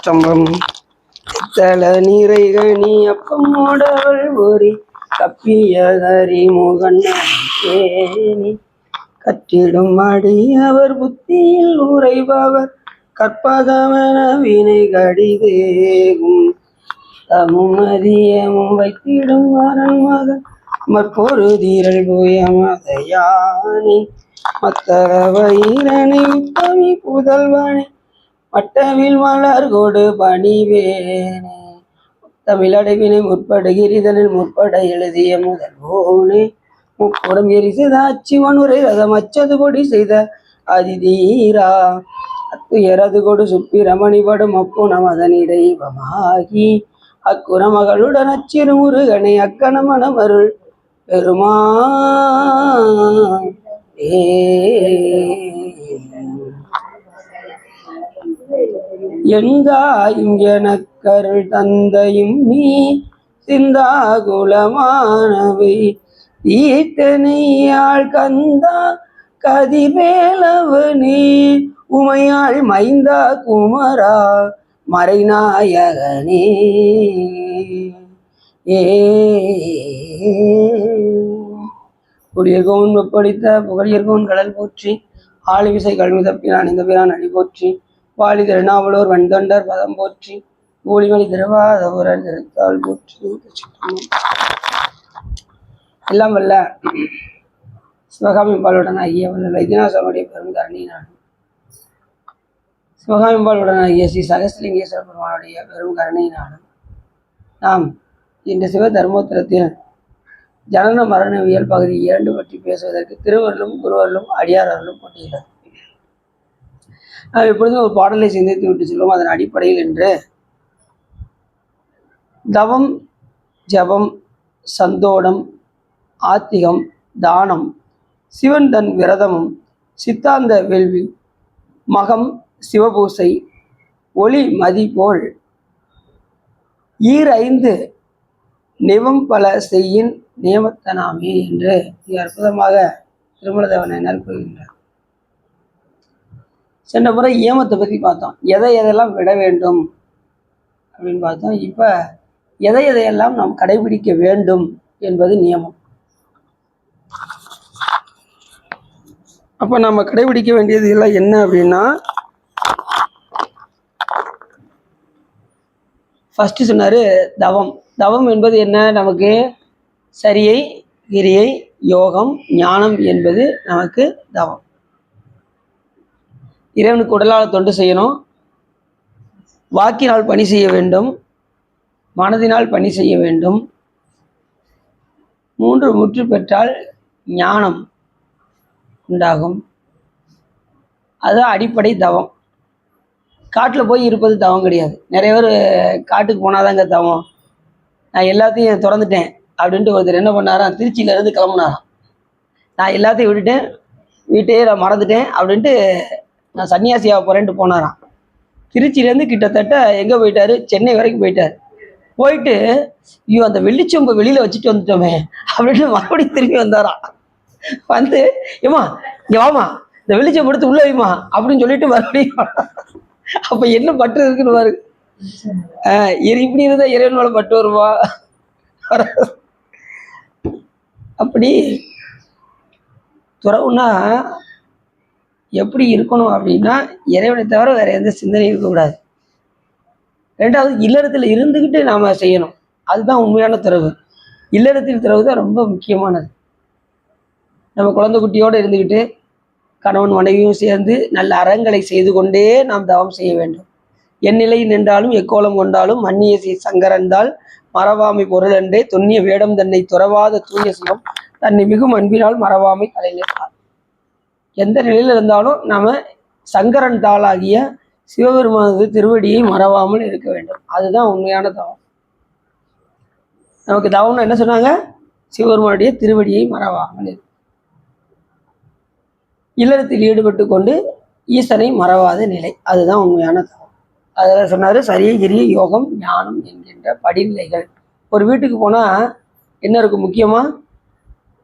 திருச்சிற்றம்பலம். தல நீரைகணி அப்பமோடவள் ஓரி கப்பிய கரிமுகன் கேணி கற்றிடும் அடி அவர் புத்தியில் உரைபவர் கற்பகமன வினை கடிதேகும் தமும் மதியமும் வைத்திடும் வரன் மகன் மற்பொரு தீரல் போயமதையானி மத்தர வயிறனை உத்தமி புதல்வனை மட்டவில் மலர் கொடு பணிவேனே தமிழடைவினை முற்படுகிறிதனில் முற்பட எழுதிய முதல்வோனே முப்புறம் எரிசதாச்சி வனுரை ரதம் அச்சது கொடி செய்த அதிதீரா அத்துயரது கொடு சுப்பிரமணிபடும் அப்புணம் அதனிடைவமாகி அக்குற மகளுடன் அச்சிறு முருகனை அக்கணமணமருள் பெருமா எங்காயும் எனக்கருள் தந்தையும் நீ சிந்தாகுலமானவை ஈட்டனையாள் கந்தா கதிவேலவனே உமையாள் மைந்தா குமரா மறைநாயகனே புலியர்கோன் வெப்படித்த புகழியர்கோன் கடல் போற்றி ஆளுவிசை கல்வி தப்பினான் இந்த பிரான் அடி போற்றி வாலி திருநாவலூர் வண்தொண்டர் பதம் போற்றி ஊழிமணி திருவாதபுரன் திருத்தாள் போற்றி. எல்லாம் வல்ல சிவகாமிபாலுடன் ஆகிய வல்ல வைத்தியநாசனுடைய பெரும் கருணையினாலும் சிவகாமிபாலுடன் ஆகிய ஸ்ரீ சகஸ்திலிங்கேஸ்வர பெருமானுடைய பெரும் கருணையினாலும் நாம் இன்று சிவ தர்மோத்திரத்தில் ஜனன மரணவியல் பகுதி 2 பற்றி பேசுவதற்கு திருவருளும் குருவருளும் அடியாரர்களும் போட்டியுள்ளது. நாம் எப்பொழுதும் ஒரு பாடலை சிந்தித்து விட்டு செல்வோம். அதன் அடிப்படையில் என்று தவம், ஜபம், சந்தோடம், ஆத்திகம், தானம், சிவன் தன் விரதமும், சித்தாந்த வேள்வி, மகம், சிவபூசை, ஒளி மதி போல் 5 நிவம் பல செய்யின் நியமத்தனாமே என்று மிக அற்புதமாக திருமலதேவன் கூறுகின்றார். சென்ற முறை நியமத்தை பற்றி பார்த்தோம். எதையெல்லாம் விட வேண்டும் அப்படின்னு பார்த்தோம். இப்போ எதையெல்லாம் நாம் கடைபிடிக்க வேண்டும் என்பது நியமம். அப்போ நம்ம கடைபிடிக்க வேண்டியது எல்லாம் என்ன அப்படின்னா, ஃபர்ஸ்ட் சொன்னாரு தவம். தவம் என்பது என்ன? நமக்கு சரியை, கிரியை, யோகம், ஞானம் என்பது நமக்கு தவம். இறைவனுக்கு உடலால் தொண்டு செய்யணும், வாக்கினால் பணி செய்ய வேண்டும், மனதினால் பணி செய்ய வேண்டும். 3 முற்று பெற்றால் ஞானம் உண்டாகும். அதுதான் அடிப்படை தவம். காட்டில் போய் இருப்பது தவம் கிடையாது. நிறைய பேர் காட்டுக்கு போனாதாங்க தவம், நான் எல்லாத்தையும் திறந்துட்டேன் அப்படின்ட்டு ஒருத்தர் என்ன பண்ணாராம், திருச்சியிலேருந்து கிளம்புனாராம். நான் எல்லாத்தையும் விட்டுட்டேன், வீட்டையே நான் மறந்துட்டேன் அப்படின்ட்டு நான் சன்னியாசியாக போகிறேன்ட்டு போனாராம். திருச்சியிலேருந்து கிட்டத்தட்ட எங்கே போயிட்டாரு, சென்னை வரைக்கும் போயிட்டார். போயிட்டு ஐயோ அந்த வெள்ளிச்சொம்பை வெளியில் வச்சுட்டு வந்துட்டோமே அப்படின்னு மறுபடியும் திரும்பி வந்தாராம். வந்து ஏமா இங்கே வாமா, இந்த வெளிச்சம் எடுத்து உள்ள வைமா அப்படின்னு சொல்லிட்டு மறுபடியும். அப்போ என்ன பட்டு இருக்குன்னு பாரு. இப்படி இருந்தா இறைவன் மேலே பட்டு வருவா. அப்படி துறவுன்னா எப்படி இருக்கணும் அப்படின்னா, இறைவனை தவிர வேற எந்த சிந்தனையும் இருக்கக்கூடாது. 2வது இல்லறத்தில் இருந்துக்கிட்டு நாம் செய்யணும். அதுதான் உண்மையான துறவு. இல்லறத்தில் துறவு தான் ரொம்ப முக்கியமானது. நம்ம குழந்தை குட்டியோடு இருந்துக்கிட்டு கணவன் மனைவியும் சேர்ந்து நல்ல அறங்களை செய்து கொண்டே நாம் தவம் செய்ய வேண்டும். எந்நிலை நின்றாலும் எக்கோலம் கொண்டாலும் மன்னிய சங்கரந்தால் மறவாமை பொருள் என்றே தொன்னிய வேடம் தன்னை துறவாத தூய சிவம் தன்னை மிகும் அன்பினால் மறவாமை தலைநிற்றார். எந்த நிலையில் இருந்தாலும் நாம சங்கரன் தாளாகிய சிவபெருமானது திருவடியை மறவாமல் இருக்க வேண்டும். அதுதான் உண்மையான தவம். நமக்கு தவம்னு என்ன சொன்னாங்க? சிவபெருமானுடைய திருவடியை மறவாமல் இருக்கு. இல்லறத்தில் ஈடுபட்டு கொண்டு ஈசனை மறவாத நிலை, அதுதான் உண்மையான தவம். அதில் சொன்னாரு சரியை, கிரியை, யோகம், ஞானம் என்கின்ற படிநிலைகள். ஒரு வீட்டுக்கு போனா என்ன இருக்கும்? முக்கியமா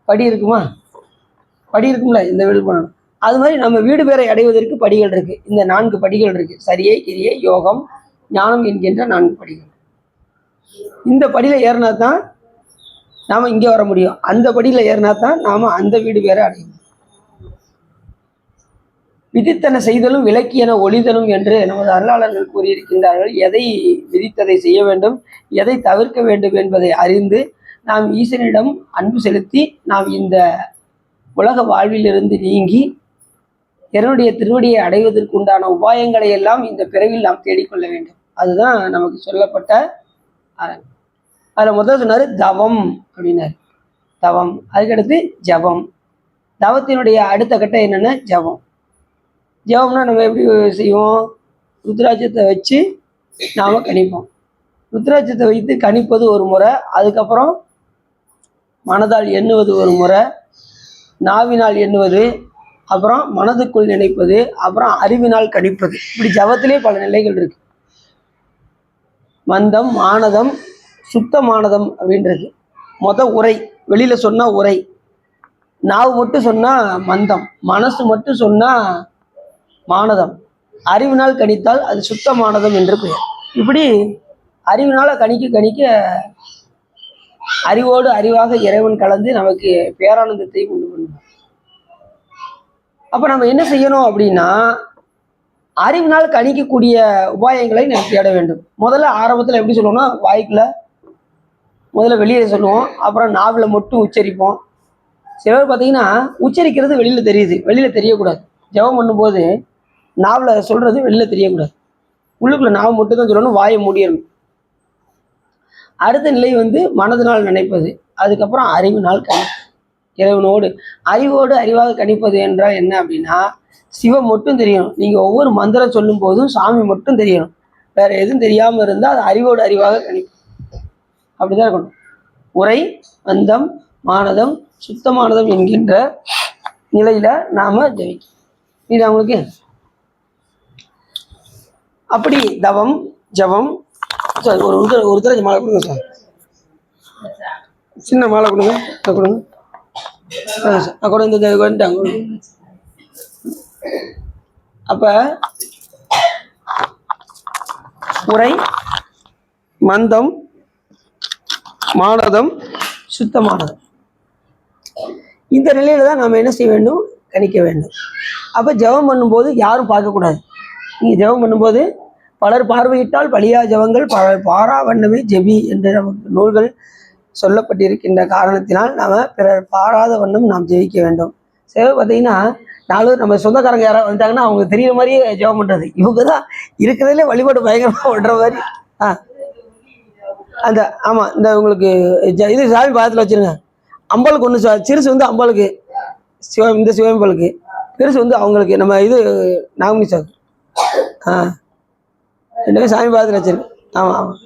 படி இருக்குமா? படி இருக்கும்ல, இந்த வீடு போனோம். அது மாதிரி நம்ம வீடு பேரை அடைவதற்கு படிகள் இருக்கு. இந்த 4 படிகள் இருக்கு. சரியை, கிரியை, யோகம், ஞானம் என்கின்ற 4 படிகள். இந்த படியில் ஏறினா தான் நாம் இங்கே வர முடியும். அந்த படியில் ஏறினா தான் நாம் அந்த வீடு வேற அடையும். விதித்தன செய்தலும் விலக்கியன ஒளிதலும் என்று நமது அருளாளர்கள் கூறியிருக்கின்றார்கள். எதை விதித்ததை செய்ய வேண்டும், எதை தவிர்க்க வேண்டும் என்பதை அறிந்து நாம் ஈசனிடம் அன்பு செலுத்தி நாம் இந்த உலக வாழ்விலிருந்து நீங்கி இறைவனுடைய திருவடியை அடைவதற்கு உண்டான உபாயங்களை எல்லாம் இந்த பிறவில் நாம் தேடிக்கொள்ள வேண்டும். அதுதான் நமக்கு சொல்லப்பட்ட அரண். அதில் முதல் சொன்னார் தவம் அப்படின்னாரு. தவம், அதுக்கடுத்து ஜபம். தவத்தினுடைய அடுத்த கட்டம் என்னென்னா ஜபம். ஜபம்னா நம்ம எப்படி செய்வோம்? ருத்ராட்சத்தை வச்சு நாம் கணிப்போம். ருத்ராட்சத்தை வைத்து கணிப்பது ஒரு முறை, அதுக்கப்புறம் மனதால் எண்ணுவது ஒரு முறை, நாவினால் எண்ணுவது, அப்புறம் மனதுக்குள் நினைப்பது, அப்புறம் அறிவினால் கணிப்பது. இப்படி ஜபத்திலே பல நிலைகள் இருக்கு. மந்தம், மானதம், சுத்தமானதம் அப்படின்றது உரை. வெளியில சொன்னா உரை, நாவு மட்டும் சொன்னா மந்தம், மனசு மட்டும் சொன்னா மானதம், அறிவினால் கணித்தால் அது சுத்தமானதம் என்று பெயர். இப்படி அறிவினால கணிக்க கணிக்க அறிவோடு அறிவாக இறைவன் கலந்து நமக்கு பேரானந்தத்தை கொண்டு பண்ணுவார். அப்ப நம்ம என்ன செய்யணும் அப்படின்னா, அறிவினால் கணிக்கக்கூடிய உபாயங்களை நம்ம தேட வேண்டும். முதல்ல ஆரம்பத்தில் எப்படி சொல்லுவோம்னா, வாய்க்குள்ள முதல்ல வெளியே சொல்லுவோம், அப்புறம் நாவில் மட்டும் உச்சரிப்போம். சிலர் பார்த்தீங்கன்னா உச்சரிக்கிறது வெளியில தெரியுது, வெளியில தெரியக்கூடாது. ஜெபம் பண்ணும்போது நாவில் சொல்றது வெளியில தெரியக்கூடாது, உள்ளுக்குள்ள நாவு மட்டும் தான் சொல்லணும், வாயை மூடிடணும். அடுத்த நிலை மனதினால் நினைப்பது, அதுக்கப்புறம் அறிவினால் கணிப்பது. இறைவனோடு அறிவோடு அறிவாக கணிப்பது என்றால் என்ன அப்படின்னா, சிவம் மட்டும் தெரியணும். நீங்கள் ஒவ்வொரு மந்திரம் சொல்லும் போதும் சாமி மட்டும் தெரியணும், வேற எதுவும் தெரியாமல் இருந்தால் அது அறிவோடு அறிவாக கணிப்பது. அப்படிதான் இருக்கணும். உரை, மந்தம், மானதம், சுத்தமானதம் என்கின்ற நிலையில நாம ஜெயிக்கணும். இது அவங்களுக்கு அப்படி தவம், ஜபம். சார் ஒரு தடவை மாலை கொடுங்க சார், சின்ன மாலை கொடுங்க, கொடுங்க சார், கொடுங்க. அப்ப உரை, மந்தம், மானதம், சுத்தமானதம், இந்த நிலையில தான் நாம் என்ன செய்ய வேண்டும்? கணிக்க வேண்டும். அப்போ ஜெபம் பண்ணும்போது யாரும் பார்க்கக்கூடாது. நீங்கள் ஜெபம் பண்ணும்போது பலர் பார்வையிட்டால் பலியா ஜெபங்கள் பலர் பாரா வண்ணமே ஜெபி என்று நமக்கு நூல்கள் சொல்லப்பட்டிருக்கின்ற காரணத்தினால் நாம் பிறர் பாராத வண்ணம் நாம் ஜெயிக்க வேண்டும். சில பார்த்தீங்கன்னா, நாலு நம்ம சொந்தக்காரங்க யாராவது வந்துட்டாங்கன்னா அவங்க தெரிகிற மாதிரியே ஜெபம் பண்ணுறது. இவங்க தான் இருக்கிறதுலே வழிபாடு பயங்கரமாக பண்ணுற மாதிரி. அந்த ஆமாம், இந்த உங்களுக்கு இது சாமி பாதத்தில் வச்சுருங்க. அம்பாளுக்கு ஒன்று சிறுசு அம்பாளுக்கு, இந்த சிவம்பளுக்கு, பெருசு அவங்களுக்கு நம்ம இது நாகமணி சார். ரெண்டுமே சாமி பாதத்தில் வச்சிருக்கேன். ஆமாம் ஆமாம்,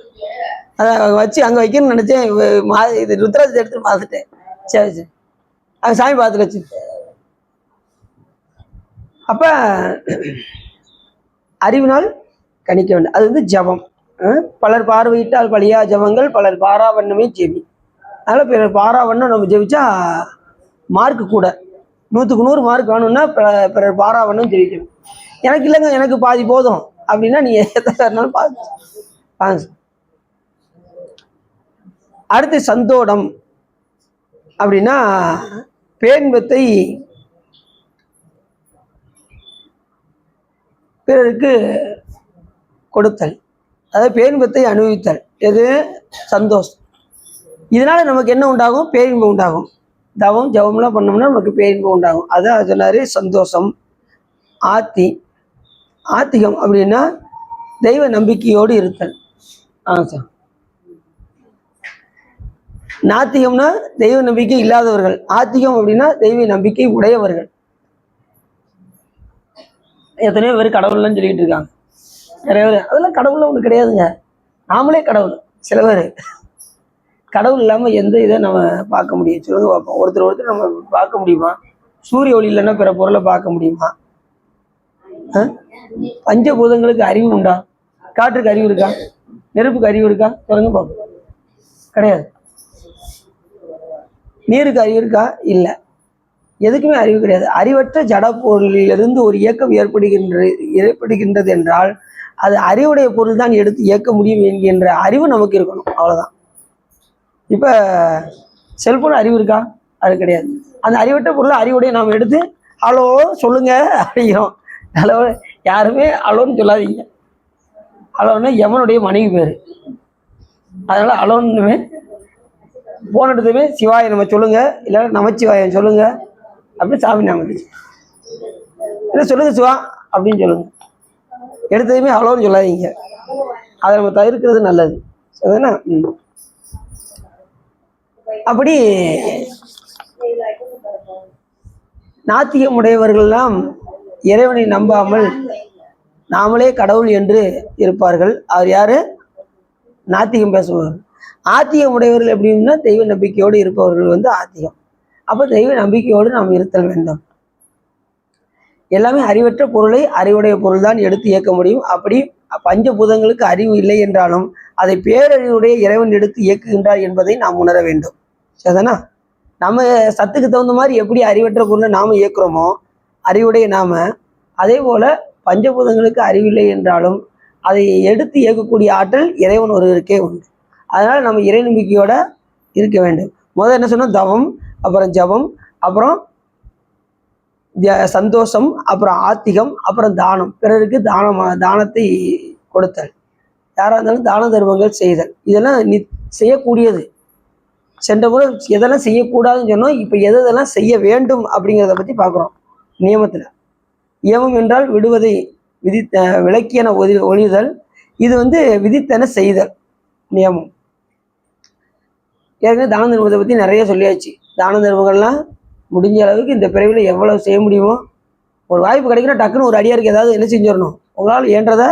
அதை வச்சு அங்கே வைக்கணும்னு நினச்சேன். இது ருத்ராட்சத்தை எடுத்து பார்த்துட்டேன். சரி சரி, அங்கே சாமி பாதத்தில் வச்சு. அப்போ அறிவினால் கணிக்க வேண்டும். அது ஜபம். பலர் பார்வையிட்டால் பலியா ஜபங்கள் பலர் பாராவண்ணமே ஜெபி. அதனால் பிறர் பாராவண்ணம் நம்ம ஜெபிச்சா மார்க்கு கூட, 100க்கு 100 மார்க் வேணும்னா பிறர் பாராவண்ணம் ஜெபிக்கணும். எனக்கு இல்லைங்க, எனக்கு பாதி போதும் அப்படின்னா நீங்கள் எத்தனை இருந்தாலும் வாங்க. அடுத்து சந்தோடம் அப்படின்னா பேரின்பத்தை பிறருக்கு கொடுத்தல், அதாவது பேரின்பத்தை அனுபவித்தல். எது? சந்தோஷம். இதனால நமக்கு என்ன உண்டாகும்? பேரின்பம் உண்டாகும். தவம் ஜபம்லாம் பண்ணோம்னா நமக்கு பேரின்பம் உண்டாகும். அதான் சொன்னார் சந்தோஷம். ஆத்திகம் அப்படின்னா தெய்வ நம்பிக்கையோடு இருத்தல். சார், நாத்திகம்னா தெய்வ நம்பிக்கை இல்லாதவர்கள், ஆத்திகம் அப்படின்னா தெய்வ நம்பிக்கை உடையவர்கள். எத்தனையோ பேர் கடவுள்லாம் சொல்லிக்கிட்டு இருக்காங்க. நிறைய பேர் அதெல்லாம் கடவுள்லாம் ஒன்று கிடையாதுங்க, நாமளே கடவுள். சில பேர் கடவுள் இல்லாமல் எந்த இதை நம்ம பார்க்க முடியும்? சொல்லுங்க பார்ப்போம். ஒருத்தர் நம்ம பார்க்க முடியுமா? சூரிய ஒளி இல்லைன்னா பிற பொருளை பார்க்க முடியுமா? பஞ்சபூதங்களுக்கு அறிவு உண்டா? காற்றுக்கு அறிவு இருக்கா? நெருப்புக்கு அறிவு இருக்கா? சொல்லுங்க பார்ப்போம். கிடையாது. நீருக்கு அறிவு இருக்கா? இல்லை. எதுக்குமே அறிவு கிடையாது. அறிவற்ற ஜட பொருளிலிருந்து ஒரு இயக்கம் ஏற்படுகின்றது என்றால் அது அறிவுடைய பொருள் தான் எடுத்து இயக்க முடியும் என்கின்ற அறிவு நமக்கு இருக்கணும், அவ்வளவுதான். இப்ப செல்போன் அறிவு இருக்கா? அது கிடையாது. அந்த அறிவற்ற பொருளை அறிவுடைய நாம் எடுத்து ஹலோ சொல்லுங்க அப்படிங்கிறோம். ஹலோ யாருமே ஹலோன்னு சொல்லாதீங்க. ஹலோன்னா யமனுடைய மனைவி பேரு. அதனால ஹலோன்னுமே போன எடுத்துமே சிவாய நம்ம சொல்லுங்க, இல்லை நமச்சிவாயம் சொல்லுங்க அப்படின்னு சாமி நாமத்துச்சு. இல்லை சொல்லுங்க சிவா அப்படின்னு சொல்லுங்க. எடுத்ததுமே ஹலோன்னு சொல்லாதீங்க. அதை நம்ம தவிர்க்கிறது நல்லது. சரிதானே? அப்படி நாத்திகம் உடையவர்கள்லாம் இறைவனை நம்பாமல் நாமளே கடவுள் என்று இருப்பார்கள். அவர் யாரு? நாத்திகம் பேசுபவர். ஆத்திகம் உடையவர்கள் எப்படின்னா தெய்வ நம்பிக்கையோடு இருப்பவர்கள் ஆத்திகம். அப்போ தெய்வ நம்பிக்கையோடு நாம் இருத்தல் வேண்டும். எல்லாமே அறிவற்ற பொருளை அறிவுடைய பொருள் தான் எடுத்து இயக்க முடியும். அப்படி பஞ்சபூதங்களுக்கு அறிவு இல்லை என்றாலும் அதை பேரறிவுடைய இறைவன் எடுத்து இயக்குகின்றார் என்பதை நாம் உணர வேண்டும். சரிதானா? நம்ம சத்துக்கு தகுந்த மாதிரி எப்படி அறிவற்ற பொருளை நாம இயக்குறோமோ அறிவுடைய நாம, அதே போல பஞ்சபூதங்களுக்கு அறிவில்லை என்றாலும் அதை எடுத்து இயக்கக்கூடிய ஆற்றல் இறைவன் ஒருவருக்கே உண்டு. அதனால நம்ம இறை நம்பிக்கையோட இருக்க வேண்டும். முதல்ல என்ன சொன்னோம்? தவம், அப்புறம் ஜபம், அப்புறம் சந்தோஷம், அப்புறம் ஆத்திகம், அப்புறம் தானம். பிறருக்கு தானத்தை கொடுத்தல். யாராக இருந்தாலும் தான தர்மங்கள் செய்தல். இதெல்லாம் செய்யக்கூடியது. சென்ற முறை எதெல்லாம் செய்யக்கூடாதுன்னு சொன்னோம். இப்போ எதெல்லாம் செய்ய வேண்டும் அப்படிங்கிறத பற்றி பார்க்குறோம் நியமத்தில். நியமம் என்றால் விடுவதை விளக்கியன ஒழிதல். இது விதித்தன செய்தல் நியமம். ஏற்கனவே தான தர்மத்தை பற்றி நிறைய சொல்லியாச்சு. தான தர்மங்கள்லாம் முடிஞ்ச அளவுக்கு இந்த பிறவியில் எவ்வளவு செய்ய முடியுமோ, ஒரு வாய்ப்பு கிடைக்கிற டக்குன்னு ஒரு அடியாருக்கு ஏதாவது என்ன செஞ்சிடணும், உங்களால் ஏன்றதை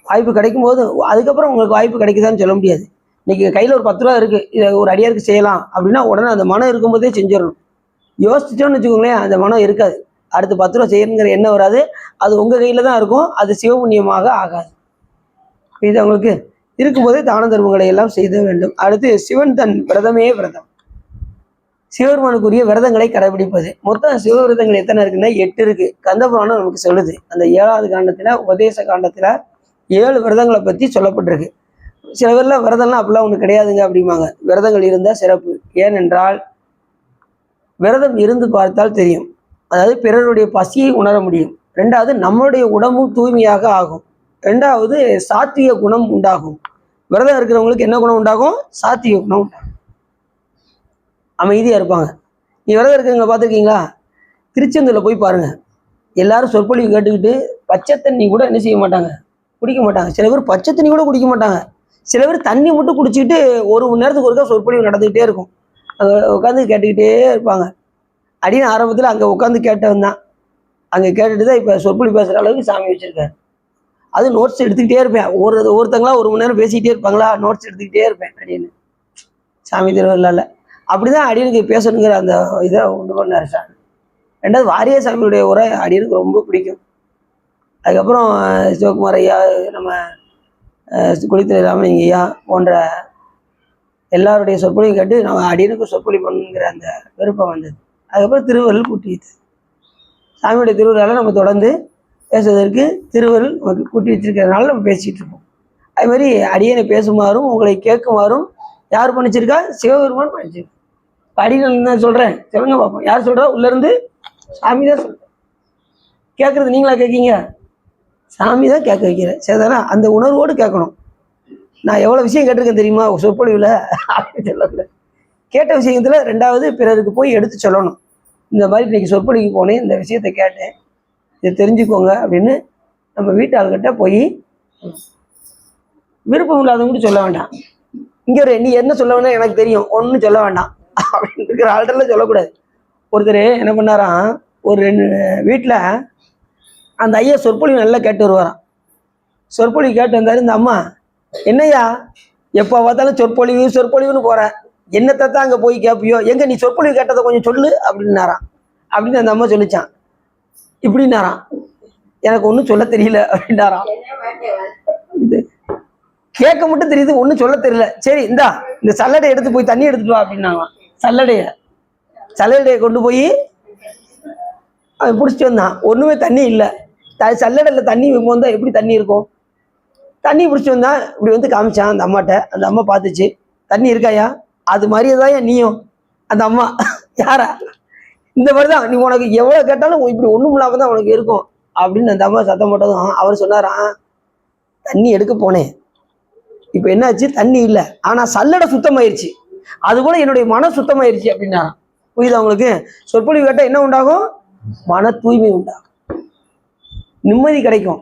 வாய்ப்பு கிடைக்கும் போது. அதுக்கப்புறம் உங்களுக்கு வாய்ப்பு கிடைக்குதான்னு சொல்ல முடியாது. இன்னைக்கு கையில் ஒரு 10 ரூபா இருக்குது, இதை ஒரு அடியாருக்கு செய்யலாம் அப்படின்னா உடனே அந்த மனம் இருக்கும்போதே செஞ்சிடணும். யோசிச்சோன்னு வச்சுக்கோங்களேன், அந்த மனம் இருக்காது. அடுத்து 10 ரூபா செய்யணுங்கிற எண்ணம் வராது. அது உங்கள் கையில் தான் இருக்கும். அது சிவபுண்ணியமாக ஆகாது. இது அவங்களுக்கு இருக்கும்போதே தான தர்மங்களை எல்லாம் செய்த வேண்டும். அடுத்து சிவன் தன் விரதமே விரதம். சிவபெருமானுக்குரிய விரதங்களை கடைபிடிப்பது. மொத்தம் சிவவிரதங்கள் எத்தனை இருக்குன்னா 8 இருக்கு. கந்தபுராணம் நமக்கு சொல்லுது. அந்த 7வது காண்டத்துல உபதேச காண்டத்துல 7 விரதங்களை பற்றி சொல்லப்பட்டிருக்கு. சில பேர்லாம் விரதம்லாம் அப்படிலாம் ஒன்று கிடையாதுங்க அப்படிம்பாங்க. விரதங்கள் இருந்தால் சிறப்பு. ஏனென்றால் விரதம் இருந்து பார்த்தால் தெரியும். அதாவது பிறருடைய பசியை உணர முடியும். 2வது நம்மளுடைய உடம்பும் தூய்மையாக ஆகும். 2வது சாத்விக குணம் உண்டாகும். விரதம் இருக்கிறவங்களுக்கு என்ன குணம் உண்டாகும்? சாத்விக குணம் உண்டாகும். அமைதியாக இருப்பாங்க. நீ விரதம் இருக்கிறவங்க பார்த்துருக்கீங்களா? திருச்செந்தூரில் போய் பாருங்க. எல்லாரும் சொற்பொழிவு கேட்டுக்கிட்டு பச்சை தண்ணி கூட என்ன செய்ய மாட்டாங்க, குடிக்க மாட்டாங்க. சில பேர் பச்சை தண்ணி கூட குடிக்க மாட்டாங்க. சில பேர் தண்ணி மட்டும் குடிச்சிக்கிட்டு 1 மணி நேரத்துக்கு ஒருக்கா சொற்பொழிவு நடந்துக்கிட்டே இருக்கும். உட்காந்து கேட்டுக்கிட்டே இருப்பாங்க. அப்படின்னு ஆரம்பத்தில் அங்கே உட்காந்து கேட்டவன் தான். அங்கே கேட்டுட்டு தான் இப்போ சொற்பொழிவு பேசுகிற அளவுக்கு சாமி வச்சுருக்காரு. அது நோட்ஸ் எடுத்துக்கிட்டே இருப்பேன். ஒருத்தங்களா 1 மணி நேரம் பேசிக்கிட்டே இருப்பாங்களா, நோட்ஸ் எடுத்துக்கிட்டே இருப்பேன் அப்படின்னு. சாமி திருவள்ளால அப்படிதான் அடியனுக்கு பேசணுங்கிற அந்த இதை உண்டு பண்ணார் சாமி. 2வது வாரிய சாமியுடைய உரை அடியனுக்கு ரொம்ப பிடிக்கும். அதுக்கப்புறம் சிவகுமார் ஐயா, நம்ம குளித்தலை ராமலிங்க ஐயா போன்ற எல்லாருடைய சொற்பொழிவு கேட்டு நம்ம அடியனுக்கு சொற்பொழிவு பண்ணுங்கிற அந்த விருப்பம் வந்தது. அதுக்கப்புறம் திருவருள் கூட்டிட்டு சாமியுடைய திருவருளால் நம்ம தொடர்ந்து பேசுவதற்கு திருவருள் நமக்கு கூட்டி வச்சிருக்கிறதுனால நம்ம பேசிகிட்டு இருக்கோம். அது மாதிரி அடியனை பேசுமாறும் உங்களை கேட்குமாறும் யார் பண்ணிச்சிருக்கா? சிவபெருமான் பண்ணிச்சிருக்கா. அடியன் தான் சொல்கிறேன், சொல்லுங்க பார்ப்போம். யார் சொல்கிறா? உள்ளேருந்து சாமி தான் சொல்கிறேன். கேட்குறது நீங்களா கேட்கீங்க? சாமி தான் கேட்க வைக்கிறேன். சரிதானா? அந்த உணர்வோடு கேட்கணும். நான் எவ்வளோ விஷயம் கேட்டிருக்கேன் தெரியுமா சொற்பொழிவில் அப்படின்னு சொல்லக்கூடாது. கேட்ட விஷயத்தில் 2வது பிறருக்கு போய் எடுத்து சொல்லணும். இந்த மாதிரி இன்றைக்கி சொற்பொழிவுக்கு போனேன், இந்த விஷயத்தை கேட்டேன், இதை தெரிஞ்சுக்கோங்க அப்படின்னு நம்ம வீட்டு ஆள்கிட்ட போய் விருப்பம் இல்லாதவங்க சொல்ல வேண்டாம். இங்கே நீ என்ன சொல்ல வேண்டாம் எனக்கு தெரியும், ஒன்றும் சொல்ல வேண்டாம் அப்படின்னு இருக்கிற ஆள்கிட்டலாம் சொல்லக்கூடாது. ஒருத்தர் என்ன பண்ணாராம், ஒரு 2 வீட்டில் அந்த ஐயா சொற்பொழிவு நல்லா கேட்டு வருவாராம். சொற்பொழிவு கேட்டு வந்தார். இந்த அம்மா, என்னையா எப்போ பார்த்தாலும் சொற்பொழிவுன்னு போகிறேன், என்னத்தை தான் அங்கே போய் கேட்பியோ, எங்கே நீ சொற்பொழிவு கேட்டதை கொஞ்சம் சொல்லு அப்படின்னாராம். அப்படின்னு அந்த அம்மா சொல்லிச்சான். இப்படின்னாராம், எனக்கு ஒன்றும் சொல்ல தெரியல அப்படின்னாராம். இது கேட்க மட்டும் தெரியுது, ஒன்றும் சொல்ல தெரியல. சரி இந்த சல்லடை எடுத்து போய் தண்ணி எடுத்துட்டு வா அப்படின்னாங்களாம். சல்லடைய சல்லடையை கொண்டு போய் அவன் பிடிச்சிட்டு வந்தான். ஒன்றுமே தண்ணி இல்லை. சல்லடையில் தண்ணி போந்தால் எப்படி தண்ணி இருக்கும்? தண்ணி பிடிச்சிட்டு வந்தான். இப்படி வந்து காமிச்சான் அந்த அம்மாட்ட. அந்த அம்மா பார்த்துச்சு, தண்ணி இருக்காயா? அது மாதிரியே தான் நீயும். அந்த அம்மா யாரா? இந்த மாதிரி தான் நீ, உனக்கு எவ்வளோ கேட்டாலும் இப்படி ஒன்றும் இல்லாமல் தான் உனக்கு இருக்கும் அப்படின்னு அந்த அம்மா சத்தம் போட்டதும் அவர் சொன்னாராம், தண்ணி எடுக்க போனேன், இப்போ என்னாச்சு, தண்ணி இல்லை, ஆனால் சல்லடை சுத்தமாயிருச்சு, அதுபோல் என்னுடைய மனம் சுத்தமாயிருச்சு அப்படின்னாராம். புரியுதா உங்களுக்கு? சொற்பொழிவு கேட்டால் என்ன உண்டாகும்? மன தூய்மை உண்டாகும், நிம்மதி கிடைக்கும்.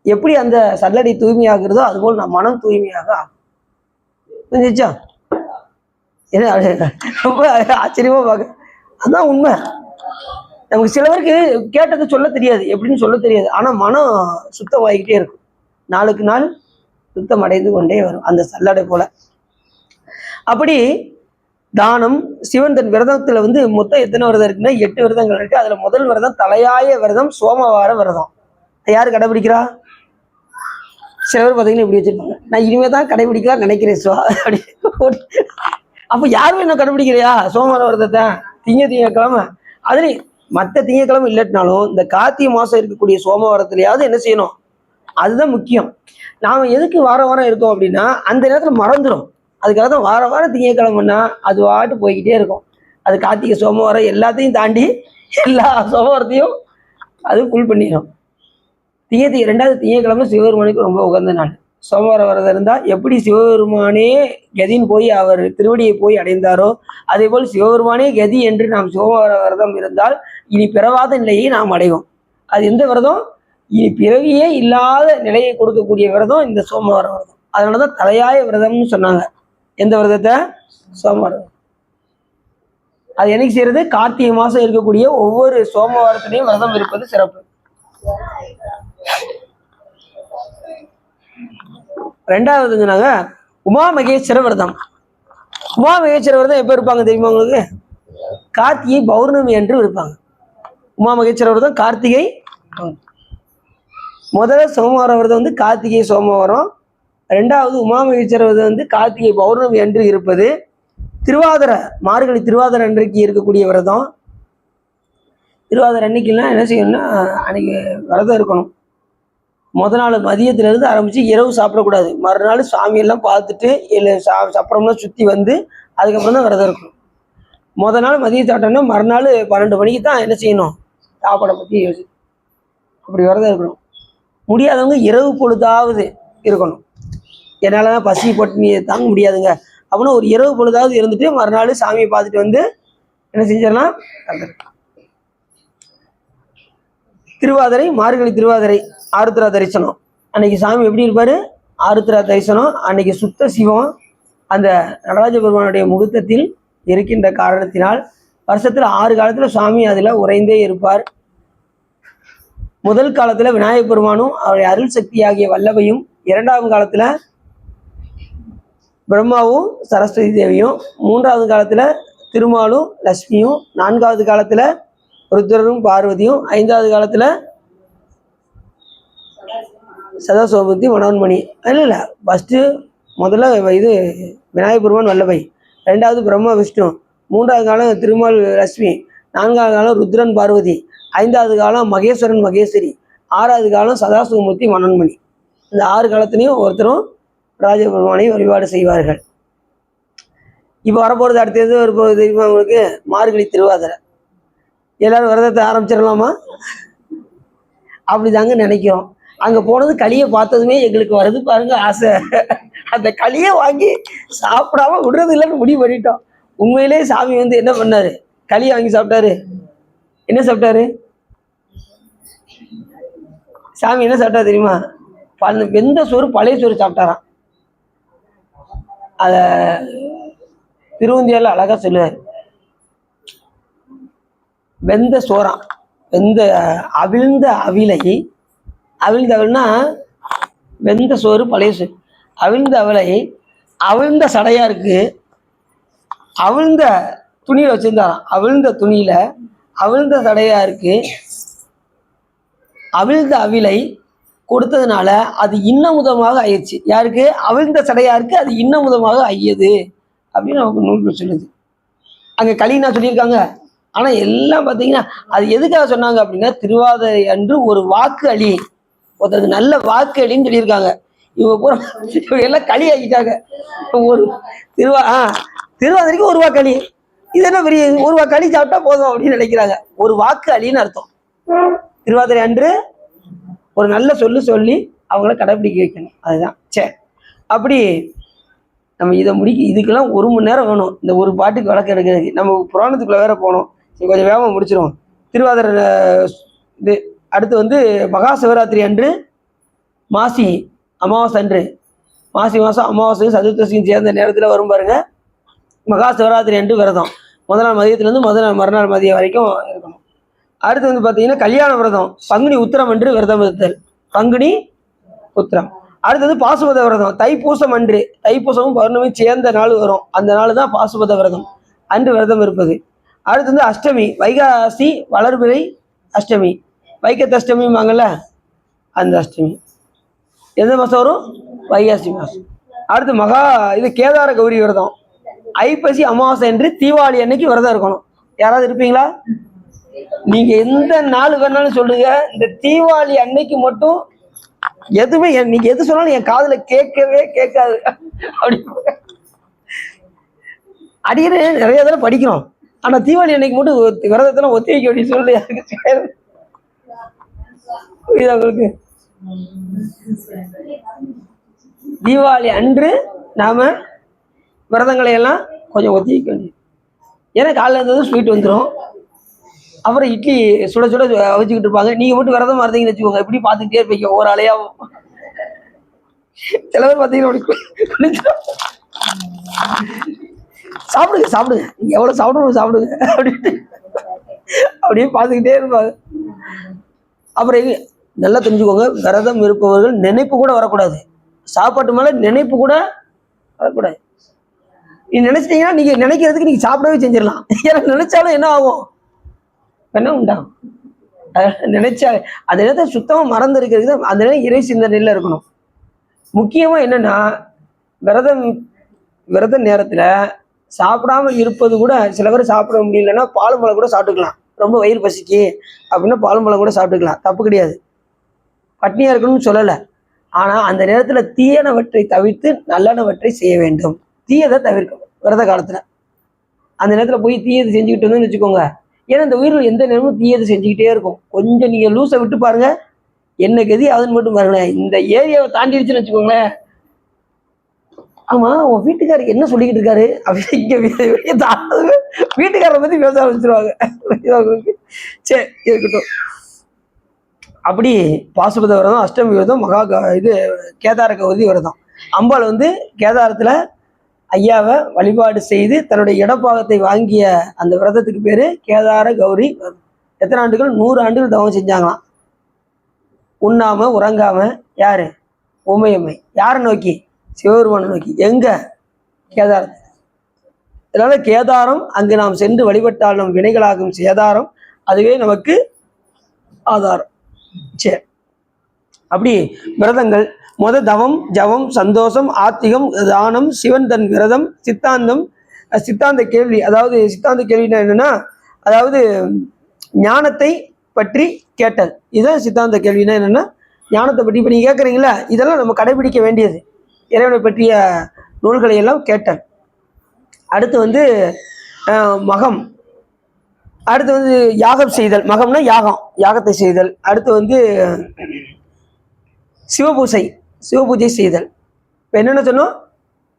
எப்படி அந்த சல்லடை தூய்மையாகிறதோ அதுபோல் நான் மனம் தூய்மையாக ஆகும். புரிஞ்சிச்சா? என்ன ரொம்ப ஆச்சரியமா பார்க்க, அதுதான் உண்மை. நமக்கு சில பேருக்கு கேட்டதை சொல்ல தெரியாது, எப்படின்னு சொல்ல தெரியாது, ஆனால் மனம் சுத்தமாகிக்கிட்டே இருக்கும், நாளுக்கு நாள் சுத்தம் அடைந்து கொண்டே வரும் அந்த சல்லடை போல. அப்படி தானம், சிவன் தன் விரதத்துல வந்து மொத்தம் எத்தனை விரதம் இருக்குன்னா 8 விரதங்கள் இருக்கு. அதுல முதல் விரதம் தலையாய விரதம், சோமவார விரதம். யாரு கடைபிடிக்கிறா? சில பேர் பார்த்தீங்கன்னா இப்படி வச்சிருப்பாங்க, நான் இனிமே தான் கடைபிடிக்கலாம் நினைக்கிறேன் சுவா அப்படி. அப்ப யாரும் என்ன கடைபிடிக்கிறியா சோமவார விரதத்தை? திங்கக்கிழமை, அதுலேயும் மற்ற திங்கக்கிழமை இல்லாட்டினாலும் இந்த கார்த்திகை மாசம் இருக்கக்கூடிய சோமவாரத்திலேயாவது என்ன செய்யணும், அதுதான் முக்கியம். நாம எதுக்கு வாரம் வாரம் இருக்கோம் அப்படின்னா அந்த நேரத்துல மறந்துடும். அதுக்காக தான் வாரம் வாரம் திங்கக்கிழமைன்னா அது வாட்டு போய்கிட்டே இருக்கும். அது கார்த்திகை சோமவாரம் எல்லாத்தையும் தாண்டி எல்லா சோமவாரத்தையும் அது ஃபுல் பண்ணிடும். ரெண்டாவது திங்கக்கிழமை சிவபெருமானுக்கு ரொம்ப உகந்த நாள். சோமவார விரதம் இருந்தால் எப்படி சிவபெருமானே கதின்னு போய் அவர் திருவடியை போய் அடைந்தாரோ அதே போல் சிவபெருமானே கதி என்று நாம் சோமவார விரதம் இருந்தால் இனி பிறவாத நிலையை நாம் அடைவோம். அது எந்த விரதம்? இனி பிறவியே இல்லாத நிலையை கொடுக்கக்கூடிய விரதம் இந்த சோமவார விரதம். அதனாலதான் தலையாய விரதம்னு சொன்னாங்க. எந்த விரதத்தை? சோமவார விரதம். அது என்னைக்கு செய்யறது? கார்த்திகை மாசம் இருக்கக்கூடிய ஒவ்வொரு சோமவாரத்திலையும் விரதம் இருப்பது சிறப்பு. ரெண்டாவதுனாங்க உமா மகேஸ்வர விரதம். உமா மகேஸ்வர விரதம் எப்ப இருப்பாங்க தெரியுமா உங்களுக்கு? கார்த்திகை பௌர்ணமி என்று இருப்பாங்க. உமா மகேஸ்வர விரதம் கார்த்திகை. முதல்ல சோமவார விரதம் வந்து கார்த்திகை சோமவாரம். ரெண்டாவது உமா மகேஸ்வர விரதம் வந்து கார்த்திகை பௌர்ணமி என்று இருப்பது. திருவாதிரை, மார்கழி திருவாதிரை அன்றைக்கு இருக்கக்கூடிய விரதம். திருவாதிரை அன்னைக்குலாம் என்ன செய்யணும்னா அன்னைக்கு விரதம் இருக்கணும். முதல் நாள் மதியத்திலிருந்து ஆரம்பித்து இரவு சாப்பிடக்கூடாது. மறுநாள் சாமியெல்லாம் பார்த்துட்டு இல்லை சப்பரம்லாம் சுற்றி வந்து அதுக்கப்புறம் தான் விரதம் இருக்கணும். முதல் நாள் மதியம் சாப்பிட்டோம்னா மறுநாள் 12 மணிக்கு தான் என்ன செய்யணும், சாப்பாடை பற்றி யோசிச்சு அப்படி விரதம் இருக்கணும். முடியாதவங்க இரவு பொழுதாவது இருக்கணும். என்னால் தான் பசி பட்டினி தாங்க முடியாதுங்க அப்படின்னா ஒரு இரவு பொழுதாவது இருந்துட்டு மறுநாள் சாமியை பார்த்துட்டு வந்து என்ன செஞ்சிடலாம். திருவாதிரை, மார்கழி திருவாதிரை, ஆருத்ரா தரிசனம். அன்னைக்கு சாமி எப்படி இருப்பாரு? ஆருத்ரா தரிசனம். அன்னைக்கு சுத்த சிவம் அந்த நடராஜ பெருமானுடைய முகூர்த்தத்தில் இருக்கின்ற காரணத்தினால் வருஷத்துல 6 காலத்துல சுவாமி அதுல உறைந்தே இருப்பார். முதல் காலத்துல விநாயகப் பெருமானும் அவருடைய அருள் சக்தி ஆகிய வல்லவையும், 2ஆம் காலத்துல பிரம்மாவும் சரஸ்வதி தேவியும், 3ஆவது காலத்துல திருமாலும் லட்சுமியும், 4ஆவது காலத்துல ருத்ரரும் பார்வதியும், 5ஆவது காலத்துல சதாசிவமூர்த்தி மனோன்மணி. இல்லை ஃபஸ்ட்டு முதல்ல இது விநாயகப் பெருமான் வல்லவை, 2ஆவது பிரம்மா விஷ்ணு, 3ஆவது காலம் திருமால் லட்சுமி, 4ஆவது காலம் ருத்ரன் பார்வதி, 5ஆவது காலம் மகேஸ்வரன் மகேஸ்வரி, 6ஆவது காலம் சதாசிவமூர்த்தி மனோன்மணி. இந்த 6 காலத்திலையும் ஒருத்தரும் ராஜபெருமானை வழிபாடு செய்வார்கள். இப்போ வரப்போகிறது அடுத்தது வரப்போகிறது தெரியுமா உங்களுக்கு? மார்கழி திருவாதிரை. எல்லாரும் விரதத்தை ஆரம்பிச்சிடலாமா? அப்படி தாங்க நினைக்கிறோம். அங்கே போனது களியை பார்த்ததுமே எங்களுக்கு வருது பாருங்க ஆசை. அந்த களியை வாங்கி சாப்பிடாம விடுறது இல்லைன்னு முடிவு பண்ணிட்டோம். உண்மையிலே சாமி வந்து என்ன பண்ணாரு? களியை வாங்கி சாப்பிட்டாரு. என்ன சாப்பிட்டாரு சாமி? என்ன சாப்பிட்டா தெரியுமா? வெந்த சோறு, பழைய சோறு சாப்பிட்டாராம். அத திருவந்தியால அழகா சொல்லுவார். வெந்த சோறாம், வெந்த அவிழ்ந்த அவிலை. அவிழ்ந்த அவல்னா வெந்த சோறு, பழைய சோறு. அவிழ்ந்த அவலை அவிழ்ந்த சடையா இருக்கு, அவிழ்ந்த துணியில வச்சிருந்தாராம். அவிழ்ந்த துணியில அவிழ்ந்த சடையா இருக்கு, அவிழ்ந்த அவிலை கொடுத்ததுனால அது இன்னமுதமாக ஆயிடுச்சு. யாருக்கு? அவிழ்ந்த சடையா இருக்கு, அது இன்னமுதமாக ஐயது அப்படின்னு நமக்கு நூல்கள் சொல்லுது. அங்கே களின்னா சொல்லியிருக்காங்க. ஆனால் எல்லாம் பார்த்தீங்கன்னா அது எதுக்காக சொன்னாங்க அப்படின்னா, திருவாதிரை அன்று ஒரு வாக்கு அழி, ஒருத்தருக்கு நல்ல வாக்கு அழின்னு சொல்லியிருக்காங்க. இவங்க பூரா இவங்க எல்லாம் களி ஆக்கிட்டாங்க. ஒரு திருவாதிரைக்கு ஒரு வாக்கு அழி, இது என்ன பெரிய ஒரு வாக்கு அழி சாப்பிட்டா போதும் அப்படின்னு நினைக்கிறாங்க. ஒரு வாக்கு அழின்னு அர்த்தம். திருவாதிரை அன்று ஒரு நல்ல சொல்லி அவங்கள கடைப்பிடிக்க வைக்கணும், அதுதான். சரி, அப்படி நம்ம இதை இதுக்கெல்லாம் 1 மணி நேரம் வேணும் இந்த ஒரு பாட்டுக்கு விளக்கம் எடுக்கிறதுக்கு. நம்ம புராணத்துக்குள்ள வேற போனோம், கொஞ்சம் வேகமாக முடிச்சிடும். திருவாதிரை இது அடுத்து வந்து மகா சிவராத்திரி அன்று, மாசி அமாவாசை அன்று, மாசி மாதம் அமாவாசையும் சதுர்த்தசியும் சேர்ந்த நேரத்தில் வரும் பாருங்க, மகா சிவராத்திரி அன்று விரதம். முதல் நாள் மதியத்துலேருந்து மறுநாள் மதியம் வரைக்கும் இருக்கணும். அடுத்து வந்து பார்த்தீங்கன்னா கல்யாண விரதம், பங்குனி உத்திரம் அன்று விரதம் இருத்தல், பங்குனி உத்திரம். அடுத்தது பாசுபத விரதம், தைப்பூசம் அன்று, தைப்பூசமும் பௌர்ணமி சேர்ந்த நாள் வரும், அந்த நாள் தான் பாசுபத விரதம் அன்று விரதம் இருப்பது. அடுத்து வந்து அஷ்டமி, வைகாசி வளர்பிறை அஷ்டமி, வைக்கத்து அஷ்டமிவாங்கல்ல அந்த அஷ்டமி எந்த மாதம் வரும்? வைகாசி மாதம். அடுத்து இது கேதார கௌரி விரதம், ஐப்பசி அமாவாசை அன்று தீபாவளி அன்னைக்கு விரதம் இருக்கணும். யாராவது இருப்பீங்களா? நீங்க எந்த நாள் வேணாலும் சொல்லுங்க, இந்த தீபாவளி அன்னைக்கு மட்டும் எதுவுமே நீங்க எது சொன்னாலும் என் காதுல கேட்கவே கேட்காது. அப்படி அடிக்கடி நிறைய தடவை படிக்கிறோம், ஆனா தீபாவளி அன்னைக்கு மட்டும் விரதத்தெல்லாம் ஒத்தி வைக்க அப்படின்னு சொல்லி உங்களுக்கு தீபாவளி அன்று நாம விரதங்களை எல்லாம் கொஞ்சம் ஒத்தி வைக்க வேண்டியது. ஏன்னா காலையில் இருந்தது ஸ்வீட் வந்துடும், அப்புறம் இட்லி சுட வச்சுக்கிட்டு இருப்பாங்க. நீங்க மட்டும் விரதமா இருந்தீங்கன்னு வச்சுக்கோங்க, எப்படி பார்த்துக்கிட்டே இருப்பீங்க ஒரு ஆளையாவும். சில பேர் பார்த்தீங்கன்னா சாப்பிடுங்க எவ்வளவு சாப்பிடுங்க அப்படின்ட்டு அப்படியே பார்த்துக்கிட்டே இருப்பாங்க. அப்புறம் நல்லா தெரிஞ்சுக்கோங்க, விரதம் இருப்பவர்கள் நினைப்பு கூட வரக்கூடாது, சாப்பாட்டு மேல நினைப்பு கூட வரக்கூடாது. நீ நினைச்சிட்டீங்கன்னா நீங்க நினைக்கிறதுக்கு நீங்க சாப்பிடவே செஞ்சிடலாம். ஏன்னா நினைச்சாலும் என்ன ஆகும், என்ன உண்டாகும். நினைச்சா அந்த நேரத்தை சுத்தமா மறந்து இருக்கிறது, அந்த நேரம் இறை சிந்தனையில இருக்கணும். முக்கியமா என்னன்னா, விரத நேரத்துல சாப்பிடாம இருப்பது கூட, சில பேர் சாப்பிட முடியலன்னா பால் பழம் கூட சாப்பிட்டுக்கலாம். ரொம்ப வயிறு பசிக்கு அப்படின்னா பால் பழம் கூட சாப்பிட்டுக்கலாம், தப்பு கிடையாது, பட்னியா இருக்கணும்னு சொல்லலை. ஆனா அந்த நேரத்துல தீயனவற்றை தவிர்த்து நல்லனவற்றை செய்ய வேண்டும். தீயதை தவிர்க்கணும் விரத காலத்துல. அந்த நேரத்துல போய் தீயது செஞ்சுக்கிட்டு வந்து வச்சுக்கோங்க, ஏன்னா இந்த உயிர்கள் எந்த நேரமும் தீயது செஞ்சுக்கிட்டே இருக்கும். கொஞ்சம் நீங்க லூஸை விட்டு பாருங்க, என்ன கதி ஆகுதுன்னு மட்டும் பாருங்களேன். இந்த ஏரியாவை தாண்டிடுச்சுன்னு வச்சுக்கோங்களேன், ஆமா உன் வீட்டுக்காரருக்கு என்ன சொல்லிக்கிட்டு இருக்காரு அப்படின்னு இங்க வீட்டுக்காரரை பத்தி பேச ஆரம்பிச்சிருவாங்க. சரி இருக்கட்டும். அப்படி பாசுபத விரதம், அஷ்டமி விரதம், கேதார கௌரி விரதம். அம்பாள் வந்து கேதாரத்துல ஐயாவை வழிபாடு செய்து தன்னுடைய இடப்பாகத்தை வாங்கிய அந்த விரதத்துக்கு பேரு கேதார கௌரி விரதம். எத்தனை ஆண்டுகள்? 100 ஆண்டுகள் தவம் செஞ்சாங்களாம், உண்ணாம உறங்காம. யாரு? உமையம்மை. யாரை நோக்கி? சிவபெருமானை நோக்கி. எங்க? கேதாரத்தில். அதனால கேதாரம், அங்கு நாம் சென்று வழிபட்டால் நம் வினைகளாகும் சேதாரம், அதுவே நமக்கு ஆதாரம். சரி, அப்படி விரதங்கள் தவம், ஜவம், சந்தோஷம், ஆத்திகம், தானம், சிவன் தன் விரதம், சித்தாந்த கேள்வி. அதாவது சித்தாந்த கேள்வினா என்னன்னா, அதாவது ஞானத்தை பற்றி கேட்டல். இதுதான் சித்தாந்த கேள்வினா என்னன்னா, ஞானத்தை பற்றி இப்போ நீங்க கேட்குறீங்களா, இதெல்லாம் நம்ம கடைபிடிக்க வேண்டியது. இறைவனை பற்றிய நூல்களை எல்லாம் கேட்டல். அடுத்து வந்து மகம், அடுத்து வந்து யாகம் செய்தல். மகம்னா யாகத்தை செய்தல். அடுத்து வந்து சிவபூஜை செய்தல். இப்போ என்னென்ன சொன்னோம்?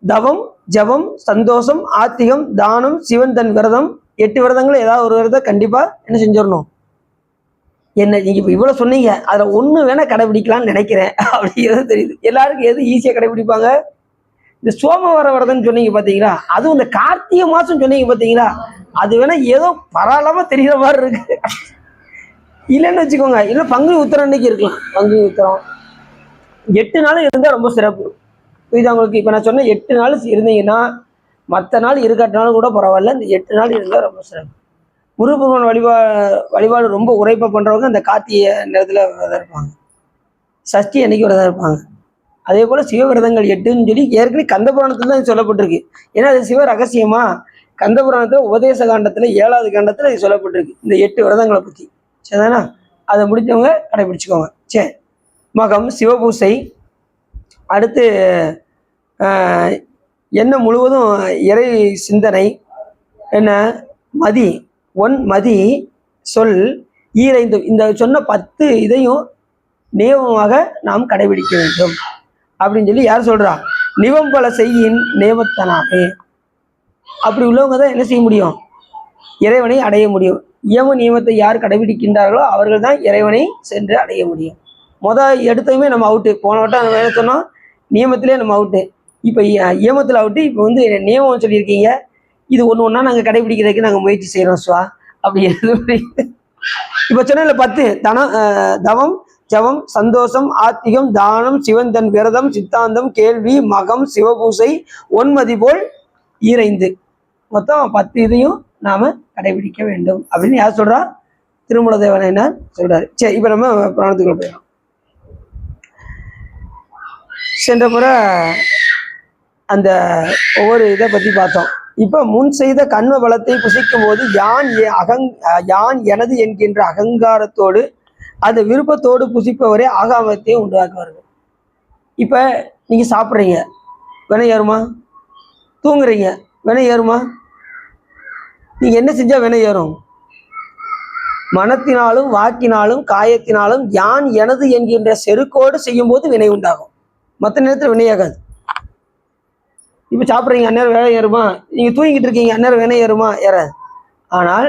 தவம், ஜபம், சந்தோஷம், ஆத்திகம், தானம், சிவன் தன் விரதம். 8 விரதங்கள் ஏதாவது ஒரு விரதம் கண்டிப்பா என்ன செஞ்சிடணும். என்ன நீங்க இப்போ இவ்வளவு சொன்னீங்க, அதுல ஒண்ணு வேணா கடைபிடிக்கலாம்னு நினைக்கிறேன் அப்படிங்கிறது தெரியுது. எல்லாருக்கும் எது ஈஸியா கடைபிடிப்பாங்க? இந்த சோமவார விரதம்னு சொன்னீங்க பாத்தீங்களா, அதுவும் இந்த கார்த்திகை மாசம் சொன்னீங்க பாத்தீங்களா, அது வேணா ஏதோ பரவாயில்லாம தெரிகிற மாதிரி இருக்கு. இல்லைன்னு வச்சுக்கோங்க, இல்லை பங்குனி உத்திரம் அன்னைக்கு இருக்கலாம். பங்குனி உத்திரம் 8 நாள் இருந்தால் ரொம்ப சிறப்பு. இது அவங்களுக்கு இப்போ நான் சொன்ன 8 நாள் இருந்தீங்கன்னா, மற்ற நாள் இருக்காட்டினாலும் கூட பரவாயில்ல, இந்த 8 நாள் இருந்தால் ரொம்ப சிறப்பு. முருகன் வழிபாடு ரொம்ப உரைப்பா பண்ணுறவங்க அந்த கார்த்திகை நேரத்தில் விரதம் இருப்பாங்க, சஷ்டி அன்னைக்கு விரதம் இருப்பாங்க. அதே போல் சிவ விரதங்கள் 8ன்னு சொல்லி ஏற்கனவே கந்த புராணத்தில் தான் சொல்லப்பட்டிருக்கு. ஏன்னா அது சிவ ரகசியமா, கந்தபுராணத்தில் உபதேச காண்டத்தில் 7வது காண்டத்தில் இது சொல்லப்பட்டிருக்கு இந்த 8 விரதங்களை பற்றி. சரிதானா? அதை முடிஞ்சவங்க கடைபிடிச்சிக்கோங்க. சரி, மகம் சிவபூசை. அடுத்து என்ன முழுவதும் இறை சிந்தனை. என்ன மதி மதி சொல் ஈரைந்து, இந்த சொன்ன 10 இதையும் நியமமாக நாம் கடைபிடிக்க வேண்டும் அப்படின்னு சொல்லி யார் சொல்றா? நிவம்பல செய்யின் நியமத்தனாமே. அப்படி உள்ளவங்க தான் என்ன செய்ய முடியும்? இறைவனை அடைய முடியும். இயம நியமத்தை யார் கடைபிடிக்கின்றார்களோ அவர்கள் தான் இறைவனை சென்று அடைய முடியும். எடுத்ததுமே நம்ம அவுட்டு. போன வட்டம் நம்ம என்ன சொன்னோம்? நியமத்திலே நம்ம அவுட்டு. இப்போ இயமத்தில் அவுட்டு. இப்போ வந்து நியமம் சொல்லியிருக்கீங்க, இது ஒன்றா நாங்கள் கடைபிடிக்கிறதுக்கு நாங்கள் முயற்சி செய்கிறோம் சுவா அப்படி. இப்போ சொன்ன 10 தவம், ஜவம், சந்தோஷம், ஆத்திகம், தானம், சிவன் தன் விரதம், சித்தாந்தம், கேள்வி, மகம், சிவபூசை, 9 போல் ஈரைந்து, மொத்தம் 10 இதையும் நாம கடைபிடிக்க வேண்டும் அப்படின்னு யார் சொல்றா? திருமூல தேவனார் சொல்றாரு. சரி, இப்ப நம்ம புராணத்துக்குள்ள போயிடும். சென்ற முறை அந்த ஒவ்வொரு இதை பத்தி பார்த்தோம். இப்ப முன் செய்த கண்ம பலத்தை புசிக்கும் போது யான் எனது என்கின்ற அகங்காரத்தோடு அந்த விருப்பத்தோடு புசிப்பவரே ஆகாமத்தையும் உண்டாக்குவார்கள். இப்ப நீங்க சாப்பிட்றீங்க, வினை ஏறுமா? தூங்குறீங்க, வினை ஏறுமா? நீங்க என்ன செஞ்சா வினை ஏறும்? மனத்தினாலும் வாக்கினாலும் காயத்தினாலும் யான் எனது என்கின்ற செருக்கோடு செய்யும் போது வினை உண்டாகும். மற்ற நேரத்தில் வினையாகாது. இப்ப சாப்பிட்றீங்க, அந்நேரம் வினை ஏறுமா? நீங்க தூங்கிட்டு இருக்கீங்க, அந்நேரம் வினை ஏறுமா? ஏறாது. ஆனால்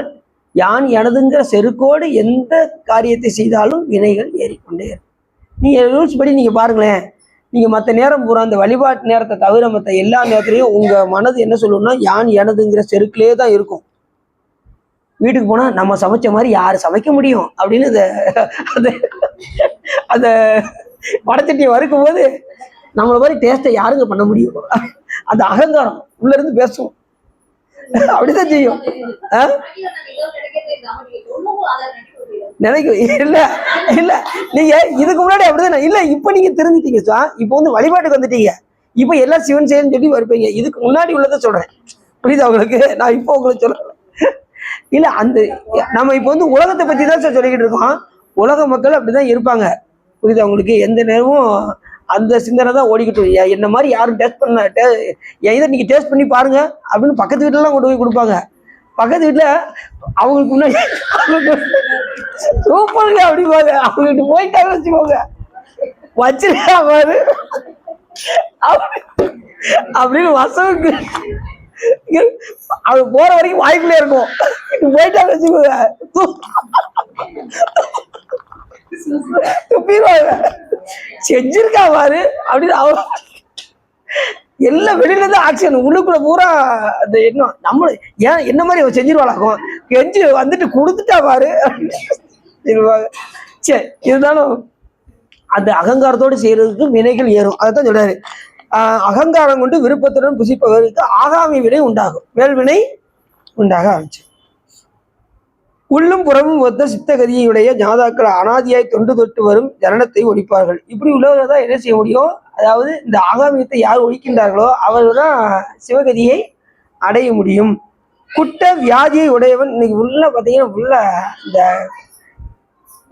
யான் எனதுங்கிற செருக்கோடு எந்த காரியத்தை செய்தாலும் வினைகள் ஏறிக்கொண்டே இருக்கும். நீங்க ரூல்ஸ் படி நீங்க பாருங்களேன். நீங்க மற்ற நேரம் பூரா அந்த வழிபாட்டு நேரத்தை தவிர மற்ற எல்லா நேரத்திலையும் உங்க மனது என்ன சொல்லணும்னா யான் எனதுங்கிற செருக்கிலே தான் இருக்கும். வீட்டுக்கு போனா நம்ம சமைச்ச மாதிரி யாரு சமைக்க முடியும் அப்படின்னு அந்த படச்சட்டியை வறுக்கும் போது நம்மள மாதிரி டேஸ்ட்டை யாருங்க பண்ண முடியும்? அந்த அகங்காரம் உள்ள இருந்து பேசும், அப்படிதான் செய்யும். நினைக்கும் இல்ல இல்ல நீங்க இதுக்கு முன்னாடி அப்படிதான் இல்ல. இப்ப நீங்க தெரிஞ்சுட்டீங்க சார். இப்ப வந்து வழிபாட்டுக்கு வந்துட்டீங்க. இப்ப எல்லாம் சிவன் செய்யன்னு சொல்லி வருப்பீங்க. இதுக்கு முன்னாடி உள்ளதை சொல்றேன், புரியுதா உங்களுக்கு? நான் இப்போ உங்களுக்கு சொல்றேன் இல்ல. அந்த நம்ம இப்ப வந்து உலகத்தை பத்தி தான் சார் சொல்லிக்கிட்டு இருக்கோம். உலக மக்கள் அப்படிதான் இருப்பாங்க, புரியுதா உங்களுக்கு? எந்த நேரமும் அந்த சிந்தனை தான் ஓடிக்கிட்டு. என்ன மாதிரி யாரும் டேஸ்ட் பண்ண இதை நீங்க டேஸ்ட் பண்ணி பாருங்க அப்படின்னு பக்கத்து வீட்டுல எல்லாம் கொண்டு போய் கொடுப்பாங்க. பக்கத்து வீட்டுல அவங்களுக்கு முன்னாடி சூப்பருங்க அப்படிப்பாங்க. அவங்ககிட்ட போயிட்டாங்க வச்சுக்கோங்க, வச்சிருக்கா பாரு அப்படின்னு வசவுக்கு அது போற வரைக்கும் வாய்ப்புல இருக்கும். போயிட்டாங்க வச்சுக்கோங்க, துப்பிடுவாங்க. செஞ்சிருக்கா பாரு அப்படின்னு அவங்க எல்லாம் வெளியில தான் ஆக்ஷன். உள்ளுக்குள்ள பூரா அந்த எண்ணம் நம்ம ஏன் என்ன மாதிரி அவன் செஞ்சிருவாளாகும், கெஞ்சி வந்துட்டு கொடுத்துட்டா பாரு சொல்லுவாங்க. சரி, இருந்தாலும் அந்த அகங்காரத்தோடு செய்யறதுக்கு வினைகள் ஏறும். அதைத்தான் சொல்றாரு. அகங்காரம் கொண்டு விருப்பத்துடன் புசிப்பவருக்கு ஆகாமி வினை உண்டாகும், வேல்வினை உண்டாக ஆரம்பிச்சு. உள்ளும் புறமும் ஒத்த சித்தகதியுடைய ஞாதாக்கள் அனாதியாய் தொண்டு தொட்டு வரும் ஜனனத்தை ஒழிப்பார்கள். இப்படி உள்ளவர்கள் தான் என்ன செய்ய முடியும்? அதாவது இந்த ஆகாமியத்தை யார் ஒழிக்கின்றார்களோ அவர்கள் தான் சிவகதியை அடைய முடியும். குட்ட வியாதியை உடையவன். இன்னைக்கு உள்ள பார்த்தீங்கன்னா உள்ள இந்த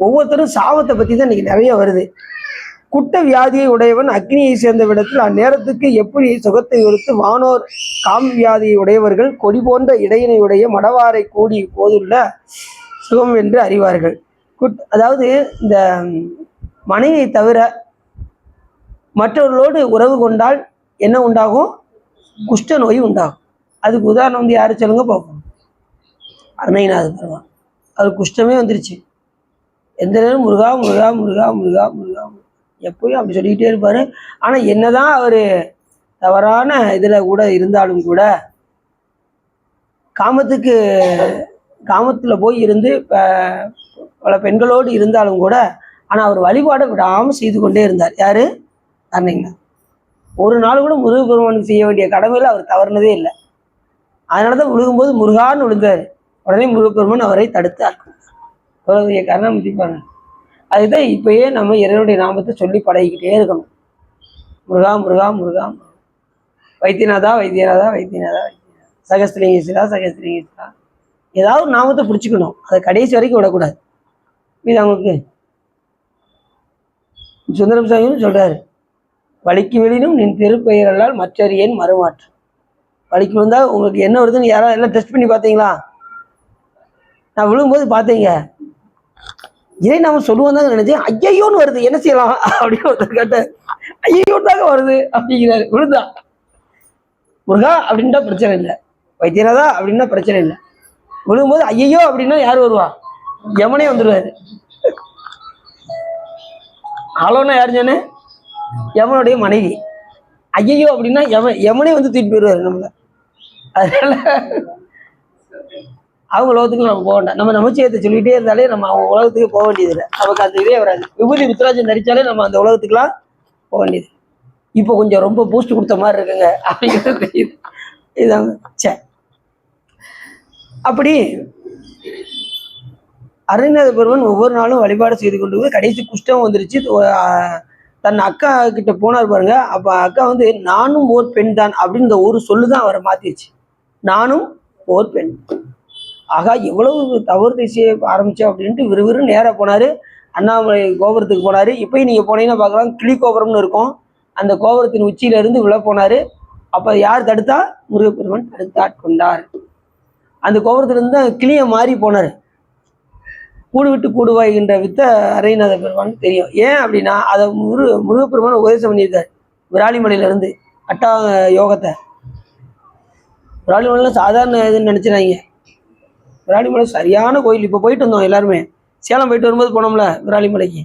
ஒவ்வொருத்தரும் சாபத்தை பத்தி தான் இன்னைக்கு நிறைய வருது. குட்ட வியாதியை உடையவன் அக்னியை சேர்ந்த விடத்தில் அந்நேரத்துக்கு எப்படி சுகத்தை கொடுத்து வானோர் காம் வியாதியை உடையவர்கள் கொடி போன்ற இடையினை உடைய மடவாரை கூடி போதுள்ள சுகம் என்று அறிவார்கள். அதாவது இந்த மனைவியை தவிர மற்றவர்களோடு உறவு கொண்டால் என்ன உண்டாகும்? குஷ்ட நோய் உண்டாகும். அதுக்கு உதாரணம் வந்து யாரு சொல்லுங்க பார்ப்போம்? அருணைநாத பெருமான். அது குஷ்டமே வந்துருச்சு. எந்த நேரம் முருகா முருகா முருகா முருகா முருகா எப்பயும் அப்படி சொல்லிக்கிட்டே இருப்பாரு. ஆனா என்னதான் அவரு தவறான இதுல கூட இருந்தாலும் கூட காமத்துல போய் இருந்து பல பெண்களோடு இருந்தாலும் கூட ஆனா அவர் வழிபாடை விடாம செய்து கொண்டே இருந்தார். யாரு? அருணைங்க. ஒரு நாள் கூட முருகப்பெருமானுக்கு செய்ய வேண்டிய கடமையில அவர் தவறுனதே இல்லை. அதனாலதான் விழுகும்போது முருகான்னு விழுந்தாரு. உடனே முருகப்பெருமான் அவரை தடுத்தார். எவ்வளவு காரணம் முடிப்பாங்க. அதுதான் இப்பயே நம்ம இறைவனுடைய நாமத்தை சொல்லி பழகிக்கிட்டே இருக்கணும். முருகா முருகா முருகா, வைத்தியநாதா வைத்தியநாதா வைத்தியநாதா வைத்தியநாதா. சகஸ்திரீஸ்வரா சகஸ்திரீஸ்வரா ஏதாவது ஒரு நாமத்தை பிடிச்சிக்கணும், அதை கடைசி வரைக்கும் விடக்கூடாது. இது அவங்களுக்கு சுந்தரம் சாமியும் சொல்றாரு, வலிக்கு வெளியிலும் நின் திருப்பெயரலால் மற்றறியேன் மறுமாற்றம். வலிக்கு வந்தால் உங்களுக்கு என்ன வருதுன்னு யாராவது எல்லாம் டெஸ்ட் பண்ணி பார்த்தீங்களா? நான் விழும்போது பார்த்தீங்க, இதை நாம சொல்லுவோம் தாங்க நினைச்சேன். ஐயோன்னு வருது, என்ன செய்யலாம் அப்படின்னு ஒருத்தர் கேட்டார். ஐயோ தாங்க வருது அப்படிங்கிறாரு. விழுந்தா முருகா அப்படின்ட்டா பிரச்சனை இல்லை, வைத்தியநாதா அப்படின்னா பிரச்சனை இல்லை. விழும்போது ஐயோ அப்படின்னா யார் வருவா? யமனே வந்துடுவாரு. ஆளோன்னா யாரு சொன்னேன்? யமனுடைய மனைவி. ஐயோ அப்படின்னா யமனே வந்து தூக்கிட்டு போயிடுவாரு நம்மள. அதனால அவங்க உலகத்துக்கு நம்ம போக வேண்டாம். நம்ம நமச்சியத்தை சொல்லிட்டே இருந்தாலே நம்ம அவங்க உலகத்துக்கு போக வேண்டியதில்லை. நமக்கு அந்த இதே வராது. விபூதி ருத்ராஜன் தரிச்சாலே நம்ம அந்த உலகத்துக்குலாம் போக வேண்டியது. இப்போ கொஞ்சம் ரொம்ப பூஸ்ட் கொடுத்த மாதிரி இருக்குங்க அப்படிங்கிறது தெரியுது. இதாங்க சே. அப்படி அருணாத பெருமன் ஒவ்வொரு நாளும் வழிபாடு செய்து கொண்டு போய் கடைசி குஷ்டம் வந்துருச்சு. தன் அக்கா கிட்ட போனார் பாருங்க. அப்ப அக்கா வந்து நானும் ஓர் பெண் தான் அப்படின்னு இந்த ஒரு சொல்லுதான் அவரை மாத்திருச்சு. நானும் ஓர் பெண். ஆகா எவ்வளவு தவறு செய்ய ஆரம்பிச்சோம் அப்படின்ட்டு விறுவிறு நேராக போனாரு. அண்ணாமலை கோபுரத்துக்கு போனாரு. இப்பயும் நீங்க போனீங்கன்னா பார்க்கலாம், கிளி கோபுரம்னு இருக்கும். அந்த கோபுரத்தின் உச்சியில இருந்து விழ போனாரு. அப்ப யார் தடுத்தா? முருகப்பெருமன் தடுத்து ஆட்கொண்டார். அந்த கோபுரத்துல இருந்து கிளிய மாறி போனாரு. கூடு விட்டு கூடுவாய்கின்ற வித்த அரைநாத பெருமான் தெரியும். ஏன் அப்படின்னா அதை முருகப்பெருமான் உபதேசம் பண்ணியிருக்காரு. விராலிமலையில இருந்து அட்டாங்க யோகத்தை. விராலிமலையில சாதாரண இதுன்னு நினைச்சிடாங்க. விராலிமலை சரியான கோயில். இப்போ போயிட்டு வந்தோம் எல்லாருமே. சேலம் போயிட்டு வரும்போது போனோம்ல விராலிமலைக்கு,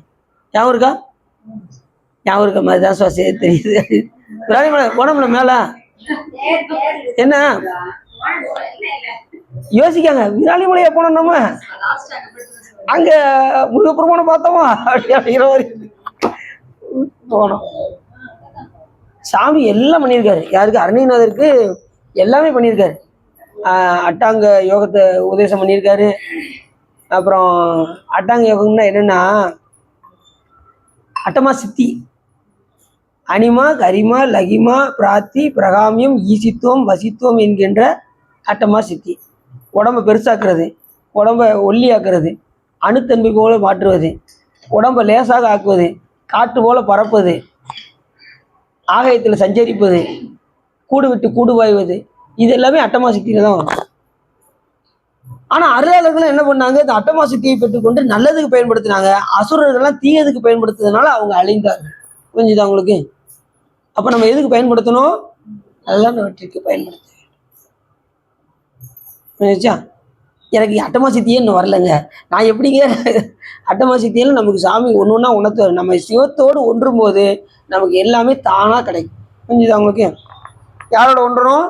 ஞாபகம் இருக்கா? ஞாபகம் இருக்க மாதிரி தான் சுவாசே தெரியுது. விராலிமலை போனோம்ல மேல. என்ன யோசிக்காங்க, விராலிமலையா போனோம் நம்ம, அங்க முருகப்பெருமானை பார்த்தோமா அப்படிங்கிற மாதிரி போனோம். சாமி எல்லாம் பண்ணியிருக்காரு. யாருக்கு? அருணகிரிநாதருக்கு எல்லாமே பண்ணியிருக்காரு. அட்டாங்க யோகத்தை உபதேசம் பண்ணியிருக்காரு. அப்புறம் அட்டாங்க யோகம்னா என்னன்னா, அட்டமா சித்தி, அனிமா கரிமா லகிமா பிராத்தி பிரகாமியம் ஈசித்துவம் வசித்துவம் என்கின்ற அட்டமா சித்தி. உடம்பை பெருசாக்குறது, உடம்பை ஒல்லியாக்குறது, அணுத்தன்மை போல மாற்றுவது, உடம்பை லேசாக ஆக்குவது, காற்று போல பறப்பது, ஆகாயத்தில் சஞ்சரிப்பது, கூடு விட்டு கூடு வாய்வது, இது எல்லாமே அட்டமா சித்தியில தான் வரும். ஆனா அருளாளர்கள் என்ன பண்ணாங்க? இந்த அட்டமா சித்தியை பெற்றுக்கொண்டு நல்லதுக்கு பயன்படுத்தினாங்க. அசுரர்கள்லாம் தீயதுக்கு பயன்படுத்துறதுனால அவங்க அழிந்தார்கள். புரிஞ்சுதா உங்களுக்கு? அப்ப நம்ம எதுக்கு பயன்படுத்தணும்? நல்லவற்றிற்கு பயன்படுத்த. புரிஞ்சுச்சா? எனக்கு அட்டமா சித்தியே இன்னும் வரலைங்க. நான் எப்படிங்க அட்டமா சித்தியில நமக்கு சாமி ஒன்று ஒன்றா உணர்த்துவார். நம்ம சிவத்தோடு ஒன்றும் போது நமக்கு எல்லாமே தானா கிடைக்கும். புரிஞ்சுதா உங்களுக்கு? யாரோட ஒன்றணும்?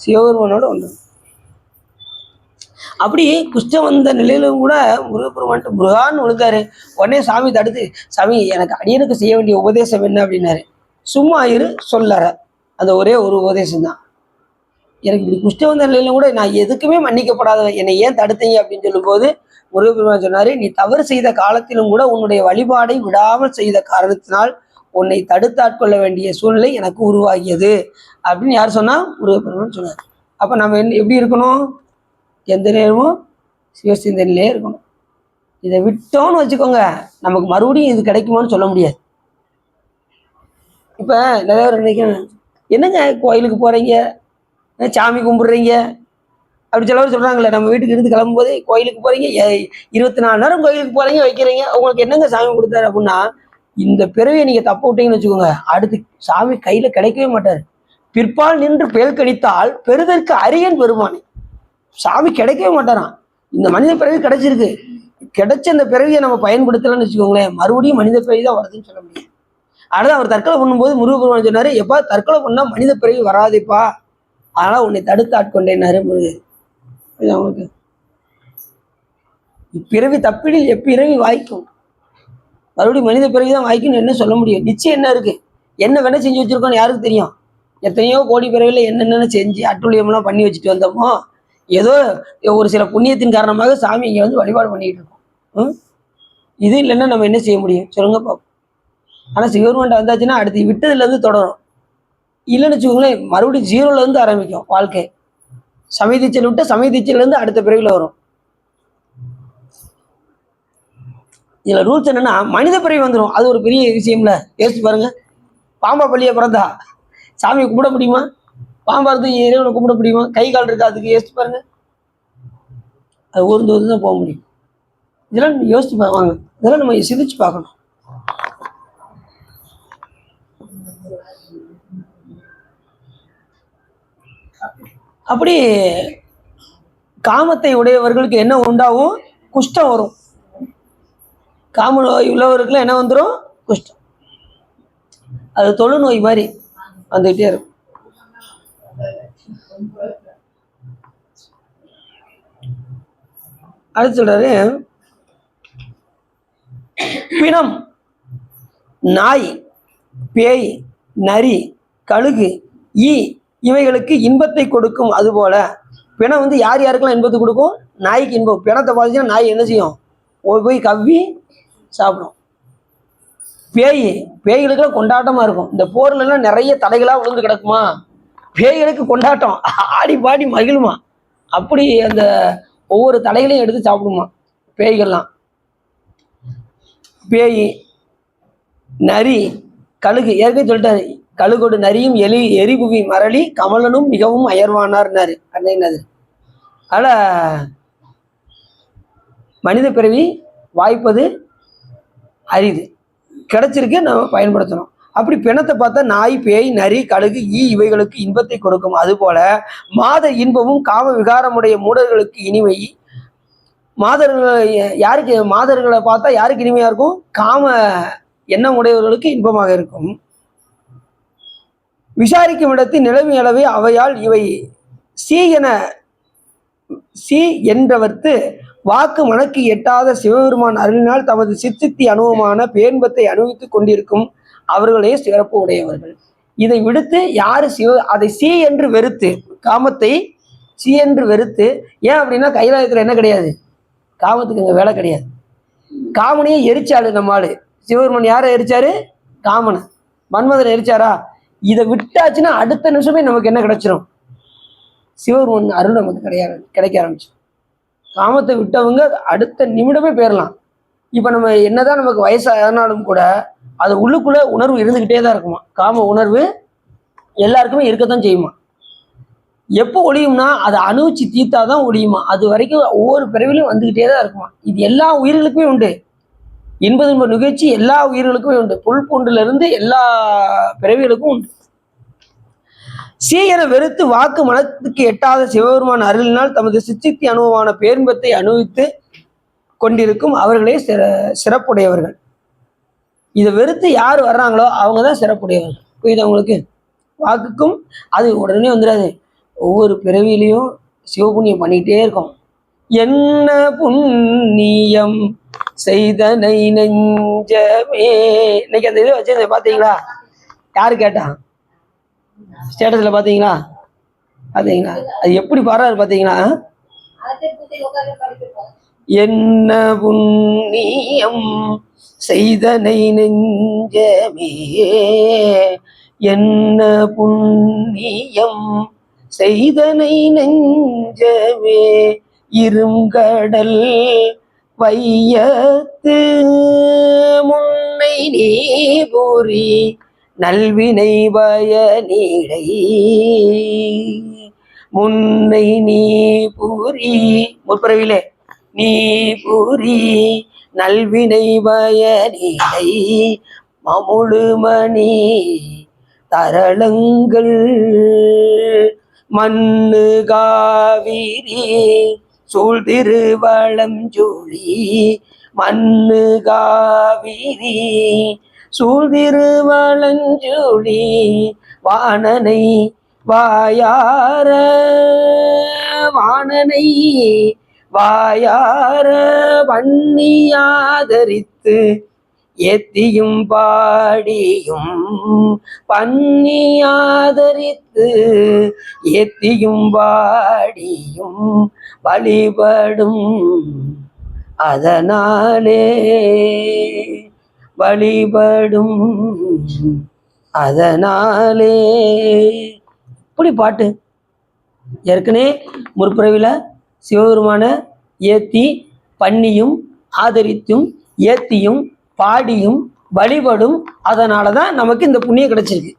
சிவபெருமானோட ஒன்றணும். அப்படி குஷ்டம் வந்த நிலையிலும் கூட முருகப்பெருமான்ட்டு முருகான்னு விழுந்தாரு. உடனே சாமி தடுத்து, சாமி எனக்கு அடியனுக்கு செய்ய வேண்டிய உபதேசம் என்ன அப்படின்னாரு. சும்மா இரு சொல்லற, அந்த ஒரே ஒரு உபதேசம் தான். எனக்கு இப்படி குஷ்டம் வந்த நிலையிலும் கூட நான் எதுக்குமே மன்னிக்கப்படாதவன், என்னை ஏன் தடுத்தீங்க அப்படின்னு சொல்லும்போது முருகப்பெருமான் சொன்னாரு, நீ தவறு செய்த காலத்திலும் கூட உன்னுடைய வழிபாடை விடாமல் செய்த காரணத்தினால் உன்னை தடுத்தாட்கொள்ள வேண்டிய சூழ்நிலை எனக்கு உருவாகியது அப்படின்னு யார் சொன்னா? முருகப்பெருமான் சொன்னார். அப்ப நம்ம எப்படி இருக்கணும்? எந்த நேரமும் சிவசிந்தனிலே இருக்கணும். இதை விட்டோன்னு வச்சுக்கோங்க, நமக்கு மறுபடியும் இது கிடைக்குமான்னு சொல்ல முடியாது. இப்ப நிறைய பேர் நினைக்கிறேன், என்னங்க கோயிலுக்கு போறீங்க, சாமி கும்பிடுறீங்க அப்படி சில பேர் சொல்றாங்களே, நம்ம வீட்டுக்கு இருந்து கிளம்பும் போதே கோயிலுக்கு போறீங்க, 24 நேரம் கோயிலுக்கு போறீங்க வைக்கிறீங்க, உங்களுக்கு என்னங்க சாமி கொடுத்தாரு அப்படின்னா, இந்த பிறவியை நீங்க தப்பு விட்டீங்கன்னு வச்சுக்கோங்க, அடுத்து சாமி கையில கிடைக்கவே மாட்டாரு. பிற்பால் நின்று பேல் கடித்தால் பெறுதற்கு அரியன் பெருமானே. சாமி கிடைக்கவே மாட்டாராம். இந்த மனித பிறவி கிடைச்சிருக்கு, கிடைச்ச இந்த பிறவியை நம்ம பயன்படுத்தலன்னு வச்சுக்கோங்களேன், மறுபடியும் மனித பிறவி தான் வருதுன்னு சொல்ல முடியாது. அடுத்து அவர் தற்கொலை பண்ணும்போது முருகப்பெருமான் சொன்னாரு, எப்பா தற்கொலை பண்ணா மனித பிறவி வராதேப்பா, அதனால உன்னை தடுத்து ஆட்கொண்டேன்னாரு முருகன். அவங்களுக்கு இப்பிறவி தப்பிடில் எப்பிறவி வாய்க்கும், மறுபடியும் மனித பிறவி தான் வாய்க்கும்னு என்ன சொல்ல முடியும்? நிச்சயம் என்ன இருக்கு? என்ன வேணா செஞ்சு வச்சிருக்கோன்னு யாருக்கு தெரியும்? எத்தனையோ கோடி பிறவில என்னென்ன செஞ்சு அட்டுழியம்லாம் பண்ணி வச்சுட்டு வந்தோமோ, ஏதோ ஒரு சில புண்ணியத்தின் காரணமாக சாமி இங்கே வந்து வழிபாடு பண்ணிட்டு இருக்கோம். இது இல்லைன்னா நம்ம என்ன செய்ய முடியும் சொல்லுங்க பாப்போம். ஆனால் சிவபெருமான்ட்ட வந்தாச்சுன்னா அடுத்து விட்டதுலேருந்து தொடரும். இல்லைன்னு வச்சுக்கோங்களேன், மறுபடியும் 0ல இருந்து ஆரம்பிக்கும் வாழ்க்கை. சமயதீச்சல் விட்டு சமயதீச்சல்லேருந்து அடுத்த பிறவியில் வரும். இதில் ரூல்ஸ் என்னன்னா மனித பிறவி வந்துடும். அது ஒரு பெரிய விஷயம்ல. யோசிச்சு பாருங்க. பாம்பா பள்ளியை பிறந்தா சாமியை கும்பிட முடியுமா? பாம்பா இருந்து இறைவனை கும்பிட முடியுமா? கை கால் இருக்கா? அதுக்கு யோசிச்சு பாருங்க. அது ஊர்ந்து தான் போக முடியும். இதெல்லாம் யோசிச்சு வாங்க. இதெல்லாம் நம்ம சிந்திச்சு பார்க்கணும். அப்படி காமத்தை உடையவர்களுக்கு என்ன உண்டாகும்? குஷ்டம் வரும். காம நோய் உள்ளவர்களுக்கு என்ன வந்துடும்? குஷ்டம். அது தொழுநோய் மாதிரி வந்துகிட்டே இருக்கும். அடுத்து சொல்றாரு, பிணம், நாய், பேய், நரி, கழுகு, ஈ இவைகளுக்கு இன்பத்தை கொடுக்கும். அதுபோல பிணம் வந்து யார் யாருக்கெல்லாம் இன்பத்தை கொடுக்கும்? நாய்க்கு இன்பம். பிணத்தை பார்த்துச்சுன்னா நாய் என்ன செய்யும்? போய் கவ்வி சாப்பிடும். பேய்களுக்கெல்லாம் கொண்டாட்டமா இருக்கும். இந்த போர்ல எல்லாம் நிறைய தடைகளா விழுந்து கிடக்குமா, பேய்களுக்கு கொண்டாட்டம், ஆடி பாடி மகிழுமா. அப்படி அந்த ஒவ்வொரு தடைகளையும் எடுத்து சாப்பிடுமா பேய்கள்லாம். பேய், நரி, கழுகு ஏற்கனவே சொல்லிட்டாரு. கழுகோடு நரியும் எரிபுவி மரளி கமலனும் மிகவும் அயர்வானார்னாரு. என்னது? அதனால மனித பிறவி வாய்ப்பது அரிது. கிடைச்சிருக்கு, நம்ம பயன்படுத்தணும். அப்படி பிணத்தை பார்த்தா நாய், பேய், நரி, கழுகு, ஈ இவைகளுக்கு இன்பத்தை கொடுக்கும். அதுபோல மாத இன்பமும் காம விகாரமுடைய மூடர்களுக்கு இனிமை. மாதர்கள் யாருக்கு? மாதர்களை பார்த்தா யாருக்கு இனிமையா இருக்கும்? காம எண்ணம் உடையவர்களுக்கு இன்பமாக இருக்கும். விசாரிக்கும் இடத்தில் நிலைமை அளவே அவையால் இவை சி என்றவர்த்து வாக்கு மனக்கு எட்டாத சிவபெருமான் அருளினால் தமது சித்தித்தி அனுபவமான பேன்பத்தை அனுபவித்துக் கொண்டிருக்கும் அவர்களே சிறப்பு உடையவர்கள். இதை விடுத்து யாரு அதை சி என்று வெறுத்து, காமத்தை சி என்று வெறுத்து, ஏன் அப்படின்னா கைலாயத்துல என்ன கிடையாது? காமத்துக்கு இங்க வேலை கிடையாது. காமனையே எரிச்சாரு நம்மாளு. சிவபெருமான் யாரை எரிச்சாரு? காமனை. மன்மதனை எரிச்சாரா? இதை விட்டாச்சுன்னா அடுத்த நிமிஷமே நமக்கு என்ன கிடைச்சிடும்? சிவபெருமான் அருள் நமக்கு கிடைக்க ஆரம்பிச்சு. காமத்தை விட்டவங்க அடுத்த நிமிடமே போயிடலாம். இப்ப நம்ம என்னதான் நமக்கு வயசானாலும் கூட அது உள்ளுக்குள்ள உணர்வு இருந்துகிட்டே தான் இருக்குமா. காம உணர்வு எல்லாருக்குமே இருக்கத்தான் செய்யுமா. எப்போ ஒழியும்னா அதை அணுவிச்சு தீர்த்தாதான் ஒழியுமா. அது வரைக்கும் ஒவ்வொரு பிறவிலையும் வந்துகிட்டே தான் இருக்குமா. இது எல்லா உயிர்களுக்குமே உண்டு. இன்ப நிகழ்ச்சி எல்லா உயிர்களுக்குமே உண்டு. புல் பூண்டுல இருந்து எல்லா பிறவிகளுக்கும் உண்டு. சீயன வெறுத்து வாக்கு மனத்துக்கு எட்டாத சிவபெருமான் அருளினால் தமது சித்தித்தி அனுபவமான பேரின்பத்தை அனுபவித்து கொண்டிருக்கும் அவர்களே சிறப்புடையவர்கள். இதை வெறுத்து யார் வர்றாங்களோ அவங்க தான் சிறப்புடையவர்கள். புரியுது அவங்களுக்கு? வாக்குக்கும் அது உடனே வந்துடாது. ஒவ்வொரு பிறவிலையும் சிவபுண்ணியம் பண்ணிக்கிட்டே இருக்கும். என்ன புண்ணியம் செய்தனை நெஞ்சமே. இன்னைக்கு அந்த இதை வச்சு பார்த்தீங்களா? யாரு கேட்டா? ஸ்டேட்டஸ்ல பாத்தீங்களா? அது எப்படி பாடுறாரு பாத்தீங்களா? என்ன புண்ணியம் செய்தனை நெஞ்சமே, என்ன புண்ணியம் செய்தனை நெஞ்சமே, இருங்கடல் வையத்து முன்னை நீ பூரி நல்வினை பயனீடை, முன்னை நீ பூரி முற்பிறவிலே நீ பூரி நல்வினை பயனீடை, மமுழுமணி தரளங்கள் மண்ணு காவிரி சூழ்திருவளம் ஜூழி, மண்ணு காவிரி சூழ்திருவளஞ்சூழி, வாணனை வாயார வாணனை வாயார வன்னியாதரித்து ஏத்தியும் பாடியும் பன்னியாதரித்து ஏத்தியும் பாடியும் வழிபடும் அதனாலே, வழிபடும் அதனாலே. இப்படி பாட்டு ஏற்கனவே முற்பிறவில சிவபெருமான ஏத்தி பண்ணியும் ஆதரித்தும் ஏத்தியும் பாடியும் வழிபடும், அதனால தான் நமக்கு இந்த புண்ணியம் கிடைச்சிருக்கு.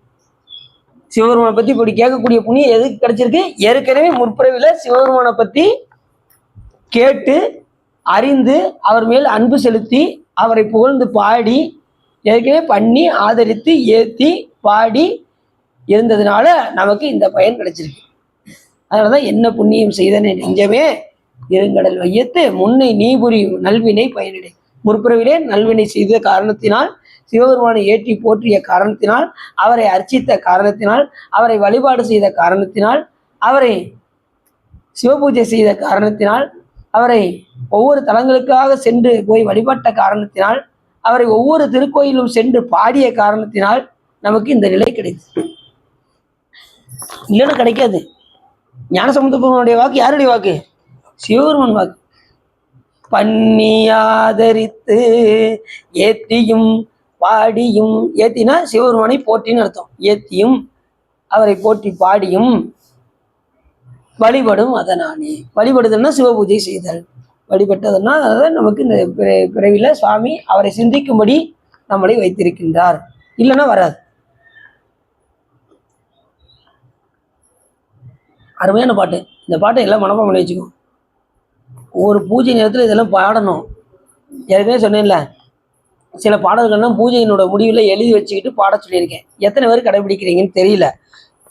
சிவபெருமானை பத்தி இப்படி கேட்கக்கூடிய புண்ணியம் எதுக்கு கிடைச்சிருக்கு? ஏற்கனவே முற்பிறவில சிவபெருமானை பத்தி கேட்டு அறிந்து அவர் மேல் அன்பு செலுத்தி அவரை புகழ்ந்து பாடி ஏற்கனவே பண்ணி ஆதரித்து ஏத்தி பாடி இருந்ததுனால நமக்கு இந்த பயன் கிடைச்சிருக்கு. அதனாலதான் என்ன புண்ணியம் செய்தனே நெஞ்சமே இருங்கடல் வையத்து முன்னை நீ புரியும் நல்வினை பயனிடை. முற்பிறவிலே நல்வினை செய்த காரணத்தினால், சிவபெருமானை ஏற்றி போற்றிய காரணத்தினால், அவரை அர்ச்சித்த காரணத்தினால், அவரை வழிபாடு செய்த காரணத்தினால், அவரை சிவபூஜை செய்த காரணத்தினால், அவரை ஒவ்வொரு தலங்களுக்காக சென்று போய் வழிபட்ட காரணத்தினால், அவரை ஒவ்வொரு திருக்கோயிலும் சென்று பாடிய காரணத்தினால் நமக்கு இந்த நிலை கிடைத்தது. இல்லைன்னா கிடைக்காது. ஞானசம்பந்தனுடைய வாக்கு யாருடைய வாக்கு? சிவபெருமான் வாக்கு. பண்ணி ஆதரித்து ஏத்தியும் பாடியும், ஏத்தினா சிவபெருமானை போற்றின்னு அர்த்தம். ஏத்தியும் அவரை போற்றி பாடியும் வழிபடும் அதனானே. வழிபடுதல்னா சிவபூஜை செய்தல். வழிபட்டதுன்னா அதான் நமக்கு இந்த பிறவில சுவாமி அவரை சிந்திக்கும்படி நம்மளை வைத்திருக்கின்றார். இல்லைன்னா வராது. அருமையான பாட்டு. இந்த பாட்டை எல்லாம் மனப்பாடம் பண்ணி வச்சுக்கோ. ஒவ்வொரு பூஜை நேரத்தில் இதெல்லாம் பாடணும். ஏற்கனவே சொன்னேன்ல, சில பாடல்கள்லாம் பூஜையினோட முடிவில் எழுதி வச்சுக்கிட்டு பாட சொல்லியிருக்கேன். எத்தனை பேர் கடைபிடிக்கிறீங்கன்னு தெரியல.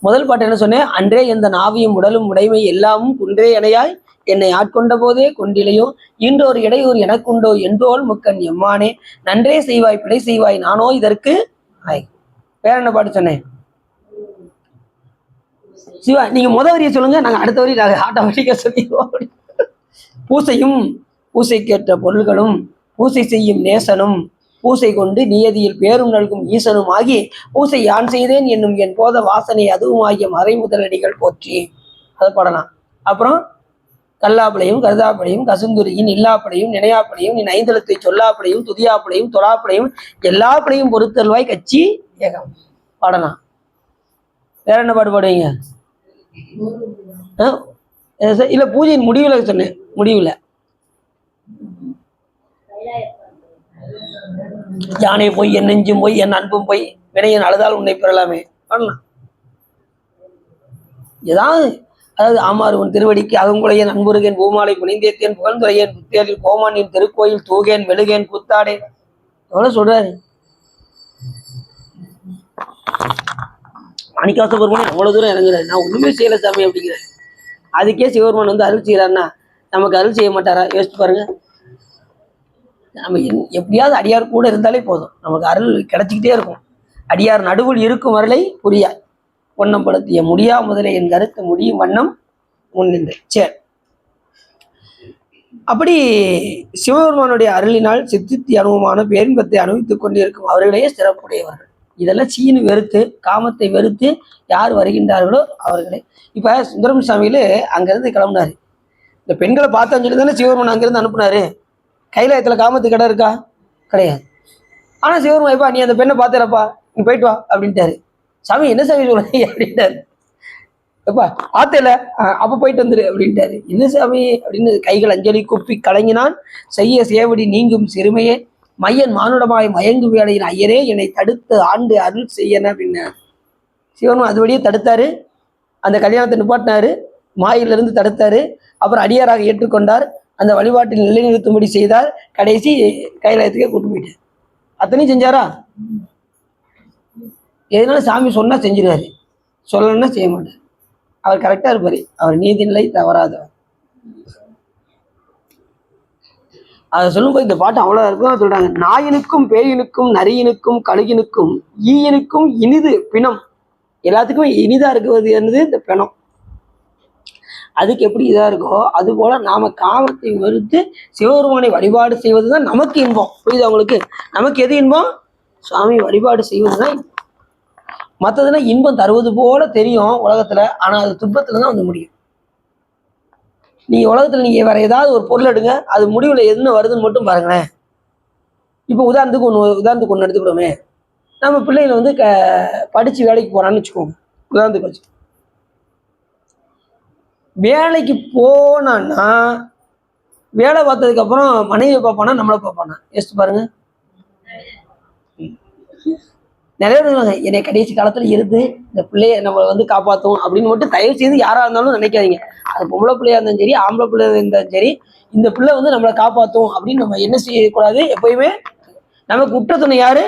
முதல் பாட்டு என்ன சொன்னேன்? அன்றே எந்த நாவியும் உடலும் உடைமை எல்லாமும் குன்றே எனையாய் என்னை ஆட்கொண்ட போதே கொண்டிலையோ இன்றொரு இடையூர் எனக்குண்டோ என்றோல் முக்கன் எம்மானே நன்றே செய்வாய் பிழை செய்வாய் நானோ இதற்கு ஆய். வேற என்ன பாட்டு சொன்னேன்? சிவா நீங்க வரியை சொல்லுங்க, நாங்க அடுத்த வரி ஆட்டோமேட்டிக்கா சொல்லிடுவோம். பூசையும் பூசைக்கேற்ற பொருள்களும் பூசை செய்யும் நேசனும் பூசை கொண்டு நியதியில் பேரும் நல்கும் ஈசனும் ஆகி பூசை யான் செய்தேன் என்னும் என் போத வாசனை அதுவும் ஆகிய மறை முதலடிகள் போற்றி. அதை பாடலாம். அப்புறம் கல்லாப்படையும் கருதாப்படையும் கசுந்துரியின் இல்லாப்படையும் நினையாப்படையும் நீ ஐந்தளத்தை சொல்லாப்படையும் துதியாப்படையும் தொழாப்படையும் எல்லாப்படையும் பொறுத்தல்வாய் கட்சி ஏகம் பாடலாம். வேற என்ன பாடு பாடுவீங்க? இல்ல பூஜையின் முடிவுல சொன்னேன். முடிவுல யானை போய் என் நெஞ்சும் போய் என் அன்பும் போய் வினையன் அழுதால் உன்னை பெறலாமே பண்ணலாம். ஏதாவது அதாவது ஆமாறு உன் திருவடிக்கு அகங்குலையன் அன்புருகேன் பூமாலை புனிந்தேத்தேன் புகழ்ந்துரையேன் புத்தேரில் கோமான் என் திருக்கோயில் தூகேன் மெழுகேன் கூத்தாடேன் எவ்வளவு சொல்றாரு. மாணிக்காச பெருமான் அவ்வளவு தூரம் இறங்குறாரு. நான் ஒண்ணுமே செய்யல சாமி அப்படிங்கிறாரு. அதுக்கே சிவபெருமான் வந்து அருள் செய்யறாருன்னா நமக்கு அருள் செய்ய மாட்டாரா? யோசிச்சு பாருங்க. நம்ம எப்படியாவது அடியார் கூட இருந்தாலே போதும், நமக்கு அருள் கிடைச்சிக்கிட்டே இருக்கும். அடியார் நடுவில் இருக்கும் வரலை புரியாய் பொன்னம்படுத்திய முடியா முதலே என் கருத்து முடியும் வண்ணம் முன்னின்று. சரி, அப்படி சிவபெருமானுடைய அருளினால் சித்தித்தி அனுபவமான பேரின்பத்தை அனுபவித்துக் கொண்டிருக்கும் அவர்களே சிறப்புடையவர்கள். இதெல்லாம் சீனு வெறுத்து காமத்தை வெறுத்து யார் வருகின்றார்களோ அவர்களே. இப்ப சுந்தரம் சாமியில அங்கிருந்து கிளம்புனாரு. இந்த பெண்களை பார்த்தான்னு சொல்லி தானே சிவபெருமான் அங்கிருந்து அனுப்புனாரு. கைலாயத்துல காமத்து கடை இருக்கா? கிடையாது. ஆனா சிவபெருமான் எப்பா நீ அந்த பெண்ணை பார்த்துறப்பா நீ போயிட்டு வா அப்படின்ட்டாரு. சாமி என்ன சாமி சொல்றீங்க அப்படின்ட்டாரு. எப்பா பார்த்தல அப்ப போயிட்டு வந்துரு அப்படின்ட்டாரு. என்ன சாமி அப்படின்னு கைகள் அஞ்சலி குப்பி கலங்கினான் செய்ய சேவடி நீங்கும் சிறுமையே மையன் மானுடமாய் மயங்கு வேலையின் ஐயரே என்னை தடுத்து ஆண்டு அருள் செய்யன அப்படின்னாரு. சிவனும் அதுபடியே தடுத்தாரு. அந்த கல்யாணத்தை நிப்பாட்டினாரு. மாயிலிருந்து தடுத்தாரு. அப்புறம் அடியாராக ஏற்றுக்கொண்டார். அந்த வழிபாட்டில் நிலைநிறுத்தும்படி செய்தார். கடைசி கைலாயத்துக்கே கூட்டு போயிட்டார். அத்தனையும் செஞ்சாரா? எதனால சாமி சொன்னா செஞ்சிருவாரு, சொல்லணும்னா செய்ய மாட்டார். அவர் கரெக்டா இருப்பாரு. அவர் நீதி நிலை தவறாதவர். அதை சொல்லும்போது இந்த பாட்டு அவ்வளவு இருக்கும் சொல்றாங்க. நாயினுக்கும் பேயினுக்கும் நரியினுக்கும் கழுகினுக்கும் ஈயனுக்கும் இனிது பிணம். எல்லாத்துக்கும் இனிதா இருக்கிறது என்னது? இந்த பிணம். அதுக்கு எப்படி இதா இருக்கோ அது போல நாம காமத்தை வெறுத்து சிவபெருமானை வழிபாடு செய்வதுதான் நமக்கு இன்பம். புரியுது உங்களுக்கு? நமக்கு எது இன்பம்? சுவாமி வழிபாடு செய்வதுதான். மற்றதுன்னா இன்பம் தருவது போல தெரியும் உலகத்துல, ஆனா அது துன்பத்துலதான் வந்து முடியும். நீங்க உலகத்துல நீங்க வேற ஏதாவது ஒரு பொருள் எடுங்க, அது முடிவுல என்ன வருதுன்னு மட்டும் பாருங்களேன். இப்போ உதாரணத்துக்கு ஒன்று எடுத்துக்கிட்டோமே, நம்ம பிள்ளைங்களை வந்து படிச்சு வேலைக்கு போறான்னு வச்சுக்கோங்க. உதாரணத்துக்கு வச்சு வேலைக்கு போனான்னா வேலை பார்த்ததுக்கப்புறம் மனைவியை பார்ப்பானா நம்மளை பார்ப்பானா யோசிச்சு பாருங்க. நிறைய பேர் என்னை கடைசி காலத்துல இருந்து இந்த பிள்ளைய நம்மளை வந்து காப்பாற்றும் அப்படின்னு மட்டும் தயவு செய்து யாரா இருந்தாலும் நினைக்காதீங்க. அது பொம்பளை பிள்ளையா இருந்தாலும் சரி, ஆம்பளை பிள்ளையா இருந்தாலும் சரி, இந்த பிள்ளை வந்து நம்மளை காப்பாற்றும் அப்படின்னு நம்ம என்ன செய்யக்கூடாது. எப்பயுமே நமக்கு உற்ற துணை யாரு?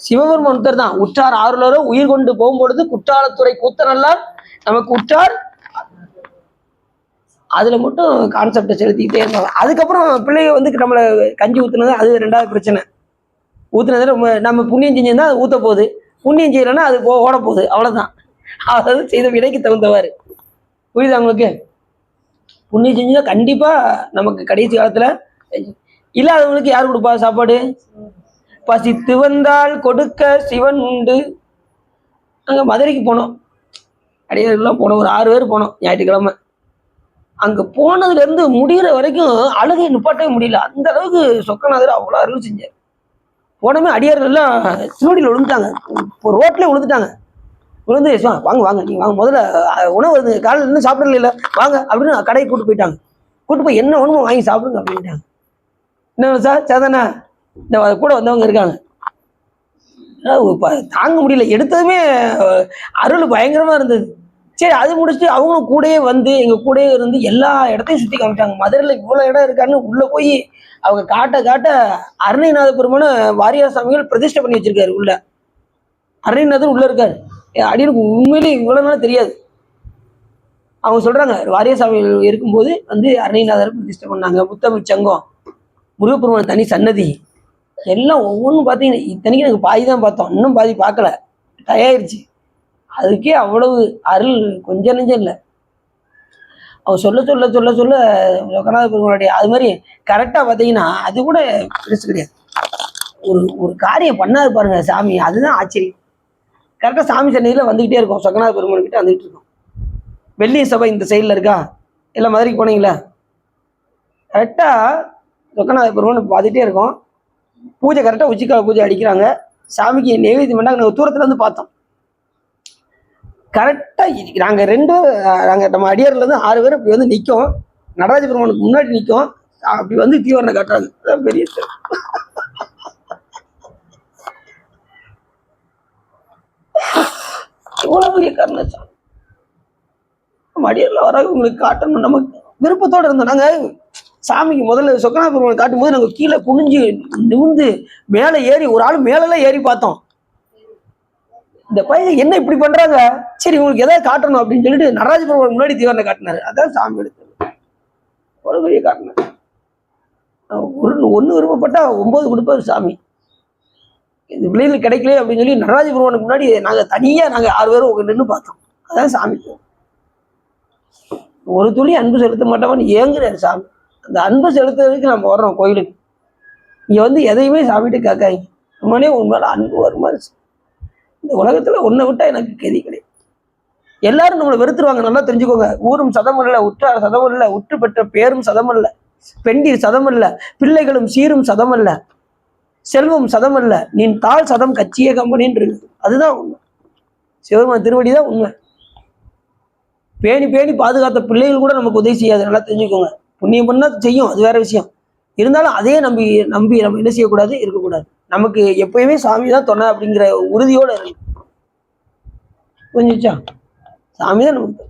சிவபெருமான் ஒருத்தர் தான். உற்றார் ஆறுலரோ உயிர் கொண்டு போகும்பொழுது குற்றாலத்துறை கூத்தனல்லார் நமக்கு உற்றார். அதுல மட்டும் கான்செப்டை செலுத்திக்கிட்டே இருந்தாங்க. அதுக்கப்புறம் பிள்ளைங்க வந்து நம்மளை கஞ்சி ஊத்துனது அது ரெண்டாவது பிரச்சனை. ஊத்துனது நம்ம புண்ணியம் செஞ்சிருந்தா அது ஊத்த போகுது, புண்ணியம் செய்யலைன்னா அது ஓட போகுது, அவ்வளவுதான். அதாவது செய்த விலைக்கு தகுந்தவாறு. புரியுதா உங்களுக்கு? புண்ணியம் செஞ்சா கண்டிப்பா நமக்கு கடைசி காலத்துல இல்லாதவங்களுக்கு யார் கொடுப்பா சாப்பாடு? பசித்து வந்தால் கொடுக்க சிவன் உண்டு. அங்க மதுரைக்கு போனோம், அடியாரெல்லாம் போனோம், ஒரு 6 பேர் போனோம் ஞாயிற்றுக்கிழமை. அங்க போனதுல இருந்து முடிகிற வரைக்கும் அழுகை நிப்பாட்டவே முடியல. அந்த அளவுக்கு சொக்கநாதர் அவ்வளவு அருள் செஞ்சார். போனமே அடியார்கள் எல்லாம் திருவடியில் விழுந்துட்டாங்க, இப்போ ரோட்லேயே விழுந்துட்டாங்க. விழுந்து வாங்க வாங்க நீங்க வாங்க, முதல்ல உணவு வருது, காலையில் இருந்து சாப்பிடல இல்லை வாங்க அப்படின்னு கடைக்கு கூட்டு போயிட்டாங்க. கூட்டு போய் என்ன உணவு வாங்கி சாப்பிடுங்க அப்படின்ட்டாங்க. என்ன சார் சேதனா இந்த கூட வந்தவங்க இருக்காங்க, தாங்க முடியல. எடுத்ததுமே அருள் பயங்கரமா இருந்தது. சரி அது முடிச்சுட்டு அவங்களும் கூடயே வந்து எங்க கூடயே இருந்து எல்லா இடத்தையும் சுத்தி காமிச்சாங்க. மதுரையில இவ்வளவு இடம் இருக்கான்னு உள்ள போய் அவங்க காட்ட காட்ட அருணைநாத பெருமான வாரியார் சாமிகள் பிரதிஷ்டை பண்ணி வச்சிருக்காரு உள்ள. அருணைநாதர் உள்ள இருக்காரு. அடியனுக்கு உண்மையிலே இவ்வளவு நாள் தெரியாது. அவங்க சொல்றாங்க வாரியார் சாமிகள் இருக்கும்போது வந்து அருணைநாதர் பிரதிஷ்டை பண்ணாங்க. முத்தமிழ் சங்கம், முருகப்பெருமான தனி சன்னதி எல்லாம் ஒவ்வொன்றும் பார்த்தீங்கன்னா இத்தனைக்கும் எனக்கு பாதி தான் பார்த்தோம், இன்னும் பாதி பார்க்கல, தயாரிச்சு. அதுக்கே அவ்வளவு அருள் கொஞ்சம் நெஞ்சம் இல்லை. அவர் சொல்ல சொல்ல சொல்ல சொல்ல லோகநாத பெருமாளுடைய அது மாதிரி கரெக்டாக பார்த்தீங்கன்னா அது கூட பெருசு கிடையாது. ஒரு ஒரு காரியம் பண்ணாது பாருங்க சாமி, அதுதான் ஆச்சரியம். கரெக்டாக சாமி சன்னதியில் வந்துக்கிட்டே இருக்கும், சொக்கநாத பெருமாள் கிட்ட வந்துகிட்டு இருக்கோம். வெள்ளி சபை இந்த சைடில் இருக்கா, எல்லாம் மதுரைக்கு போனீங்களா, கரெக்டாக சொக்கநாத பெருமாள் பார்த்துட்டே இருக்கோம். பூஜை கரெக்டாக உச்சிக்கால பூஜை அடிக்கிறாங்க. சாமிக்கு நெய்வேத்தியம் பண்ணாங்க. நாங்கள் தூரத்துல இருந்து பார்த்தோம். கரெக்டாக நாங்கள் நாங்கள் நம்ம அடியாரில் இருந்து 6 பேர் இப்படி வந்து நிற்கும், நடராஜ பெருமானுக்கு முன்னாடி நிற்கும். அப்படி வந்து தீவரணை காட்டுறாங்க. அதான் பெரிய இவ்வளோ பெரிய கருணை நம்ம அடியாரில் வராங்க உங்களுக்கு காட்டணும். நமக்கு விருப்பத்தோடு இருந்தோம். நாங்கள் சாமிக்கு முதல்ல சொக்கநாத பெருமானை காட்டும் போது நாங்கள் கீழே குனிஞ்சு நிமிந்து மேலே ஏறி ஒரு ஆள் மேலெல்லாம் ஏறி பார்த்தோம். இந்த பையன் என்ன இப்படி பண்றாங்க, சரி உங்களுக்கு எதாவது காட்டணும் அப்படின்னு சொல்லிட்டு நடராஜ பெருமாள் முன்னாடி தீவரணை காட்டினாரு. அதான் சாமி எடுத்தது. ஒரு பெரிய காட்டினார். ஒன்று விருப்பப்பட்டா 9 கொடுப்பாரு சாமி. இந்த பிள்ளைகளுக்கு கிடைக்கல அப்படின்னு சொல்லி நடராஜ பெருமானுக்கு முன்னாடி நாங்கள் 6 பேரும் நின்று பார்த்தோம். அதான் சாமி. ஒரு துளி அன்பு செலுத்த மாட்டோம்னு ஏங்குறாரு சாமி. அந்த அன்பு செலுத்துறதுக்கு நம்ம வர்றோம் கோயிலுக்கு. இங்க வந்து எதையுமே சாமிட்டு கேட்காங்க. நம்மளே உண்மையில அன்பு வருமா? இந்த உலகத்துல ஒன்றை விட்டா எனக்கு கெதி கிடையாது. எல்லாரும் நம்மளை வெறுத்துருவாங்க, நல்லா தெரிஞ்சுக்கோங்க. ஊரும் சதம் அல்ல, உற்றார் சதம் அல்ல, உற்று பெற்ற பேரும் சதம் அல்ல, பெண்டீர் சதம் அல்ல, பிள்ளைகளும் சீரும் சதம் அல்ல, செல்வம் சதம் அல்ல, நீ தாழ் சதம் கட்சியே கம்பெனின்னு இருக்கு. அதுதான் உண்மை. சிவபெருமான் திருவடி தான் உண்மை. பேணி பேணி பாதுகாத்த பிள்ளைகள் கூட நமக்கு உதவி செய்யாது, நல்லா தெரிஞ்சுக்கோங்க. புண்ணியம் பண்ணா செய்யும், அது வேற விஷயம். இருந்தாலும் அதே நம்பி நம்ம என்ன செய்யக்கூடாது, இருக்கக்கூடாது. நமக்கு எப்பயுமே சாமி தான் துணை அப்படிங்கிற உறுதியோட இருக்கு. புரிஞ்சுச்சா? சாமி தான் நமக்கு.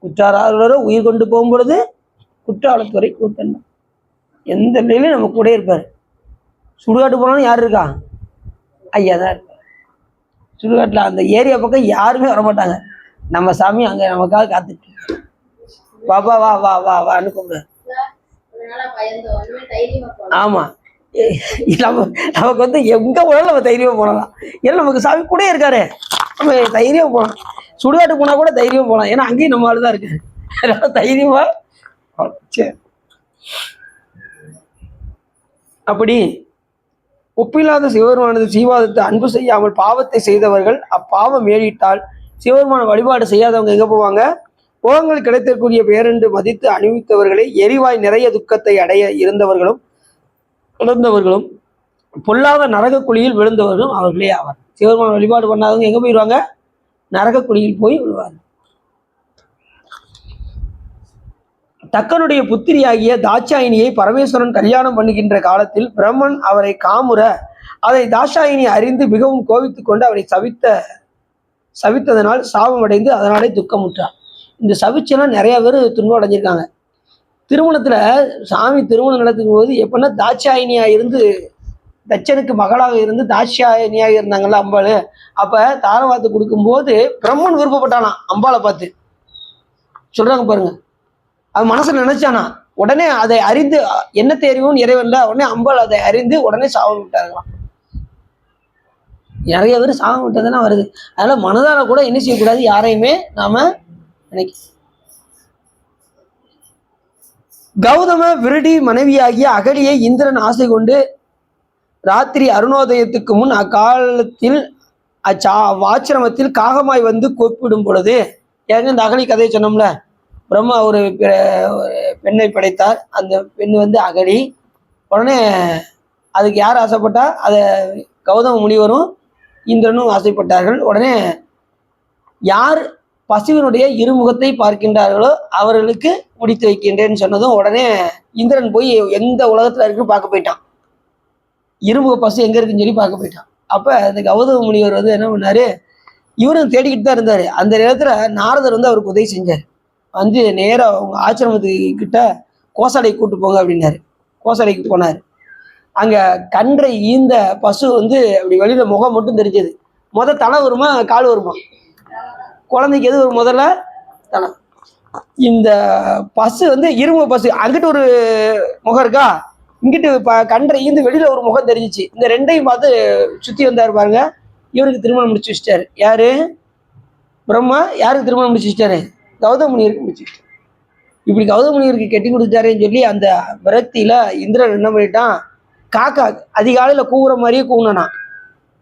குற்றாரோ உயிர் கொண்டு போகும் பொழுது குற்றாலத்துறை கூத்தன் எந்த நிலையிலும் நம்ம கூட இருப்பாரு. சுடுகாட்டு போனாலும் யார் இருக்கா? ஐயா தான் இருப்பார். சுடுகாட்டில் அந்த ஏரியா பக்கம் யாருமே வரமாட்டாங்க. நம்ம சாமி அங்க நமக்காக காத்துட்டு பாபா வா வா வா வான்னு கூப்பிடு. ஆமா, நமக்கு வந்து எங்க போனாலும் நம்ம தைரியமா போனலாம். ஏன்னா நமக்கு சாமி கூட இருக்காரு, நம்ம தைரியமா போகலாம். சுடுகாட்டு போனா கூட தைரியமா போகலாம், ஏன்னா அங்கேயும் நம்ம ஆளுதான் இருக்காரு. அதனால தைரியமா. சரி, அப்படி ஒப்பில்லாத சிவபெருமானது சீவாதத்தை அன்பு செய்யாமல் பாவத்தை செய்தவர்கள் அப்பாவம் ஏறிட்டால் சிவபெருமான வழிபாடு செய்யாதவங்க எங்க போவாங்க? போகங்கள் கிடைத்தக்கூடிய பேரென்று மதித்து அணிவித்தவர்களை எரிவாய் நிறைய துக்கத்தை அடைய இருந்தவர்களும் இழந்தவர்களும் பொல்லாத நரக குழியில் விழுந்தவர்களும் அவர்களே ஆவார். சிவபெருமான வழிபாடு பண்ணாதவங்க எங்க போயிடுவாங்க? நரக குழியில் போய் விழுவார். தக்கனுடைய புத்திரியாகிய தாட்சாயினியை பரமேஸ்வரன் கல்யாணம் பண்ணுகின்ற காலத்தில் பிரம்மன் அவரை காமுற அதை தாட்சாயினி அறிந்து மிகவும் கோபித்துக் கொண்டு அவரை சவித்ததனால் சாபம் அடைந்து அதனாலே துக்கமுற்றார். இந்த சவிச்செல்லாம் நிறைய பேர் துன்பம் அடைஞ்சிருக்காங்க. திருமணத்துல சாமி திருமணம் நடத்தும் போது எப்படின்னா தாட்சாயினியா இருந்து தட்சனுக்கு மகளாக இருந்து தாட்சாயினியாக இருந்தாங்கல்ல அம்பாள். அப்ப தாரவாத்து கொடுக்கும்போது பிரம்மன் விருப்பப்பட்டானா அம்பாளை பார்த்து சொல்றாங்க பாருங்க. அவன் மனசுல நினைச்சானா உடனே அதை அறிந்து என்ன தெரியும் இறைவன் உடனே அம்பாள் அதை அறிந்து உடனே சாபம் விட்டார்களாம். நிறைய பேர் சாபம் விட்டதெல்லாம் வருது. அதனால மனதால கூட என்ன செய்யக்கூடாது, யாரையுமே நாம நினைக்க. கௌதம விருடி மனைவியாகிய அகலியை இந்திரன் ஆசை கொண்டு ராத்திரி அருணோதயத்துக்கு முன் அக்காலத்தில் ஆச்சிரமத்தில் காகமாய் வந்து கூப்பிடும் பொழுது, ஏங்க இந்த அகலி கதையை சொன்னோம்ல, பிரம்மா ஒரு பெண்ணை படைத்தார். அந்த பெண் வந்து அகலி. உடனே அதுக்கு யார் ஆசைப்பட்டா, அதை கௌதம முனிவரும் இந்திரனும் ஆசைப்பட்டார்கள். உடனே யார் பசுவினுடைய இருமுகத்தை பார்க்கின்றார்களோ அவர்களுக்கு முடித்து வைக்கின்றேன்னு சொன்னதும் உடனே இந்திரன் போய் எந்த உலகத்துல இருக்குன்னு பார்க்க போயிட்டான். இருமுக பசு எங்க இருக்குன்னு சொல்லி பார்க்க போயிட்டான். அப்ப அந்த கௌதம முனிவர் வந்து என்ன பண்ணாரு, இவரும் தேடிக்கிட்டு தான் இருந்தாரு. அந்த நேரத்துல நாரதர் வந்து அவருக்கு உதவி செஞ்சார். வந்து நேரா அவங்க ஆசிரமத்துக்கு கிட்ட கோசாலை கூட்டு போங்க அப்படின்னாரு. கோசாலைக்கு போனார். அங்க கன்றை ஈந்த பசு வந்து அப்படி வெளியில முகம் மட்டும் தெரிஞ்சது. தலை வருமா கால் வருமா? குழந்தைக்கு எது ஒரு முதல்ல தலை. இந்த பசு வந்து இருமுக பசு. அங்கிட்டு ஒரு முகம் இருக்கா, இங்கிட்டு கன்றை ஈந்து வெளியில ஒரு முகம் தெரிஞ்சிச்சு. இந்த ரெண்டையும் பார்த்து சுத்தி வந்தாரு பாருங்க. இவருக்கு திருமணம் முடிச்சு வச்சிட்டாரு. யாரு? பிரம்மா. யாருக்கு திருமணம் முடிச்சு வச்சிட்டாரு? கௌதம முனிவருக்கு முடிச்சு வச்சிட்டாரு. இப்படி கௌதம முனிவருக்கு கெட்டி கொடுத்தாருன்னு சொல்லி அந்த விரக்தியில இந்திரன் என்ன பண்ணிட்டான், காக்கா அதிகாலையில கூவுற மாதிரியே கூவுனானா.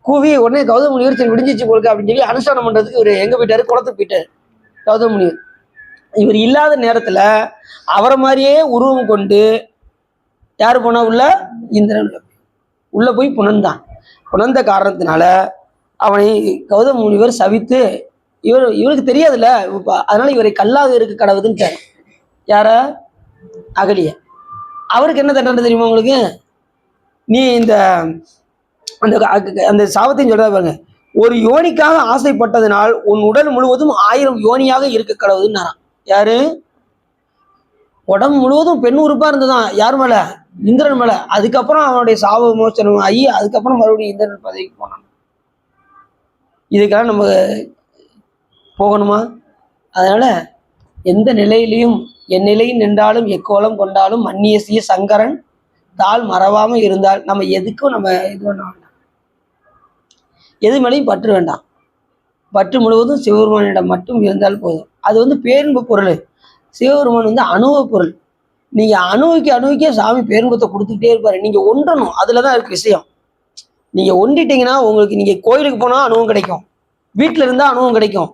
கூவி உடனே கௌதம முனிவர் சரி விடிஞ்சிச்சு போலுக்கு அப்படின்னு சொல்லி அனுஷ்டானம் பண்றதுக்கு இவர் எங்க போயிட்டாரு, குளத்துக்கு போயிட்டாரு கௌதம முனிவர். இவர் இல்லாத நேரத்துல அவரை மாதிரியே உருவம் கொண்டு யாரு போனா உள்ள, இந்திரன் உள்ள போய் புணர்ந்தான். புணர்ந்த காரணத்தினால அவனை கௌதம முனிவர் சவித்து, இவருக்கு தெரியாதுல்ல, அதனால இவரை கல்லாக இருக்க கடவுதுன்னு. யார? அகலிய. அவருக்கு என்ன தண்டனை தெரியுமா உங்களுக்கு? நீ இந்த அந்த சாபத்தையும் சொல்றா பாருங்க. ஒரு யோனிக்காக ஆசைப்பட்டதனால் உன் உடல் முழுவதும் 1000 யோனியாக இருக்க கடவுதுன்னாராம். யாரு? உடம்பு முழுவதும் பெண் உறுப்பா இருந்ததான். யார் மேல? இந்திரன் மேல. அதுக்கப்புறம் அவனுடைய சாப விமோசனம் ஆகி அதுக்கப்புறம் மறுபடியும் இந்திரன் பதவிக்கு போனான். இதுக்கெல்லாம் நம்ம போகணுமா? அதனால எந்த நிலையிலையும் என் நிலையில் நின்றாலும் எக்கோலம் கொண்டாலும் மன்னியசிய சங்கரன் தாள் மறவாம இருந்தால் நம்ம எதுக்கும் நம்ம இது பண்ண வேண்டாம். எது மேலேயும் பற்று வேண்டாம். பற்று முழுவதும் சிவபெருமானிடம் மட்டும் இருந்தால் போதும். அது வந்து பேரின்பு பொருள். சிவபெருமான் வந்து அனுபவ பொருள். நீங்க அனுபவிக்க சாமி பேரின்பத்தை கொடுத்துக்கிட்டே இருப்பாரு. நீங்க ஒன்றணும், அதுலதான் இருக்கு விஷயம். நீங்க ஒன்றிட்டீங்கன்னா உங்களுக்கு, நீங்க கோயிலுக்கு போனா அனுபவம் கிடைக்கும், வீட்டுல இருந்தா அனுபவம் கிடைக்கும்,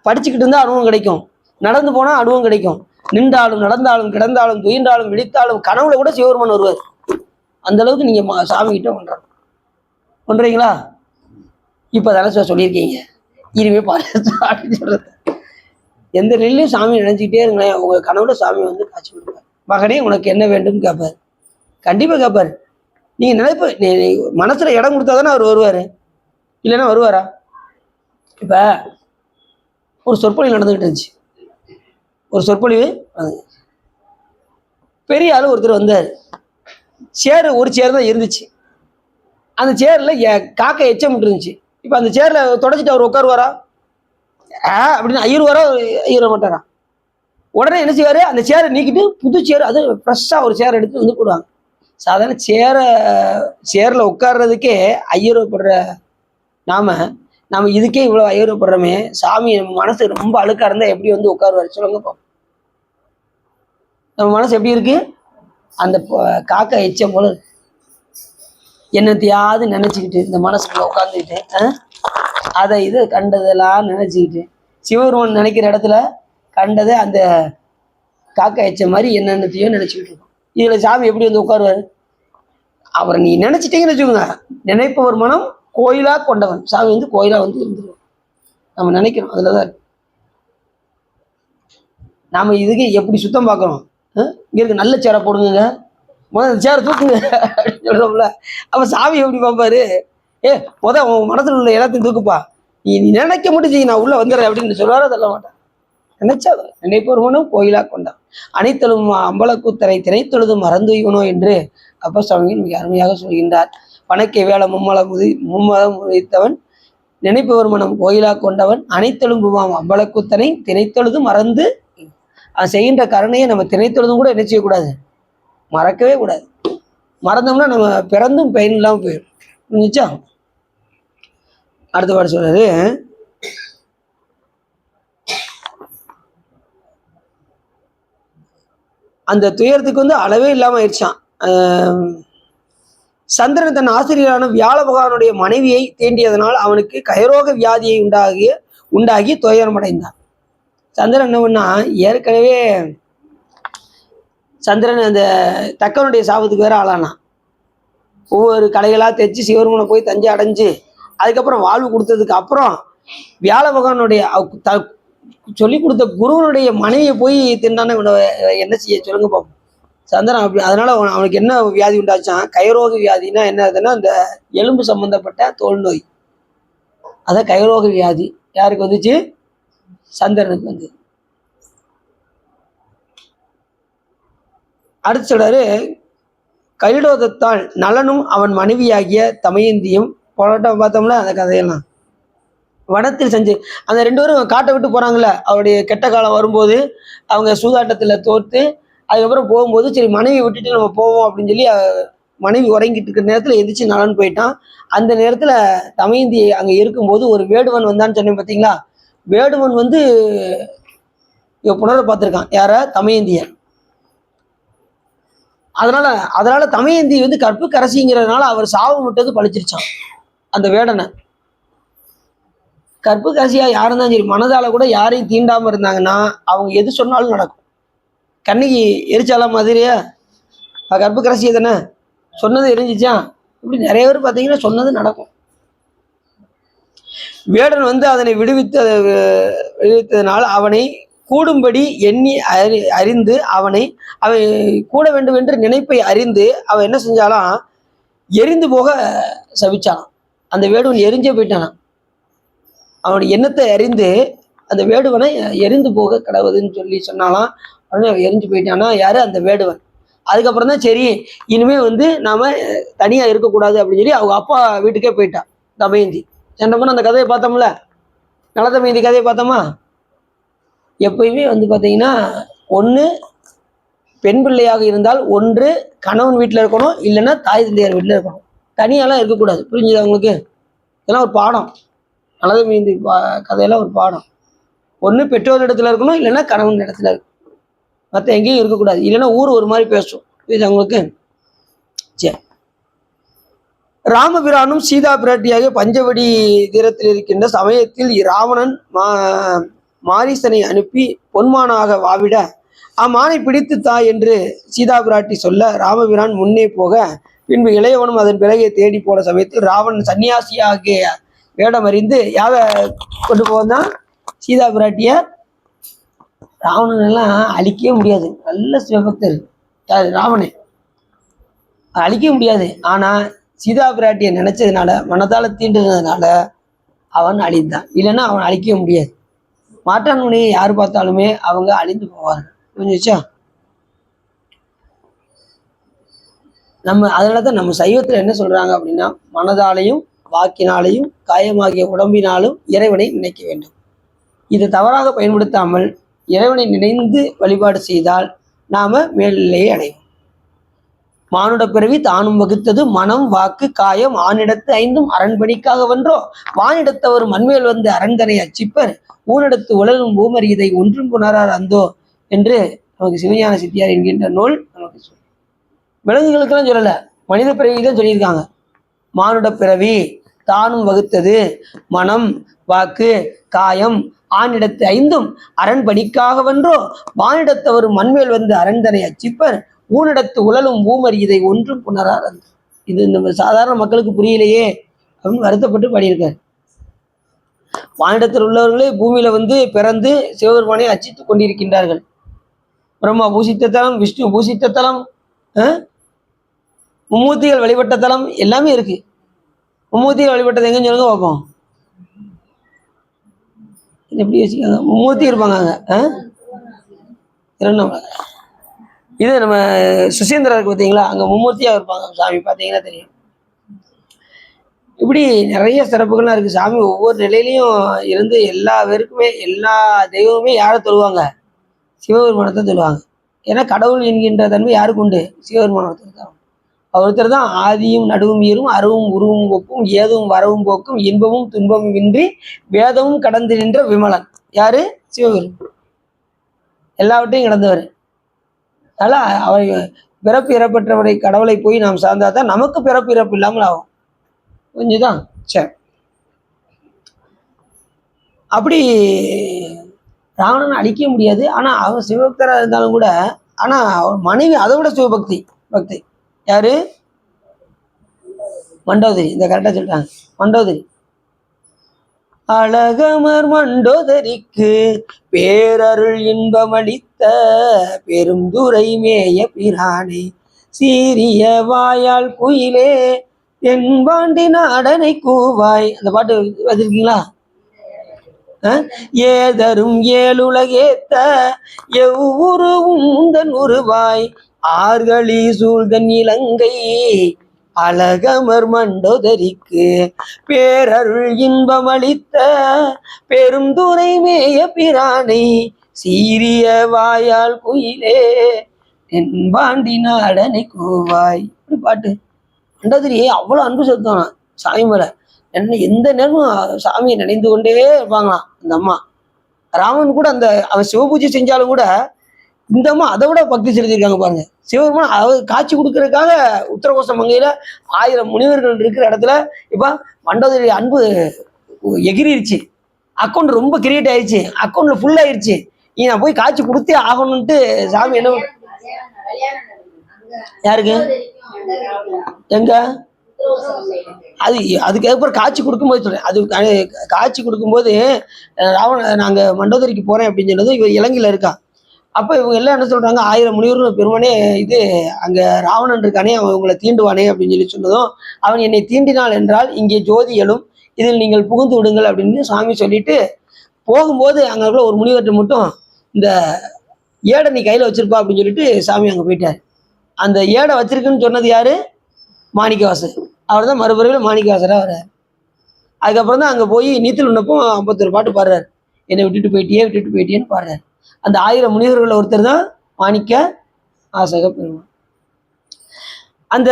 படிச்சுக்கிட்டு இருந்தா அனுபவம் கிடைக்கும், நடந்து போனா அனுபவம் கிடைக்கும். நின்றாலும் நடந்தாலும் கிடந்தாலும் துயின்றாலும் விழித்தாலும் கனவுல கூட சிவபெருமான் வருவார். அந்த அளவுக்கு நீங்க சாமி கிட்ட பண்றீங்களா? இப்ப தானே சொல்லியிருக்கீங்க, இனிமே பாரு சொல்றது. எந்த நிலையிலும் சாமி நினைச்சுக்கிட்டே இருங்களேன். உங்க கனவுல சாமி வந்து காட்சி கொடுப்பார். மகனே உனக்கு என்ன வேண்டும் கேட்பாரு. கண்டிப்பா கேட்பாரு. நீங்க நினைப்பு மனசுல இடம் கொடுத்தாதானே அவர் வருவாரு, இல்லைன்னா வருவாரா? இப்ப ஒரு சொற்பொழிவு நடந்துகிட்டு இருந்துச்சு. ஒரு சொற்பொழிவு பெரிய ஆளு ஒருத்தர் வந்தார். ஒரு சேர் தான் இருந்துச்சு. அந்த சேர்ல காக்கை எச்சம் இருந்துச்சு. இப்ப அந்த சேர்ல தொடச்சிட்டு அவர் உட்காருவாரா? அப்படின்னு ஐயருவாரா? ஐயர மாட்டாரா? உடனே என்ன செய்வாரு, அந்த சேரை நீக்கிட்டு புது சேர், அது ஃப்ரெஷ்ஷா ஒரு சேர் எடுத்து வந்து போடுவாங்க. சாதாரண சேர்ல உட்கார்றதுக்கே ஐயரப்படுற நாம இதுக்கே இவ்வளவு ஐயரப்படுறோமே. சாமி நம்ம மனசு ரொம்ப அழுக்கா இருந்தா எப்படி வந்து உட்காருவாரு சொல்லுங்க. நம்ம மனசு எப்படி இருக்கு? அந்த காக்கா எச்சம் போல என்னத்தையாவது நினைச்சுக்கிட்டு இந்த மனசுக்குள்ள உட்காந்துக்கிட்டு அதை இது கண்டதெல்லாம் நினைச்சுக்கிட்டு சிவபெருமான் நினைக்கிற இடத்துல கண்டதை அந்த காக்கா எச்ச மாதிரி என்னென்னத்தையோ நினைச்சுக்கிட்டு இருக்கோம். இதுல சாமி எப்படி வந்து உட்காருவாரு? அவரை நீ நினைச்சிட்டீங்கன்னு வச்சுக்கோங்க, நினைப்பவர் மனம் கோயிலா கொண்டவன். சாமி வந்து கோயிலா வந்து இருந்துருவோம். நம்ம நினைக்கிறோம், அதுலதான் இருக்கு. நாம இதுக்கு எப்படி சுத்தம் பார்க்கணும்? இங்கே இருக்கு நல்ல சேரை போடுங்க, முதல்ல சேரை தூக்குங்க அப்படின்னு சொல்கிறோம்ல. அப்போ சாமி எப்படி பார்ப்பாரு, உன் மனசில் உள்ள எல்லாத்தையும் தூக்குப்பா, நீ நினைக்க மட்டும் செய்ய, நான் உள்ளே வந்துடுறேன் அப்படின்னு சொல்லுவாரோ சொல்ல மாட்டேன். நினைச்சா நினைப்பொருவனும் கோயிலா கொண்டான் அனைத்தலும் அம்பலக்கூத்தரை திரைத்தொழுதும் மறந்துயனோ என்று அப்ப சுவாமிகள் மிக அருமையாக சொல்கின்றார். வணக்கை வேள மும்மலம் உழைத்தவன் நினைப்பவர் மனம் கோயிலா கொண்டவன் அனைத்தெலும்புமாம் அம்பலக்கூத்தனை திணைத்தொழுதும் மறந்து. அவன் செய்கின்ற கருணையை நம்ம திணைத்தொழுதும் கூட என்ன செய்யக்கூடாது, மறக்கவே கூடாது. மறந்தோம்னா நம்ம பிறந்தும் பயன் இல்லாமல் போயிடும். புரிஞ்சுச்சா? அடுத்த பாட்டு சொல்றாரு, அந்த துயரத்துக்கு அளவே இல்லாம ஆயிடுச்சான். சந்திரன் தன் ஆசிரியரான வியாழ பகவானுடைய மனைவியை தீண்டியதனால் அவனுக்கு கயரோக வியாதியை உண்டாகி துயரமடைந்தான். சந்திரன் என்ன பண்ணா, ஏற்கனவே சந்திரன் அந்த தக்கனுடைய சாபத்துக்கு வேற ஆளானா. ஒவ்வொரு கலைகளாக தைச்சு சிவருமனை போய் தஞ்சை அடைஞ்சு அதுக்கப்புறம் வாழ்வு கொடுத்ததுக்கு அப்புறம் வியாழ பகவானுடைய சொல்லி கொடுத்த குருவனுடைய மனைவியை போய் தின்னான என்ன செய்ய சொல்லுங்க பார்ப்போம். சந்திரன் அப்படி, அதனால அவனுக்கு என்ன வியாதி உண்டாச்சான், கயரோக வியாதினா என்ன ஆகுதுன்னா அந்த எலும்பு சம்பந்தப்பட்ட தோல் நோய். அதான் கயரோக வியாதி யாருக்கு வந்துச்சு, சந்திரனுக்கு வந்து. அடுத்து சொல்றாரு, கைடோதத்தால் நலனும் அவன் மனைவியாகிய தமயந்தியும் போராட்டம் பார்த்தோம்ல அந்த கதையெல்லாம் வனத்தில் செஞ்சு அந்த 2 பேரும் காட்டை விட்டு போறாங்கல்ல, அவருடைய கெட்ட காலம் வரும்போது அவங்க சூதாட்டத்துல தோற்று அதுக்கப்புறம் போகும்போது சரி மனைவி விட்டுட்டு நம்ம போவோம் அப்படின்னு சொல்லி மனைவி உறங்கிட்டு இருக்கிற நேரத்துல எந்திரிச்சு நலன் போயிட்டான். அந்த நேரத்துல தமயந்தி அங்க இருக்கும்போது ஒரு வேடுவன் வந்தான்னு சொன்னேன் பார்த்தீங்களா. வேடுவன் வந்து புனர பார்த்திருக்கான் யார, தமயந்திய. அதனால தமயந்தி வந்து கற்பு கரசிங்கிறதுனால அவர் சாபம் விட்டது பழிச்சிருச்சான் அந்த வேடனை. கற்பு கரசியா யாரும் தான் சரி மனதால கூட யாரையும் தீண்டாம இருந்தாங்கன்னா அவங்க எது சொன்னாலும் நடக்கும். கண்ணிக்கு எரிச்சாலா மாதிரியா, கற்பு கரசிய தானே, சொன்னது எரிஞ்சிச்சான். இப்படி நிறைய பேர் பார்த்தீங்கன்னா சொன்னது நடக்கும். வேடன் வந்து அதனை விடுவித்ததனால் அவனை கூடும்படி எண்ணி அறிந்து அவன் கூட வேண்டும் என்று நினைப்பை அறிந்து அவன் என்ன செஞ்சாலாம், எரிந்து போக சபிச்சானான். அந்த வேடுவன் எரிஞ்சே போயிட்டானான். அவனுடைய எண்ணத்தை அறிந்து அந்த வேடுவனை எரிந்து போக கடவுதுன்னு சொல்லி சொன்னாலாம். உடனே எரிஞ்சு போயிட்டானா யாரு, அந்த வேடுவன். அதுக்கப்புறம் தான் சரி இனிமே வந்து நாம தனியா இருக்கக்கூடாது அப்படின்னு சொல்லி அவங்க அப்பா வீட்டுக்கே போயிட்டான் தமயந்தி. சென்றப்போ அந்த கதையை பார்த்தோம்ல, நல தமயந்தி கதையை பார்த்தோமா. எப்பயுமே வந்து பார்த்தீங்கன்னா ஒன்று பெண் பிள்ளையாக இருந்தால் ஒன்று கணவன் வீட்டில் இருக்கணும், இல்லைன்னா தாய் தந்தையார் வீட்டில் இருக்கணும். தனியாலாம் இருக்கக்கூடாது. புரிஞ்சுது அவங்களுக்கு? இதெல்லாம் ஒரு பாடம். நல தமயந்தி கதையெல்லாம் ஒரு பாடம். ஒன்று பெற்றோர் இடத்துல இருக்கணும், இல்லைன்னா கணவன் இடத்துல இருக்கணும். மற்ற எங்கேயும் இருக்கக்கூடாது. இல்லைன்னா ஊர் ஒரு மாதிரி பேசும். இது அவங்களுக்கு. சரி, ராமபிரானும் சீதா பிராட்டியாக பஞ்சவடி தீரத்தில் இருக்கின்ற சமயத்தில் ராவணன் மாரீசனை அனுப்பி பொன்மானாக வாவிட அம்மானை பிடித்து தா என்று சீதா பிராட்டி சொல்ல ராமபிரான் முன்னே போக பின்பு இளையவனும் அதன் பிறகே தேடி போன சமயத்தில் ராவணன் சன்னியாசியாகிய வேடம் அறிந்து யாரை கொண்டு போவதான், சீதா பிராட்டிய. ராவணன் எல்லாம் அழிக்கவே முடியாது, நல்ல சிவபக்தர் ராவணன், அழிக்க முடியாது. ஆனா சீதா பிராட்டியை நினைச்சதுனால மனதால தீண்டுறதுனால அவன் அழிந்தான். இல்லைன்னா அவன் அழிக்க முடியாது. மாற்றான்மனையை யார் பார்த்தாலுமே அவங்க அழிந்து போவார்கள். புரிஞ்சுச்சா? அதனாலதான் நம்ம சைவத்துல என்ன சொல்றாங்க அப்படின்னா, மனதாலையும் வாக்கினாலையும் காயமாகிய உடம்பினாலும் இறைவனை நினைக்க வேண்டும். இதை தவறாக பயன்படுத்தாமல் இறைவனை நினைந்து வழிபாடு செய்தால் நாம மேல்நிலையை அடைவோம். மானுட பிறவி தானும் வகுத்தது மனம் வாக்கு காயம் ஆணிடத்து 5 அரண்பணிக்காக வென்றோ வானிடத்தவர் மண்மேல் வந்து அரண்தனை அச்சிப்பர் ஊனிடத்து உலகும் பூமர் இதை ஒன்றும் புணரார் அந்தோ என்று நமக்கு சிவஞான சித்தியார் என்கின்ற நூல் நமக்கு சொல்லு. விலங்குகளுக்கெல்லாம் சொல்லல, மனித பிறவி தான் சொல்லியிருக்காங்க. மானுட பிறவி தானும் வகுத்தது மனம் வாக்கு காயம் ஆணிடத்து 5 அரண்பணிக்காக வென்றோ வானிடத்தவர் மண்மேல் வந்து அரண்தனை அச்சிப்பர் ஊனிடத்து உழலும் பூமர் இதை ஒன்றும் புணரார். இது நம்ம சாதாரண மக்களுக்கு புரியலையே அப்படின்னு வருத்தப்பட்டு பாடியிருக்காரு. வானிடத்தில் உள்ளவர்களே பூமியில வந்து பிறந்து சிவபெருமானை அர்ச்சித்துக் கொண்டிருக்கின்றார்கள். பிரம்மா பூசித்த தலம், விஷ்ணு பூசித்த தலம், மும்மூர்த்திகள் வழிபட்ட தலம் எல்லாமே இருக்கு. மும்மூர்த்திகள் வழிபட்டது எங்கன்னு சொல்லுங்க பார்ப்போம். எப்படி வச்சுக்காங்க, மும்மூர்த்தி இருப்பாங்க அங்கே. இது நம்ம சுசீந்திரா இருக்கு பார்த்தீங்களா, அங்கே மும்மூர்த்தியாக இருப்பாங்க சாமி, பார்த்தீங்கன்னா தெரியும். இப்படி நிறைய சிறப்புகள்லாம் இருக்குது. சாமி ஒவ்வொரு நிலையிலையும் இருந்து எல்லா பேருக்குமே எல்லா தெய்வமுமே யாரை தொழுவாங்க, சிவபெருமானத்தை சொல்லுவாங்க. ஏன்னா கடவுள் என்கின்ற தன்மை யாருக்கு உண்டு, சிவபெருமானத்துக்கு தான். ஒருத்தர் தான் ஆதியும் நடுவும் ஈரும் அருவும் உருவும் போக்கும் ஏதும் வரவும் போக்கும் இன்பமும் துன்பமும் இன்றி வேதமும் கடந்து நின்ற விமலன். யாரு, சிவபெருமான். எல்லாவற்றையும் கடந்தவர். அதனால அவர் பிறப்பு இறப்பற்றவரை கடவுளை போய் நாம் சார்ந்தா தான் நமக்கு பிறப்பு இறப்பு இல்லாமல் ஆகும். கொஞ்சம்தான் சரி. அப்படி ராவணனை அழிக்க முடியாது. ஆனா அவன் சிவபக்தராக இருந்தாலும் கூட, ஆனா அவன் மனைவி அதை விட சிவபக்தி பக்தி. யாரு, மண்டோதரி. இந்த கரெக்டா சொல்லிட்டாங்க, மண்டோதரி. அழகமர் மண்டோதரிக்கு பேரருள் இன்பமளித்த பெருந்துரை மேய பிரானே சீரிய வாயால் குயிலே தென்பாண்டி நாடனை கூவாய். அந்த பாட்டு வச்சிருக்கீங்களா? ஏதரும் ஏழுலகேத்த எவ்வுருவும் உந்தன் உருவாய் ஆர்களி சூழ்தன் இலங்கை அழகமர் மண்டோதரிக்கு பேரருள் இன்பமளித்த பெருந்துரை மேய பிரானை சீரிய வாயால் குயிலே தென்பாண்டி நாடனை கூவாய். இப்படி பாட்டு. மண்டோதரி அவ்வளோ அன்பு செலுத்தணும் சாமி மேல. என்ன எந்த நேரமும் சாமியை நினைந்து கொண்டே இருப்பாங்களாம் அந்த அம்மா. ராமன் கூட அந்த அவன் சிவபூஜை செஞ்சாலும் கூட இந்த அம்மா அதை விட பக்தி செலுத்திருக்காங்க பாருங்க. சிவபெருமான் அவர் காட்சி கொடுக்கறதுக்காக உத்தரகோச மங்கையில 1000 முனிவர்கள் இருக்கிற இடத்துல இப்ப மண்டோதரி அன்பு எகிரிருச்சு. அக்கௌண்ட் ரொம்ப கிரியேட் ஆயிடுச்சு, அக்கௌண்ட்ல ஃபுல் ஆயிடுச்சு. நான் போய் காட்சி கொடுத்தே ஆகணும்ட்டு சாமி என்ன, யாருக்கு, எங்க அதுக்கப்புறம் காட்சி கொடுக்கும்போது சொல்றேன். அது காட்சி கொடுக்கும்போது நாங்க மண்டோதரிக்கு போறேன் அப்படின்னு சொன்னதும் இவர் இலங்கையில இருக்கா. அப்ப இவங்க எல்லாம் என்ன சொல்றாங்க, 1000 முனிவர்கள் பெருமனே இது அங்க ராவணன் இருக்கானே அவன் உங்களை தீண்டுவானே அப்படின்னு சொல்லி சொன்னதும், அவன் என்னை தீண்டினாள் என்றால் இங்கே ஜோதி எழும், இதில் நீங்கள் புகுந்து விடுங்கள் அப்படின்னு சாமி சொல்லிட்டு போகும்போது அங்க இருக்கிற ஒரு முனிவர்கிட்ட மட்டும் இந்த ஏடை நீ கையில வச்சிருப்பா அப்படின்னு சொல்லிட்டு சாமி அங்க போயிட்டாரு. அந்த ஏடை வச்சிருக்குன்னு சொன்னது யாரு, மாணிக்கவாசர். அவர் தான் மறுபடியும் மாணிக்கவாசராக வர்றாரு. அதுக்கப்புறம் தான் அங்கே போய் நீச்சல் உண்ணப்போ 51 பாட்டு பாடுறாரு. என்னை விட்டுட்டு போயிட்டியேன்னு பாடுறாரு. அந்த 1000 முனிவர்கள் ஒருத்தர் தான் மாணிக்க வாசக பெருமான். அந்த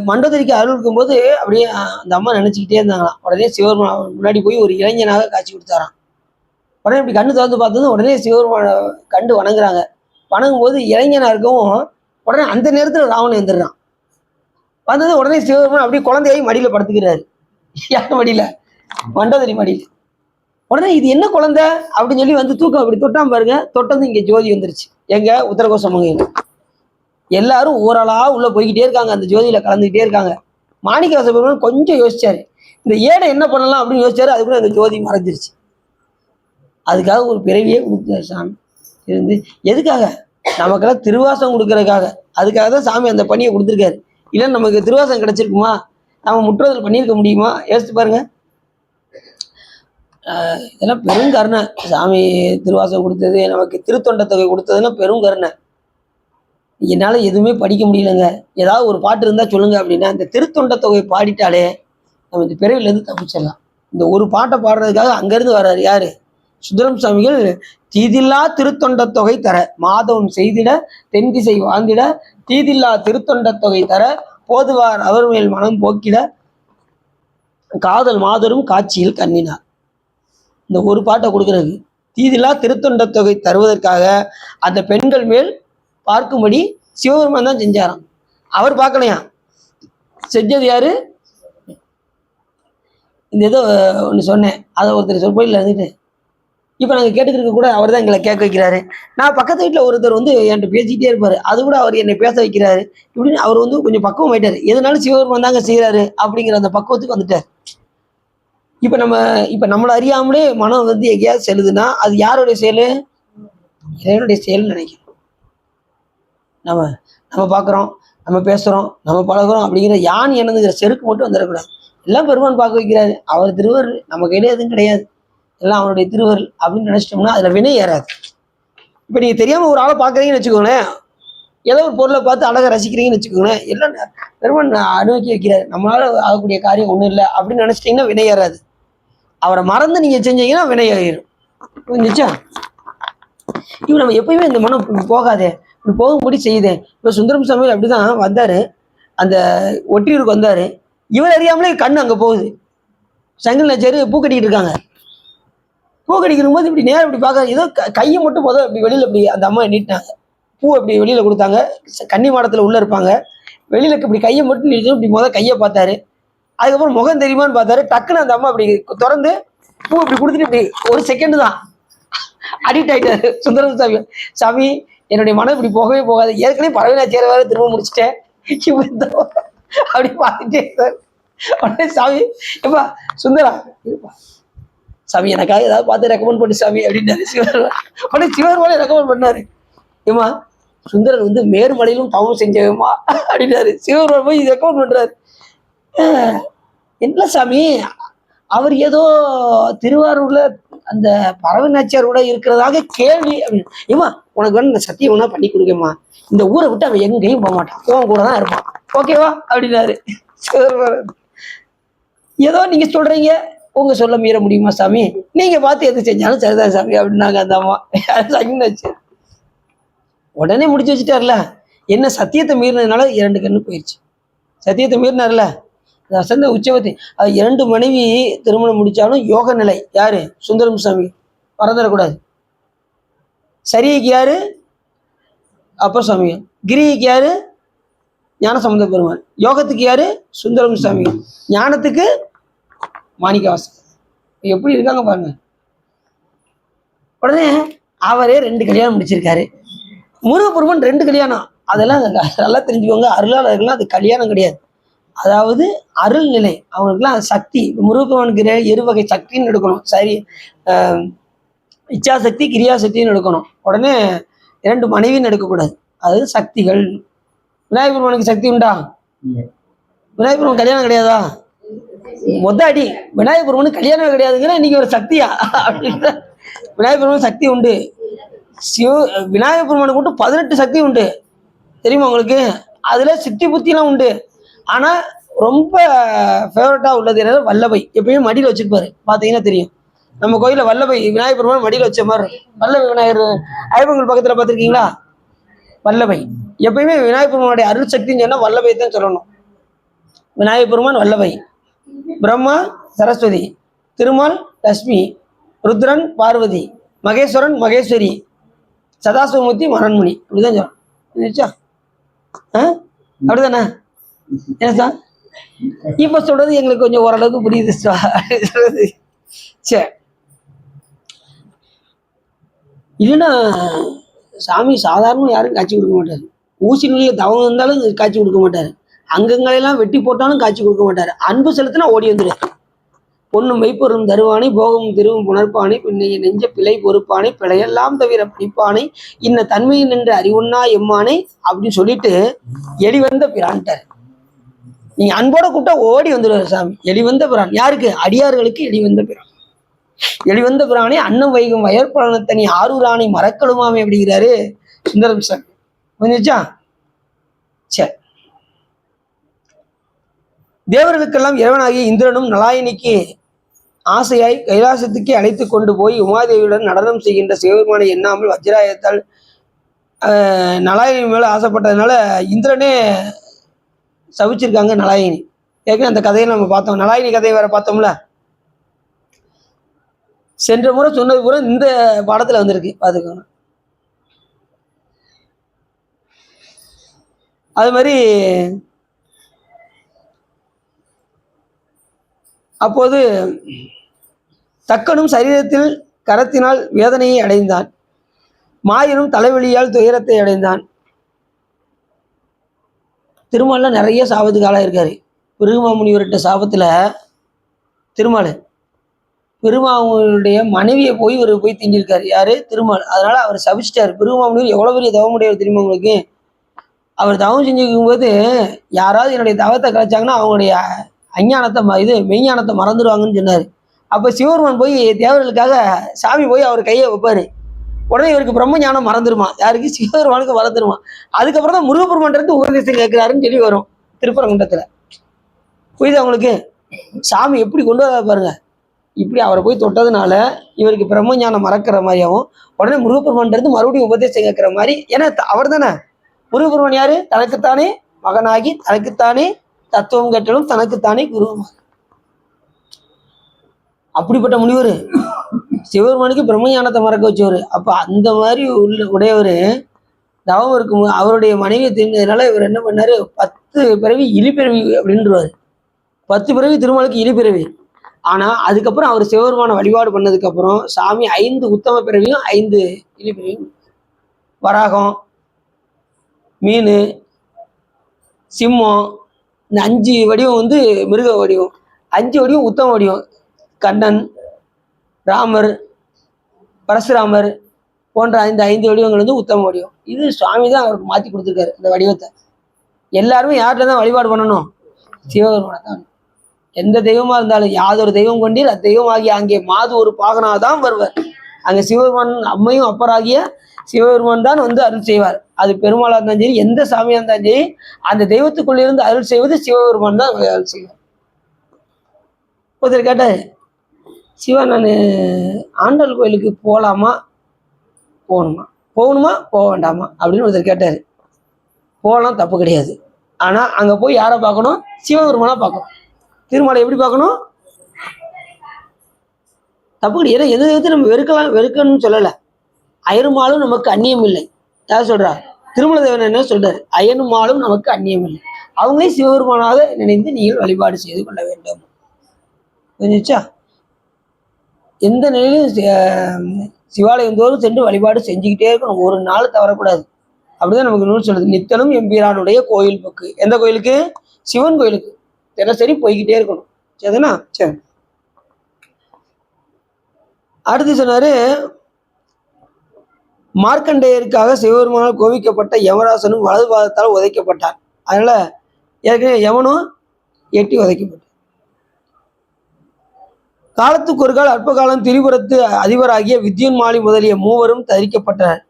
மண்டோதரிக்கு அருள் இருக்கும்போது அப்படியே அந்த அம்மா நினைச்சுக்கிட்டே இருந்தாங்களாம். உடனே சிவபெருமான் முன்னாடி போய் ஒரு இளைஞனாக காட்சி கொடுத்தாராம். உடனே இப்படி கண்ணு திறந்து பார்த்ததும் உடனே சிவபெருமான கண்டு வணங்குறாங்க. வணங்கும் போது இளைஞனா இருக்கவும் உடனே அந்த நேரத்தில் ராவணன் எழுந்துடுறான். வந்தது உடனே சிவபெருமான் அப்படியே குழந்தையாகி மடியில படுத்துக்கிறாரு. யார் மடியில, மண்டோதரி மடியில. உடனே இது என்ன குழந்தை அப்படின்னு சொல்லி வந்து தூக்கம் அப்படி தொட்டாம பாருங்க, தொட்டது இங்க ஜோதி வந்துருச்சு. எங்க உத்தரகோச மங்கையில எல்லாரும் ஓரளா உள்ள போய்கிட்டே இருக்காங்க, அந்த ஜோதியில கலந்துக்கிட்டே இருக்காங்க. மாணிக்கவாச பெருமான் கொஞ்சம் யோசிச்சாரு, இந்த ஏடை என்ன பண்ணலாம் அப்படின்னு யோசிச்சாரு. அதுக்குள்ள அந்த ஜோதி மறைஞ்சிருச்சு. அதுக்காக ஒரு பிறவியே கொடுத்தாரு சாமி இருந்து. எதுக்காக, நமக்கெல்லாம் திருவாசம் கொடுக்கறதுக்காக. அதுக்காக தான் சாமி அந்த பணியை கொடுத்துருக்காரு. இல்லைன்னு நமக்கு திருவாசம் கிடைச்சிருக்குமா, நம்ம முற்றுதல் பண்ணியிருக்க முடியுமா? யோசிச்சு பாருங்க. இதெல்லாம் பெரும் கருணை. சாமி திருவாசகம் கொடுத்தது, நமக்கு திருத்தொண்ட தொகை கொடுத்ததுன்னா பெரும் கருணை. என்னால் எதுவுமே படிக்க முடியலங்க, ஏதாவது ஒரு பாட்டு இருந்தால் சொல்லுங்க அப்படின்னா, இந்த திருத்தொண்ட தொகை பாடிட்டாலே நம்ம இந்த பிறவிலேருந்து தப்பிச்சிடலாம். இந்த ஒரு பாட்டை பாடுறதுக்காக அங்கேருந்து வர்றாரு யாரு, சுந்தரம் சுவாமிகள். தீதில்லா திருத்தொண்ட தொகை தர மாதவம் செய்திட தென் திசை வாழ்ந்திட தீதில்லா திருத்தொண்ட தொகை தர போதுவார் அவர் மேல் மனம் போக்கிட காதல் மாதரும் காட்சியில் கண்ணினார். இந்த ஒரு பாட்டை கொடுக்கறது தீதில்லா திருத்தொண்ட தொகை தருவதற்காக அந்த பெண்கள் மேல் பார்க்கும்படி சிவபெருமான் தான் செஞ்சாராம். அவர் பார்க்கலையா, செஞ்சது யாரு? இந்த ஏதோ ஒன்று சொன்னேன், அதை ஒருத்தர் சொற்பொழியில் இருந்துட்டு இப்போ நாங்கள் கேட்டுக்கிட்டு கூட அவர் தான் எங்களை கேட்க வைக்கிறாரு. நான் பக்கத்து வீட்டில் ஒருத்தர் வந்து என்கிட்ட பேசிக்கிட்டே இருப்பார், அது கூட அவர் என்னை பேச வைக்கிறாரு. இப்படின்னு அவர் வந்து கொஞ்சம் பக்குவம் ஆயிட்டார். எதனாலும் சிவபெருமான் தாங்க செய்கிறாரு அப்படிங்கிற அந்த பக்குவத்துக்கு வந்துட்டார். இப்போ நம்மளை அறியாமலே மனம் வந்து எங்கேயாவது செல்லுதுன்னா அது யாருடைய செயல்? இறைவனுடைய செயல்னு நினைக்கிறேன். நம்ம நம்ம பார்க்குறோம், நம்ம பேசுகிறோம், நம்ம பழகுறோம் அப்படிங்கிற யான் என்னதுங்கிற செருக்கு மட்டும் வந்துடக்கூடாது. எல்லாம் பெருமான் பார்க்க வைக்கிறாரு. அவர் திருவருள், நம்ம கையில எதுவும் கிடையாது, எல்லாம் அவருடைய திருவருள் அப்படின்னு நினச்சிட்டோம்னா அதில் வினை ஏறாது. இப்போ நீங்கள் தெரியாமல் ஒரு ஆளை பார்க்குறீங்கன்னு வச்சுக்கோங்களேன், ஏதோ ஒரு பொருளை பார்த்து அழகாக ரசிக்கிறீங்கன்னு வச்சுக்கோங்களேன், எல்லாம் பெருமான் அனுபவிக்க வைக்கிறாரு, நம்மளால ஆகக்கூடிய காரியம் ஒன்றும் இல்லை அப்படின்னு நினச்சிட்டிங்கன்னா வினை ஏறாது. அவரை மறந்து நீங்கள் செஞ்சீங்கன்னா வினை ஏறிடும். புரிஞ்சுச்சா? இப்போ நம்ம எப்பயுமே இந்த மனம் போகாதே, இப்படி போகும்படி செய்யுதே. இப்போ சுந்தரம் சாமி அப்படிதான் வந்தார், அந்த ஒற்றியூருக்கு வந்தார். இவர் அறியாமலே கண் அங்கே போகுது. சங்கில் நச்சாரு பூ கட்டிக்கிட்டு இருக்காங்க. பூ கட்டிக்கும் போது இப்படி நேரம் இப்படி பார்க்க, ஏதோ கையை மட்டும் முதல் இப்படி வெளியில் இப்படி அந்த அம்மா நீட்டினாங்க. பூ அப்படி வெளியில் கொடுத்தாங்க. கன்னி மாடத்தில் உள்ளே இருப்பாங்க. வெளியில் இப்படி கையை மட்டும் நீட்டு இப்படி முதல் கையை பார்த்தாரு. அதுக்கப்புறம் முகம் தெரியுமான்னு பார்த்தாரு. டக்குன்னு அந்த அம்மா அப்படி திறந்து பூ இப்படி கொடுத்துட்டு இப்படி ஒரு செகண்ட் தான் அடிக்ட் ஆகிட்டாரு சுந்தரம் சாமி. சாமி, என்னுடைய மனம் இப்படி போகவே போகாது, ஏற்கனவே பறவை நான் சேர வேற திரும்ப முடிச்சுட்டேன் அப்படி பார்த்துட்டே சார். உடனே சாமி, எப்பா சுந்தரா சாமி எனக்காக ஏதாவது பார்த்து ரெக்கமெண்ட் பண்ணு சாமி அப்படின்னாரு சிவர். உடனே சிவர் மேலே ரெக்கமெண்ட் பண்ணாரு. ஏமா சுந்தரர் வந்து மேருமலையிலும் தவம் செஞ்சவேமா அப்படின்னாரு. சிவர் போய் ரெக்கமெண்ட் பண்றாரு. என்ன சாமி, அவர் ஏதோ திருவாரூர்ல அந்த பறவை நாச்சியாரோட இருக்கிறதாக கேள்வி அப்படின்னு. ஏமா உனக்கு வேணும் சத்தியம் வேணா பண்ணி கொடுக்கமா, இந்த ஊரை விட்டு அவன் எங்கேயும் போக மாட்டான், உன் கூட தான் இருப்பான், ஓகேவா அப்படின்னாரு. ஏதோ நீங்க சொல்றீங்க, உங்க சொல்ல மீற முடியுமா சாமி, நீங்க பார்த்து எது செஞ்சாலும் சரிதான் சாமி அப்படின்னாங்க அந்த அம்மா. சங்கினாச்சு. உடனே முடிச்சு வச்சுட்டார்ல. என்ன சத்தியத்தை மீறினதுனால 2 கண்ணு போயிடுச்சு. சத்தியத்தை மீறினார்ல, வசந்த உச்சவத்தி. அது 2 மனைவி திருமணம் முடிச்சாலும் யோக நிலை யாரு? சுந்தரம் சாமி. மறந்துடக்கூடாது. சரிக்கு யாரு? அப்பர் சாமி. கிரிக்கு யாரு? ஞானசம்பந்த பெருமாள். யோகத்துக்கு யாரு? சுந்தரம் சாமி. ஞானத்துக்கு மாணிக்கவாசன். எப்படி இருக்காங்க பாருங்க. உடனே அவரே 2 கல்யாணம் முடிச்சிருக்காரு. முருகப்பெருமான் 2 கல்யாணம். அதெல்லாம் நல்லா தெரிஞ்சுக்கோங்க. அருளாளர்கள்லாம் அது கல்யாணம் கிடையாது. அதாவது அருள் நிலை அவங்களுக்குலாம் சக்தி. முருகப்பெருமானுக்கு 2 வகை சக்தின்னு எடுக்கணும். சரி, இச்சாசக்தி கிரியாசக்தின்னு எடுக்கணும். உடனே 2 மனைவின்னு எடுக்கக்கூடாது. அதாவது சக்திகள். விநாயகர் பெருமானுக்கு சக்தி உண்டா? விநாயகர் பெருமான் கல்யாணம் கிடையாதா? அடி விநாயகர் பெருமானுக்கு கல்யாணமே கிடையாதுங்கிற இன்னைக்கு ஒரு சக்தியா அப்படின்ற. விநாயகர் பெருமான் சக்தி உண்டு. விநாயகர் பெருமானுக்கு மட்டும் 18 சக்தி உண்டு, தெரியுமா உங்களுக்கு? அதுல சித்தி புத்திலாம் உண்டு. ஆனா ரொம்ப ஃபேவரட்டா உள்ளது என்ன? வல்லபை. எப்பயுமே மடியில் வச்சிருப்பாரு, பாத்தீங்கன்னா தெரியும். நம்ம கோயில வல்லபை விநாயகர் பெருமான் மடியில் வச்ச மாதிரி வல்லபை விநாயகர் ஐயப்பங்கள் பக்கத்துல பார்த்துருக்கீங்களா? வல்லபை. எப்பயுமே விநாயகர் பெருமானுடைய அருள் சக்தின்னு சொன்னா வல்லபை தான் சொல்லணும். விநாயகர் பெருமான் வல்லபை, பிரம்மா சரஸ்வதி, திருமால் லட்சுமி, ருத்ரன் பார்வதி, மகேஸ்வரன் மகேஸ்வரி, சதாசிவமூர்த்தி மரண்மணி. அப்படிதான் சொல்லணும். அப்படிதானே? என்ன சார் இப்ப சொல்றது எங்களுக்கு கொஞ்சம் ஓரளவுக்கு புரியுது சொல்றது. சரி, இல்லைன்னா சாமி சாதாரண யாரும் காட்சி கொடுக்க மாட்டாரு. ஊசி நூலிய தவம் இருந்தாலும் காட்சி கொடுக்க மாட்டாரு. அங்கங்களெல்லாம் வெட்டி போட்டாலும் காட்சி கொடுக்க மாட்டாரு. அன்பு செலுத்தினா ஓடி வந்துடும். பொண்ணும் மெய்ப்பொருளும் தருவானை, போகமும் திருவும் புணர்ப்பானை, பின்னைய நெஞ்ச பிழை பொறுப்பானை, பிழையெல்லாம் தவிர படிப்பானை, இன்ன தன்மையில் நின்று அறிவுண்ணா எம்மானை அப்படின்னு சொல்லிட்டு எளிவந்த பிரான்ட்டார். நீங்க அன்போட கூப்பிட்டா ஓடி வந்துடுவார் சாமி. எளிவந்த பிரான் யாருக்கு? அடியார்களுக்கு எளிவந்த பிரான். எளிவந்த பிரானே அன்னம் வைகும் வயற்பலனத்தனி ஆரூரானை மறக்கலுமாமே அப்படிங்கிறாரு சுந்தரம் சாமி. புரிஞ்சுச்சா? சரி, தேவர்களுக்கெல்லாம் இறைவனாகிய இந்திரனும் நலாயினிக்கு ஆசையாய் கைலாசத்துக்கு அழைத்து கொண்டு போய் உமாதேவியுடன் நடனம் செய்கின்ற சிவபெருமானை எண்ணாமல் வஜ்ராயத்தால் நலாயினி மேல ஆசைப்பட்டதுனால இந்திரனே சவிச்சிருக்காங்க நலாயினி. ஏற்கனவே அந்த கதையை நம்ம பார்த்தோம். நலாயினி கதையை வேற பார்த்தோம்ல. சென்ற முறை சொன்னது பூரா இந்த பாடத்துல வந்திருக்கு, பாத்துக்கோங்க. அது மாதிரி அப்போது தக்கனும் சரீரத்தில் கரத்தினால் வேதனையை அடைந்தான். மாயனும் தலைவலியால் துயரத்தை அடைந்தான். திருமால்ல நிறைய சாபத்துக்கு ஆளாக இருக்காரு. பெருமாமுனிவர்கிட்ட சாபத்துல திருமால் பெருமாமுனியுடைய மனைவியை போய் திண்டிருக்காரு. யாரு? திருமால். அதனால அவர் சபிச்சிட்டாரு. பெருமாமுனிவர் எவ்வளவு பெரிய தவமுடையவர் தெரியுமா உங்களுக்கு? அவர் தவம் செஞ்சுக்கும் போது யாராவது என்னுடைய தவத்தை கலைச்சாங்கன்னா அவங்களுடைய அஞ்ஞானத்தை மெய்ஞானத்தை மறந்துடுவாங்கன்னு சொன்னார். அப்போ சிவபெருமான் போய் தேவர்களுக்காக சாமி போய் அவர் கையை வைப்பாரு. உடனே இவருக்கு பிரம்ம ஞானம் மறந்துடுமா, யாருக்கு? சிவபெருமானுக்கு மறந்துடுமா. அதுக்கப்புறம் தான் முருகப்பெருமான் இருந்து உபதேசம் கேட்கிறாருன்னு சொல்லி வரும் திருப்பரங்குன்றத்துல. புரியுது அவங்களுக்கு? சாமி எப்படி கொண்டு வர பாருங்க. இப்படி அவரை போய் தொட்டதுனால இவருக்கு பிரம்ம ஞானம் மறக்கிற மாதிரியாகவும், உடனே முருகப்பெருமான் இருந்து மறுபடியும் உபதேசம் கேட்கிற மாதிரி. ஏன்னா அவர் தானே முருகப்பெருமான். யாரு? தனக்குத்தானே மகனாகி தனக்குத்தானே தத்துவம் கேட்டாலும் தனக்குத்தானே குருவமாக. அப்படிப்பட்ட முனிவர் சிவபெருமானுக்கு பிரம்ம ஞானத்தை மறக்க வச்சவர். அப்ப அந்த மாதிரி உடையவர் தவம் இருக்கும். அவருடைய மனைவியை தெரிஞ்சதுனால இவர் என்ன பண்ணாரு, 10 பிறவி இழிப்பிறவி அப்படின்றாரு. 10 பிறவி திருமாலுக்கு இழிப்பிறவி. ஆனா அதுக்கப்புறம் அவர் சிவபெருமான வழிபாடு பண்ணதுக்கு அப்புறம் சாமி 5 உத்தம பிறவியும் 5 இழிப்பிறவியும். வராகம், மீன், சிம்மம், இந்த 5 வடிவம் மிருக வடிவம். 5 வடிவம் உத்தம வடிவம். கண்ணன், ராமர், பரசுராமர் போன்ற 5 வடிவங்கள் உத்தம வடிவம். இது சுவாமி தான் அவருக்கு மாற்றி கொடுத்துருக்காரு இந்த வடிவத்தை. எல்லாருமே யார்கிட்ட தான் வழிபாடு பண்ணணும்? சிவபெருமானை தான். எந்த தெய்வமா இருந்தாலும் யாதொரு தெய்வம் கொண்டீர் அத்தெய்வம் ஆகிய அங்கே மாது ஒரு பாகனாதான் வருவார். அங்கே சிவபெருமான் அம்மையும் அப்பராகிய சிவபெருமான் தான் அருள் செய்வார். அது பெருமாளா இருந்தாலும் சரி, எந்த சாமியா இருந்தாலும் சரி, அந்த தெய்வத்துக்குள்ளிருந்து அருள் செய்வது சிவபெருமான் தான் அருள் செய்வார். ஒருத்தர் கேட்டார், சிவா நான் ஆண்டாள் கோயிலுக்கு போகலாமா போகணுமா போக வேண்டாமா அப்படின்னு ஒருத்தர் கேட்டார். போகலாம், தப்பு கிடையாது. ஆனால் அங்கே போய் யாரை பார்க்கணும்? சிவபெருமானா பார்க்கணும். திருமலை எப்படி பார்க்கணும்? தப்பு கிடையாது. ஏன்னா எது எது நம்ம வெறுக்கணும்னு சொல்லலை. அயனுமாலும் நமக்கு அந்நியம் இல்லை. யார் சொல்றா? திருமல தேவன் என்ன சொல்றாரு? அயனுமாலும் நமக்கு அந்நியம் இல்லை. அவங்களே சிவபெருமானாக நினைந்து நீங்கள் வழிபாடு செய்து கொள்ள வேண்டும். புரிஞ்சுச்சா? எந்த நிலையிலும் சிவாலயம் தோறும் சென்று வழிபாடு செஞ்சுக்கிட்டே இருக்கணும். ஒரு நாள் தவறக்கூடாது. அப்படிதான் நமக்கு நூல் சொல்லுது. நித்தனும் எம்பிரானுடைய கோயில் போக்கு. எந்த கோயிலுக்கு? சிவன் கோயிலுக்கு தினசரி போய்கிட்டே இருக்கணும். சரிதானா? சரி. அடுத்து சொன்னாரு, மார்க்கண்டேயருக்காக சிவபெருமானால் கோவிக்கப்பட்ட யமராசனும் வலது பாதத்தால் உதைக்கப்பட்டார். அதனால ஏற்கனவே யமனும் எட்டி உதைக்கப்பட்டார். காலத்துக்கு ஒரு கால் அற்ப காலம் திரிபுரத்து அதிபராகிய வித்யுன்மாலி முதலிய மூவரும் தரிக்கப்பட்டனர்.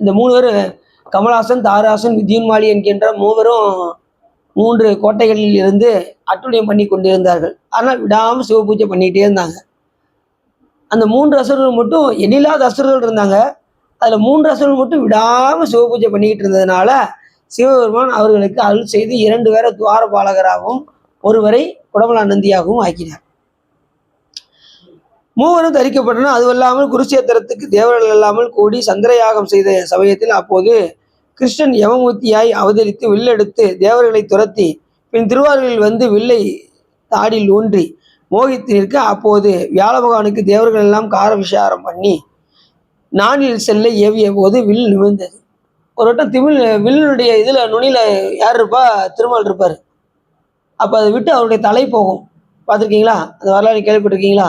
இந்த 3 பேர் கமலாசன், தாராசன், வித்யுன்மாலி என்கின்ற மூவரும் 3 கோட்டைகளில் இருந்து அட்டுழியம் பண்ணி கொண்டிருந்தார்கள். ஆனால் விடாமல் சிவ பூஜை பண்ணிக்கிட்டே இருந்தாங்க. அந்த 3 அசுரர்கள் மட்டும், எண்ணில்லாத அசுரர்கள் இருந்தாங்க. அதுல 3 அசுரர்கள் மட்டும் விடாம சிவ பூஜை பண்ணிக்கிட்டு இருந்ததுனால சிவபெருமான் அவர்களுக்கு அருள் செய்து 2 பேரை துவாரபாலகராகவும் ஒருவரை குடமலாநந்தியாகவும் ஆக்கினார். மூவரும் தரிக்கப்பட்டனர். அதுவல்லாமல் குருஷேத்திரத்துக்கு தேவர்கள் இல்லாமல் கூடி சந்திரயாகம் செய்த சமயத்தில் அப்போது கிருஷ்ணன் யமமூர்த்தியாய் அவதரித்து வில்லெடுத்து தேவர்களை துரத்தி பின் திருவாரூரில் வில்லை தாடில் ஊன்றி மோகித்து நிற்க, அப்போது வியாழ பகவானுக்கு தேவர்கள் எல்லாம் கார விசாரம் பண்ணி நானில் செல்ல ஏவிய போது வில் நிமிர்ந்தது. ஒரு வட்டம் வில்லுடைய நுனியில யார் இருப்பா? திருமால் இருப்பார். அப்போ அதை விட்டு அவருடைய தலை போகும். பார்த்துருக்கீங்களா? அந்த வரலாறு கேள்விப்பட்டிருக்கீங்களா?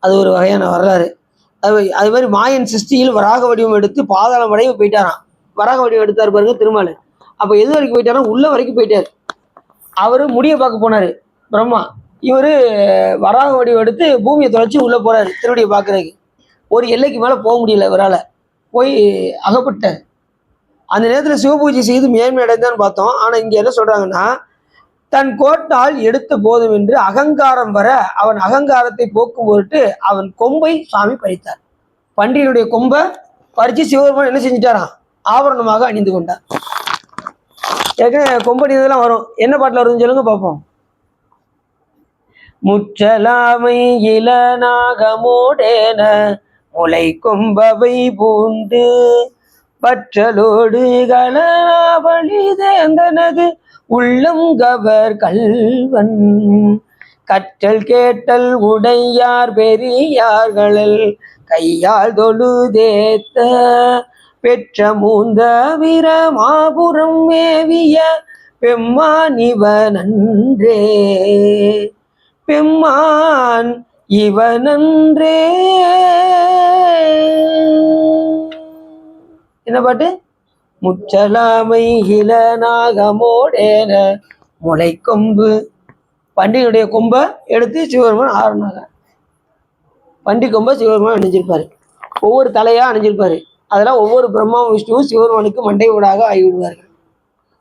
அது ஒரு வகையான வரலாறு. அது மாதிரி மாயன் சிருஷ்டியில் வராக வடிவம் எடுத்து பாதாளம் வரையும் போயிட்டாராம். வராக வடிவம் எடுத்தார் பாருங்க திருமால். அப்போ எது வரைக்கும் போயிட்டாரா? உள்ள வரைக்கும் போயிட்டார். அவரு முடிய பார்க்க போனாரு பிரம்மா. இவர் வராக வடிவம் எடுத்து பூமியை தொலைச்சி உள்ள போறாரு திருவடியை பார்க்கறதுக்கு. ஒரு எல்லைக்கு மேலே போக முடியல இவரால். போய் அகப்பட்டார். அந்த நேரத்தில் சிவபூஜை செய்து மேன்மை அடைந்தான்னு பார்த்தோம். ஆனால் இங்கே என்ன சொல்றாங்கன்னா, தன் கோட்டால் எடுத்த போதும் என்று அகங்காரம் வர அவன் அகங்காரத்தை போக்கும் பொருட்டு அவன் கொம்பை சுவாமி பறித்தார். பன்றியினுடைய கொம்பை பறித்து சிவபெருமான் என்ன செஞ்சிட்டாராம்? ஆபரணமாக அணிந்து கொண்டார். ஏற்கனவே கொம்பு இதெல்லாம் வரும். என்ன பாட்டில் வருதுன்னு சொல்லுங்க பார்ப்போம். முற்றலாமை இளநாகமோடேன முளை கொம்பவை பூண்டு பற்றலோடு கலனாவளி தேர்ந்தனது உள்ளம் கவர் கல்வன் கற்றல் கேட்டல் உடையார் பெரியார்களில் கையால் தொழுதேத்த பெற்ற மூந்த வீரமாபுரம் மேவிய பெம்மான் இவனன்றே பெம்மான் இவனன்றே. என்ன பாட்டு? முச்சலாமை இளநாகமோடேன முளை கொம்பு. பண்டிகையுடைய கொம்பை எடுத்து சிவபெருமான் ஆறுனாங்க. பண்டி கொம்பை சிவபெருமான் அணிஞ்சிருப்பாரு. ஒவ்வொரு தலையா அணிஞ்சிருப்பாரு. அதெல்லாம் ஒவ்வொரு பிரம்மாவும் விஷ்ணுவும் சிவபெருமானுக்கு மண்டை ஊடாக ஆகிவிடுவார்கள்.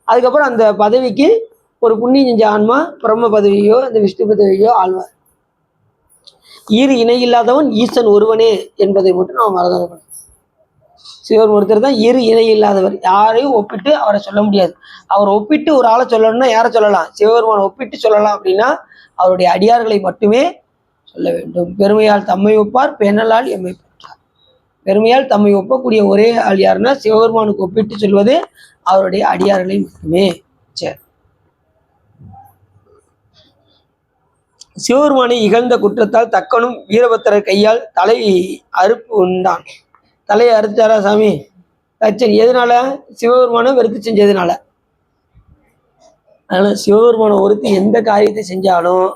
அதுக்கப்புறம் அந்த பதவிக்கு ஒரு புண்ணியம் செஞ்ச ஆன்மா பிரம்ம பதவியோ அந்த விஷ்ணு பதவியோ ஆழ்வார். ஈறு இணை இல்லாதவன் ஈசன் ஒருவனே என்பதை மட்டும் நாம் மறந்துடணும். சிவன் ஒருத்தர் தான் ஈறு இணை இல்லாதவர். யாரையும் ஒப்பிட்டு அவரை சொல்ல முடியாது. அவர் ஒப்பிட்டு ஒரு ஆளை சொல்லணும்னா யாரை சொல்லலாம்? சிவபெருமானை ஒப்பிட்டு சொல்லலாம். அப்படின்னா அவருடைய அடியார்களை மட்டுமே சொல்ல வேண்டும். பெருமையால் தம்மை ஒப்பார், பெண்ணலால் எம்மை பெற்றார். பெருமையால் தம்மை ஒப்பக்கூடிய ஒரே ஆள் யாருன்னா சிவபெருமானுக்கு ஒப்பிட்டு சொல்வது அவருடைய அடியார்களை மட்டுமே. சரி, சிவபெருமானை இகழ்ந்த குற்றத்தால் தக்கனும் வீரபத்திரர் கையால் தலை அறுப்பு உண்டான். தலையை அறுத்தாரா சாமி தச்சன்? எதனால? சிவபெருமானை வெறுத்து செஞ்சதுனால. அதனால சிவபெருமானை ஒருத்தி எந்த காரியத்தை செஞ்சாலும்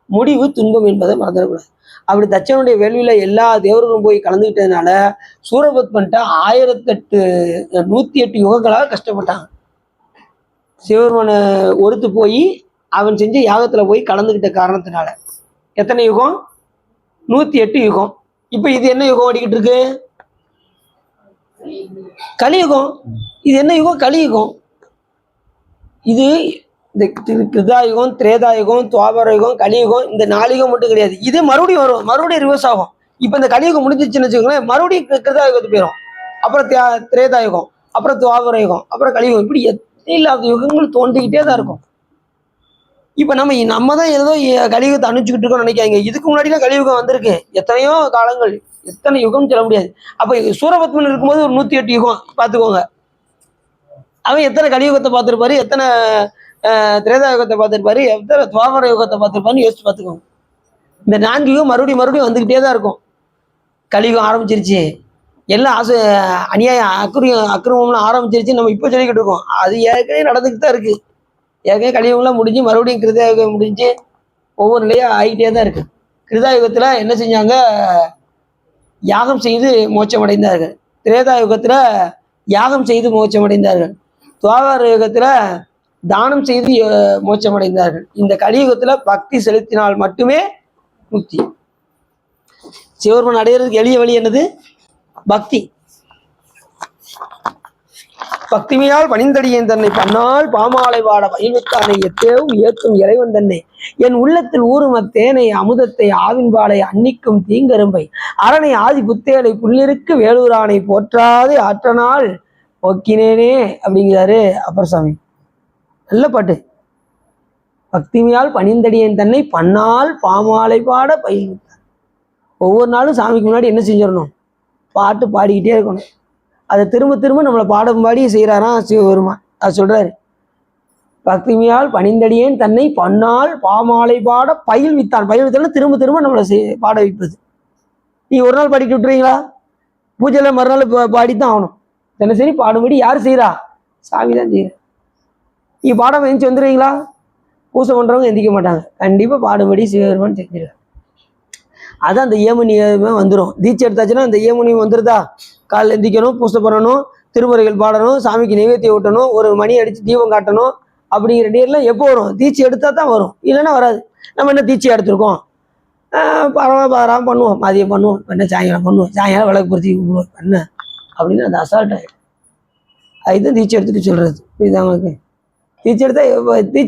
முடிவு துன்பம் என்பதை மறந்துடக்கூடாது. அப்படி தச்சனுடைய வேள்வியில எல்லா தேவர்களும் போய் கலந்துக்கிட்டதுனால சூரபத்மன்ட்ட 108 யுகங்களாக கஷ்டப்பட்டாங்க. சிவபெருமானை ஒருத்து போய் அவன் செஞ்ச யாகத்துல போய் கலந்துக்கிட்ட காரணத்தினால. எத்தனை யுகம்? 108 யுகம். இப்ப இது என்ன யுகம் ஓடிக்கிட்டு இருக்கு? கலியுகம். இது என்ன யுகம்? கலியுகம். இது இந்த கிருதாயுகம், திரேதாயுகம், துவாபர யுகம், கலியுகம், இந்த 4 யுகம் மட்டும் கிடையாது. இது மறுபடியும் வரும், மறுபடியும் ரிவர்ஸ் ஆகும். இப்ப இந்த கலியுகம் முடிஞ்சிச்சுன்னு வச்சுக்கோங்களேன், மறுபடியும் கிருதாயுகத்துக்கு போயிடும். அப்புறம் திரேதாயுகம், அப்புறம் துவாபர யுகம், அப்புறம் கலியுகம். இப்படி இல்லாத யுகங்கள் தோண்டிக்கிட்டே தான் இருக்கும். இப்ப நம்ம தான் ஏதோ கலியுகத்தை அனுப்பிச்சுக்கிட்டு இருக்கோம்னு நினைக்காங்க. இதுக்கு முன்னாடிலாம் கலியுகம் வந்திருக்கு. எத்தனையோ காலங்கள், எத்தனை யுகம் சொல்ல முடியாது. அப்ப சூரபத்மன் இருக்கும்போது ஒரு 108 யுகம் பார்த்துக்கோங்க. அவன் எத்தனை கலியுகத்தை பார்த்துருப்பாரு, எத்தனை திரேதா யுகத்தை பார்த்துருப்பாரு, எத்தனை துவாபர யுகத்தை பார்த்துருப்பாருன்னு யோசிச்சு பார்த்துக்கோங்க. இந்த 4 யுகம் மறுபடியும் வந்துகிட்டே தான் இருக்கும். கலியுகம் ஆரம்பிச்சிருச்சு, எல்லாம் அநியாயம் அக்கிரமம்லாம் ஆரம்பிச்சிருச்சு நம்ம இப்போ சொல்லிக்கிட்டு இருக்கோம். அது ஏற்கனவே நடந்துக்கிட்டு தான் இருக்கு. ஏற்கனவே கலியுகம்லாம் முடிஞ்சு மறுபடியும் கிருதாயுகம் முடிஞ்சு ஒவ்வொரு நிலையாக ஆகிட்டே தான் இருக்கு. கிருதாயுகத்தில் என்ன செஞ்சாங்க? யாகம் செய்து மோட்சம் அடைந்தார்கள். திரேதா யுகத்துல யாகம் செய்து மோட்சம் அடைந்தார்கள். துவாபர யுகத்துல தானம் செய்து மோட்சம் அடைந்தார்கள். இந்த கலியுகத்துல பக்தி செலுத்தினால் மட்டுமே முக்தி. சிவபெருமான் அடையிறதுக்கு எளிய வழி என்னது? பக்தி. பக்திமையால் பணிந்தடியேன் தன்னை பன்னால் பாமாலை வாட பயில்வித்தானை எத்தேவும் ஏற்றும் இறைவன் தன்னை என் உள்ளத்தில் ஊறும் அத்தேனை அமுதத்தை ஆவின்பாலை அன்னிக்கும் தீங்கரும்பை அரணை ஆதி புத்தேலை புள்ளிருக்கு வேலூரானை போற்றாதே ஆற்றனால் போக்கினேனே அப்படிங்கிறாரு அப்பர் சாமி. நல்ல பாட்டு. பக்திமையால் பணிந்தடியேன் தன்னை பன்னால் பாமாலை பாட பயில்வித்தார். ஒவ்வொரு நாளும் சாமிக்கு முன்னாடி என்ன செஞ்சிடணும்? பாட்டு பாடிக்கிட்டே இருக்கணும். அதை திரும்ப திரும்ப நம்மளை பாடும்படி செய்கிறாராம் சிவபெருமான். அது சொல்றாரு, பக்திமையால் பணிந்தடியேன் தன்னை பன்னால் பாமாலை பாட பயில்வித்தான். பயில்வித்தான திரும்ப திரும்ப நம்மளை பாட வைப்பது. நீ ஒரு நாள் பாடிட்டு விட்டுறீங்களா? பூஜையில் மறுநாள் பாடித்தான் ஆகணும். தினசரி பாடும்படி யார் செய்கிறா? சாமி தான் செய்கிற. நீ பாடாம எந்திரிச்சு வந்துடுவீங்களா? பூஜை பண்ணுறவங்க எந்திரிக்க மாட்டாங்க. கண்டிப்பாக பாடும்படி சிவபெருமான் செஞ்சிருக்காரு. அதான் அந்த ஏமனியமே வந்துடும். தீட்சை எடுத்தாச்சுன்னா அந்த ஏமனியம் வந்துருதா? காலையில் எந்திக்கணும், பூசை பண்ணணும், திருமுறைகள் பாடணும், சாமிக்கு நைவேத்தியம் ஊட்டணும், ஒரு மணி அடித்து தீபம் காட்டணும். அப்படிங்கிற நீர்லாம் எப்போ வரும்? தீட்சை எடுத்தால் தான் வரும், இல்லைன்னா வராது. நம்ம என்ன தீட்சை எடுத்திருக்கோம்? பரவாயில்ல பண்ணுவோம், மதியம் பண்ணுவோம், என்ன சாயங்காலம் பண்ணுவோம், சாயங்காலம் விளக்கு பொருத்தி கும்பிடுவோம் என்ன அப்படின்னு அந்த அசால்ட் ஆகிடும். அதுதான் தீட்சை எடுத்துட்டு சொல்கிறது. புரியுது அவங்களுக்கு? தீட்சை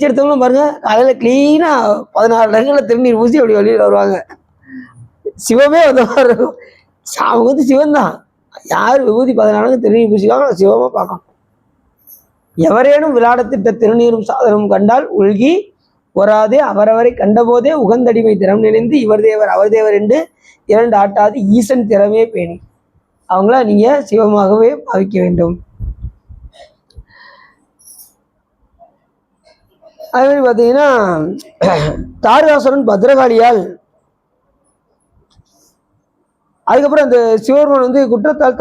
எடுத்தவங்களும் பாருங்க, காலையில் கிளீனாக 16 இடங்களில் திருநீர் பூசி அப்படி வெளியில் வருவாங்க. சிவமே வந்த மாதிரி இருக்கும். அவங்க வந்து சிவன் தான். யார் விபூதி 14 திருநீர் பூசிக்காங்க சிவமா பார்க்கணும். எவரேனும் விளையாடத்திட்ட திருநீரும் சாதனமும் கண்டால் உள்கி ஒராதே அவரவரை கண்டபோதே உகந்தடிமை திறம் நினைந்து இவர் தேவர் அவர் தேவர் என்று 2 ஆட்டாது ஈசன் திறமே பேணி அவங்கள நீங்க சிவமாகவே பாவிக்க வேண்டும். அதே மாதிரி பார்த்தீங்கன்னா தாரகாசுரன் பத்ரகாளியால் அதுக்கப்புறம் அந்த சிவபெருமான் வந்து குற்றத்தால்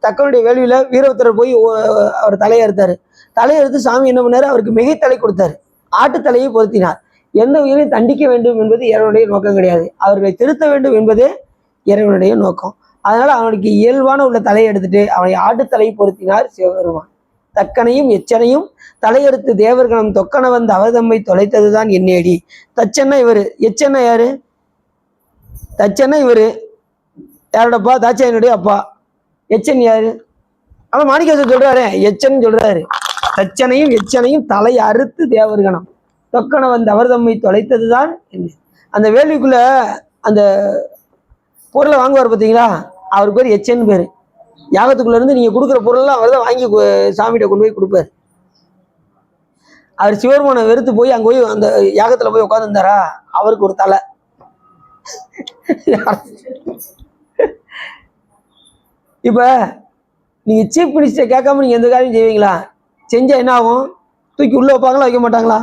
தக்கனுடைய வேள்வியில வீரபத்திரர் போய் அவர் தலையை அறுத்தாரு. தலையை எடுத்து சாமி என்ன பண்ணாரு? அவருக்கு மிகைத்தலை கொடுத்தாரு. ஆட்டுத்தலையை பொருத்தினார். எந்த உயிரையும் தண்டிக்க வேண்டும் என்பது இறைவனுடைய நோக்கம் கிடையாது. அவர்களை திருத்த வேண்டும் என்பதே இறைவனுடைய நோக்கம். அதனால அவனுக்கு இயல்பான உள்ள தலையை எடுத்துட்டு அவனை ஆட்டுத்தலையை பொருத்தினார் சிவபெருமான். தக்கனையும் எச்சனையும் தலையெடுத்து தேவர்கணம் தொக்கன வந்த அவதம்மை தொலைத்ததுதான் என்னேடி. தச்சன்னா இவரு, எச்சன்னா யாரு? தச்சன்னா இவரு யாரோடப்பா? தாட்சாயனுடைய அப்பா. எச்சன் யாரு? ஆனா மாணிக்கவாசகர் சொல்றாரு, எச்சன் சொல்றாரு. தச்சனையும் எச்சனையும் தலை அறுத்து தேவர்கணம் தொக்கன வந்த அவர்தம்மை தொலைத்ததுதான் என்ன. அந்த வேள்விக்குள்ள அந்த பொருளை வாங்குவார் பார்த்தீங்களா, அவர் பேர் எச்சன் பேரு. யாகத்துக்குள்ள இருந்து நீங்க கொடுக்குற பொருள்லாம் அவர் தான் வாங்கி சாமிகிட்ட கொண்டு போய் கொடுப்பாரு. அவர் சிவருமான வெறுத்து போய் அங்க போய் அந்த யாகத்துல போய் உட்காந்துருந்தாரா, அவருக்கு ஒரு தலை. இப்ப நீங்க சீஃப் மினிஸ்டர் கேட்காம நீங்க எந்த காரியம் செய்வீங்களா? செஞ்சா என்ன ஆகும்? தூக்கி உள்ள வைப்பாங்களா, வைக்க மாட்டாங்களா?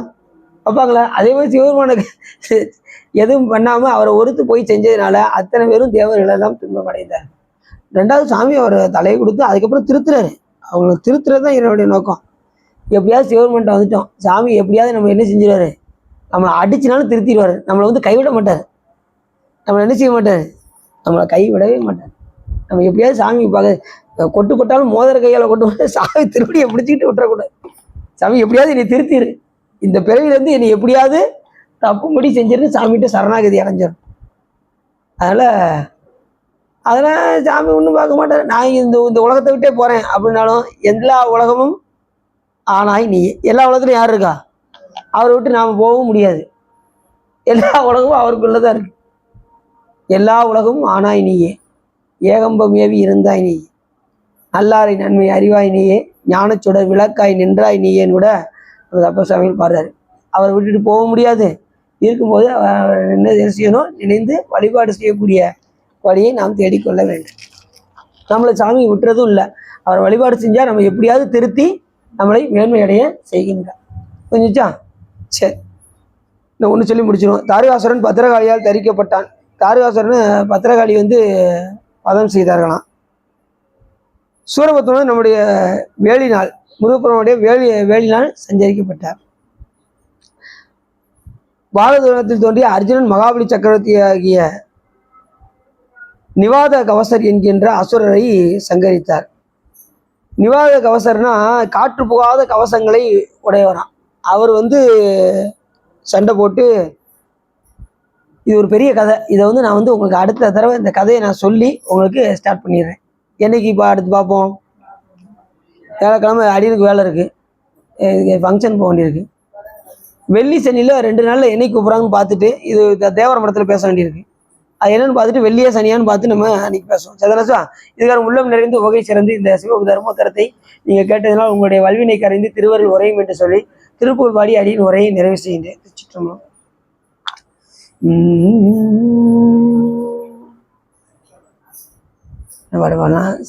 வைப்பாங்களா? அதே மாதிரி சிவருமானுக்கு எதுவும் பண்ணாம அவரை ஒருத்து போய் செஞ்சதுனால அத்தனை பேரும் தேவர்கள் எல்லாம் துன்பம் அடைந்தார். ரெண்டாவது சாமி அவர் தலையை கொடுத்து அதுக்கப்புறம் திருத்துறாரு. அவங்களை திருத்துறது தான் என்னுடைய நோக்கம். எப்படியாவது சிவருமான்ட்ட வந்துட்டோம், சாமி எப்படியாவது நம்ம என்ன செஞ்சிருவாரு, நம்மளை அடிச்சுனாலும் திருத்திடுவாரு. நம்மளை வந்து கைவிட மாட்டார். நம்மளை என்ன செய்ய மாட்டார், நம்மளை கைவிடவே மாட்டார். நம்ம எப்படியாவது சாமி பார்க்க கொட்டு கொட்டாலும் மோதிர கையால் கொட்டு சாமி திருப்படியை பிடிச்சிக்கிட்டு விட்டுறக்கூடாது. சாமி எப்படியாவது என்னை திருத்திடு, இந்த பிறவிலேருந்து என்னை எப்படியாவது தப்பும்படி செஞ்சிருந்து சாமிகிட்ட சரணாகதி அடைஞ்சிடும். அதெல்லாம் சாமி ஒன்றும் பார்க்க மாட்டார். நான் இந்த உலகத்தை விட்டே போகிறேன் அப்படின்னாலும் எல்லா உலகமும் ஆனாய் நீ. எல்லா உலகத்துலையும் யார் இருக்கா? அவரை விட்டு நாம் போகவும் முடியாது. எல்லா உலகமும் அவருக்குள்ளதான் இருக்கு. எல்லா உலகமும் ஆனாய் நீயே, ஏகம்பம் ஏவி இருந்தாய் நீயே, நல்லாரை நன்மை அறிவாய் நீயே, ஞானச்சுடர் விளக்காய் நின்றாய் நீயேன்னு கூட அப்பசாமியில் பாடுறாரு. அவரை விட்டுட்டு போக முடியாது. இருக்கும்போது என்ன செய்யணும், நினைந்து வழிபாடு செய்யக்கூடிய வழியை நாம் தேடிக்கொள்ள வேண்டும். நம்மளை சாமி விட்டுறதும் இல்லை. அவரை வழிபாடு செஞ்சால் நம்ம எப்படியாவது திருத்தி நம்மளை மேன்மையடைய செய்கின்றார். புரிஞ்சுச்சா? சரி, இந்த ஒன்று சொல்லி முடிச்சிடும். தாரகாசுரன் பத்திரகாளியால் தரிக்கப்பட்டான். தாரகாசுரன் பத்திரகாளி வந்து வதம் செய்தார்களாம். சூரபத்மன் நம்முடைய வேலினால், முருகப்பெருமானுடைய வேலினால் சஞ்சரிக்கப்பட்டார். பாரதத்தில் தோன்றிய அர்ஜுனன் மகாபலி சக்கரவர்த்தி ஆகிய நிவாத கவசர் என்கின்ற அசுரரை சங்கரித்தார். நிவாத கவசர்னா காற்று புகாத கவசங்களை உடையவராம். அவர் வந்து சண்டை போட்டு, இது ஒரு பெரிய கதை. இதை வந்து நான் வந்து உங்களுக்கு அடுத்த தடவை இந்த கதையை நான் சொல்லி உங்களுக்கு ஸ்டார்ட் பண்ணிடுறேன். என்னைக்கு இப்போ அடுத்து பார்ப்போம்? வியாழக்கிழமை அடியனுக்கு வேலை இருக்குது, ஃபங்க்ஷன் போக வேண்டியிருக்கு. வெள்ளி சனியில் 2 நாளில் என்னைக்கு கூப்பிட்றாங்கன்னு பார்த்துட்டு, இது தேவர மடத்தில் பேச வேண்டியிருக்கு. அது என்னன்னு பார்த்துட்டு வெள்ளியா சனியான்னு பார்த்து நம்ம அன்னைக்கு பேசுவோம். சதனசா இதுக்கான உள்ளம் நிறைந்து வகை சிறந்து இந்த சிவ தர்மோத்தரத்தை நீங்கள் கேட்டதனால் உங்களுடைய வல்வினை கரைந்து திருவருள் உரையும் என்று சொல்லி திருப்பூர் பாடி அடியின் உரையை நிறைவு செய்கின்றேன். திருச்சிற்றம்பலம்.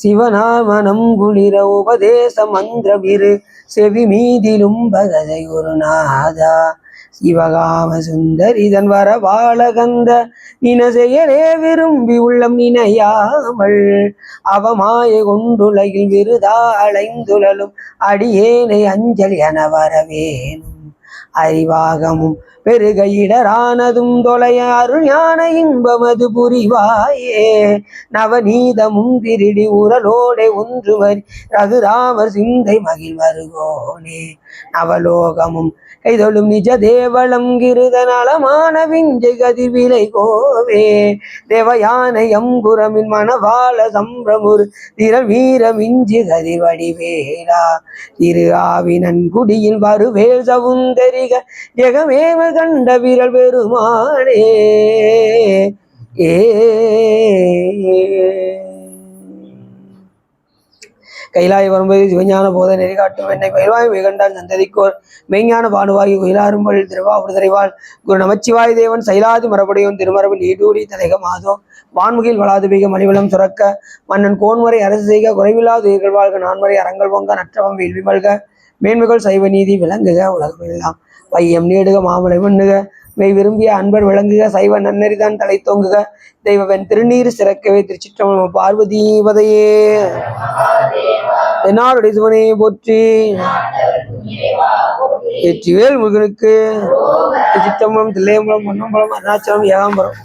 சிவநாமனம் குளிர உபதேச மந்திரவிரு செவி மீதிலும் பகதை ஒரு நாதா சிவகாம சுந்தரிதன் வர பாலகந்த இனசெயலே விரும்பி உள்ளம் நினையாமல் அவமாய கொண்டுலகில் விருதா அலைந்துழலும் அடியேனை அஞ்சல் என வரவேனும் அறிவாகமும் பெருகையிடரானதும் தொலைய அருள் ஞான இன்பமது புரிவாயே நவநீதமும் திருடி உரலோடே ஒன்று வரி ரகுராமர் சிந்தை மகிழ் வருகோனே நவலோகமும் கைதொழும் நிஜ தேவளம் கிருத நலமான விஞ்சை கதிர் விலை கோவே தேவயானை அங்குரமின் மனவாள சம்பிரமுரு திரள் வீரமிஞ்சி கதிர் வடிவேலா திரு ஆவினன் குடியில் வருவேல் சவுந்தரிக ஜெகமேவ கண்ட விரல் பெருமானே கைலாய வரும்போது சிவஞான போத நெறிகாட்டும் என்னை பயில்வாய் மிகண்டால் சந்ததிக்கோர் மெய்ஞான பானுவாகி உயிலாரும்பல் திருவாபுரதரைவாள் குரு நமச்சிவாய் தேவன் சைலாதி மரபடையோன் திருமரபில் நீடூடி தலைக மாதோ வான்முகில் வளாதுபிக மணிவளம் சுரக்க மன்னன் கோன்முறை அரசு செய்க குறைவில்லாத உயிர்கள் வாழ்க நான்முறை அரங்கல் பொங்க நற்றவம் வேள்வி மல்க மேன்மைகள் சைவ நீதி விளங்குக உலகமெல்லாம் வையம் நீடுக மாமலை மண்ணுக மெய் விரும்பிய அன்பர் விளங்குக சைவ நன்னறிதான் தலை தோங்குக தெய்வவன் திருநீர் சிறக்கவே. திருச்சிற்றம்பலம். பார்வதீபதையே என்னாருடைய சிவனே போற்றி. வெற்றிவேல் முருகனுக்கு. திருச்சிற்றம்பலம், தில்லையம்பலம், பொன்னம்பலம், அருணாச்சலம், ஏகாம்பரம்.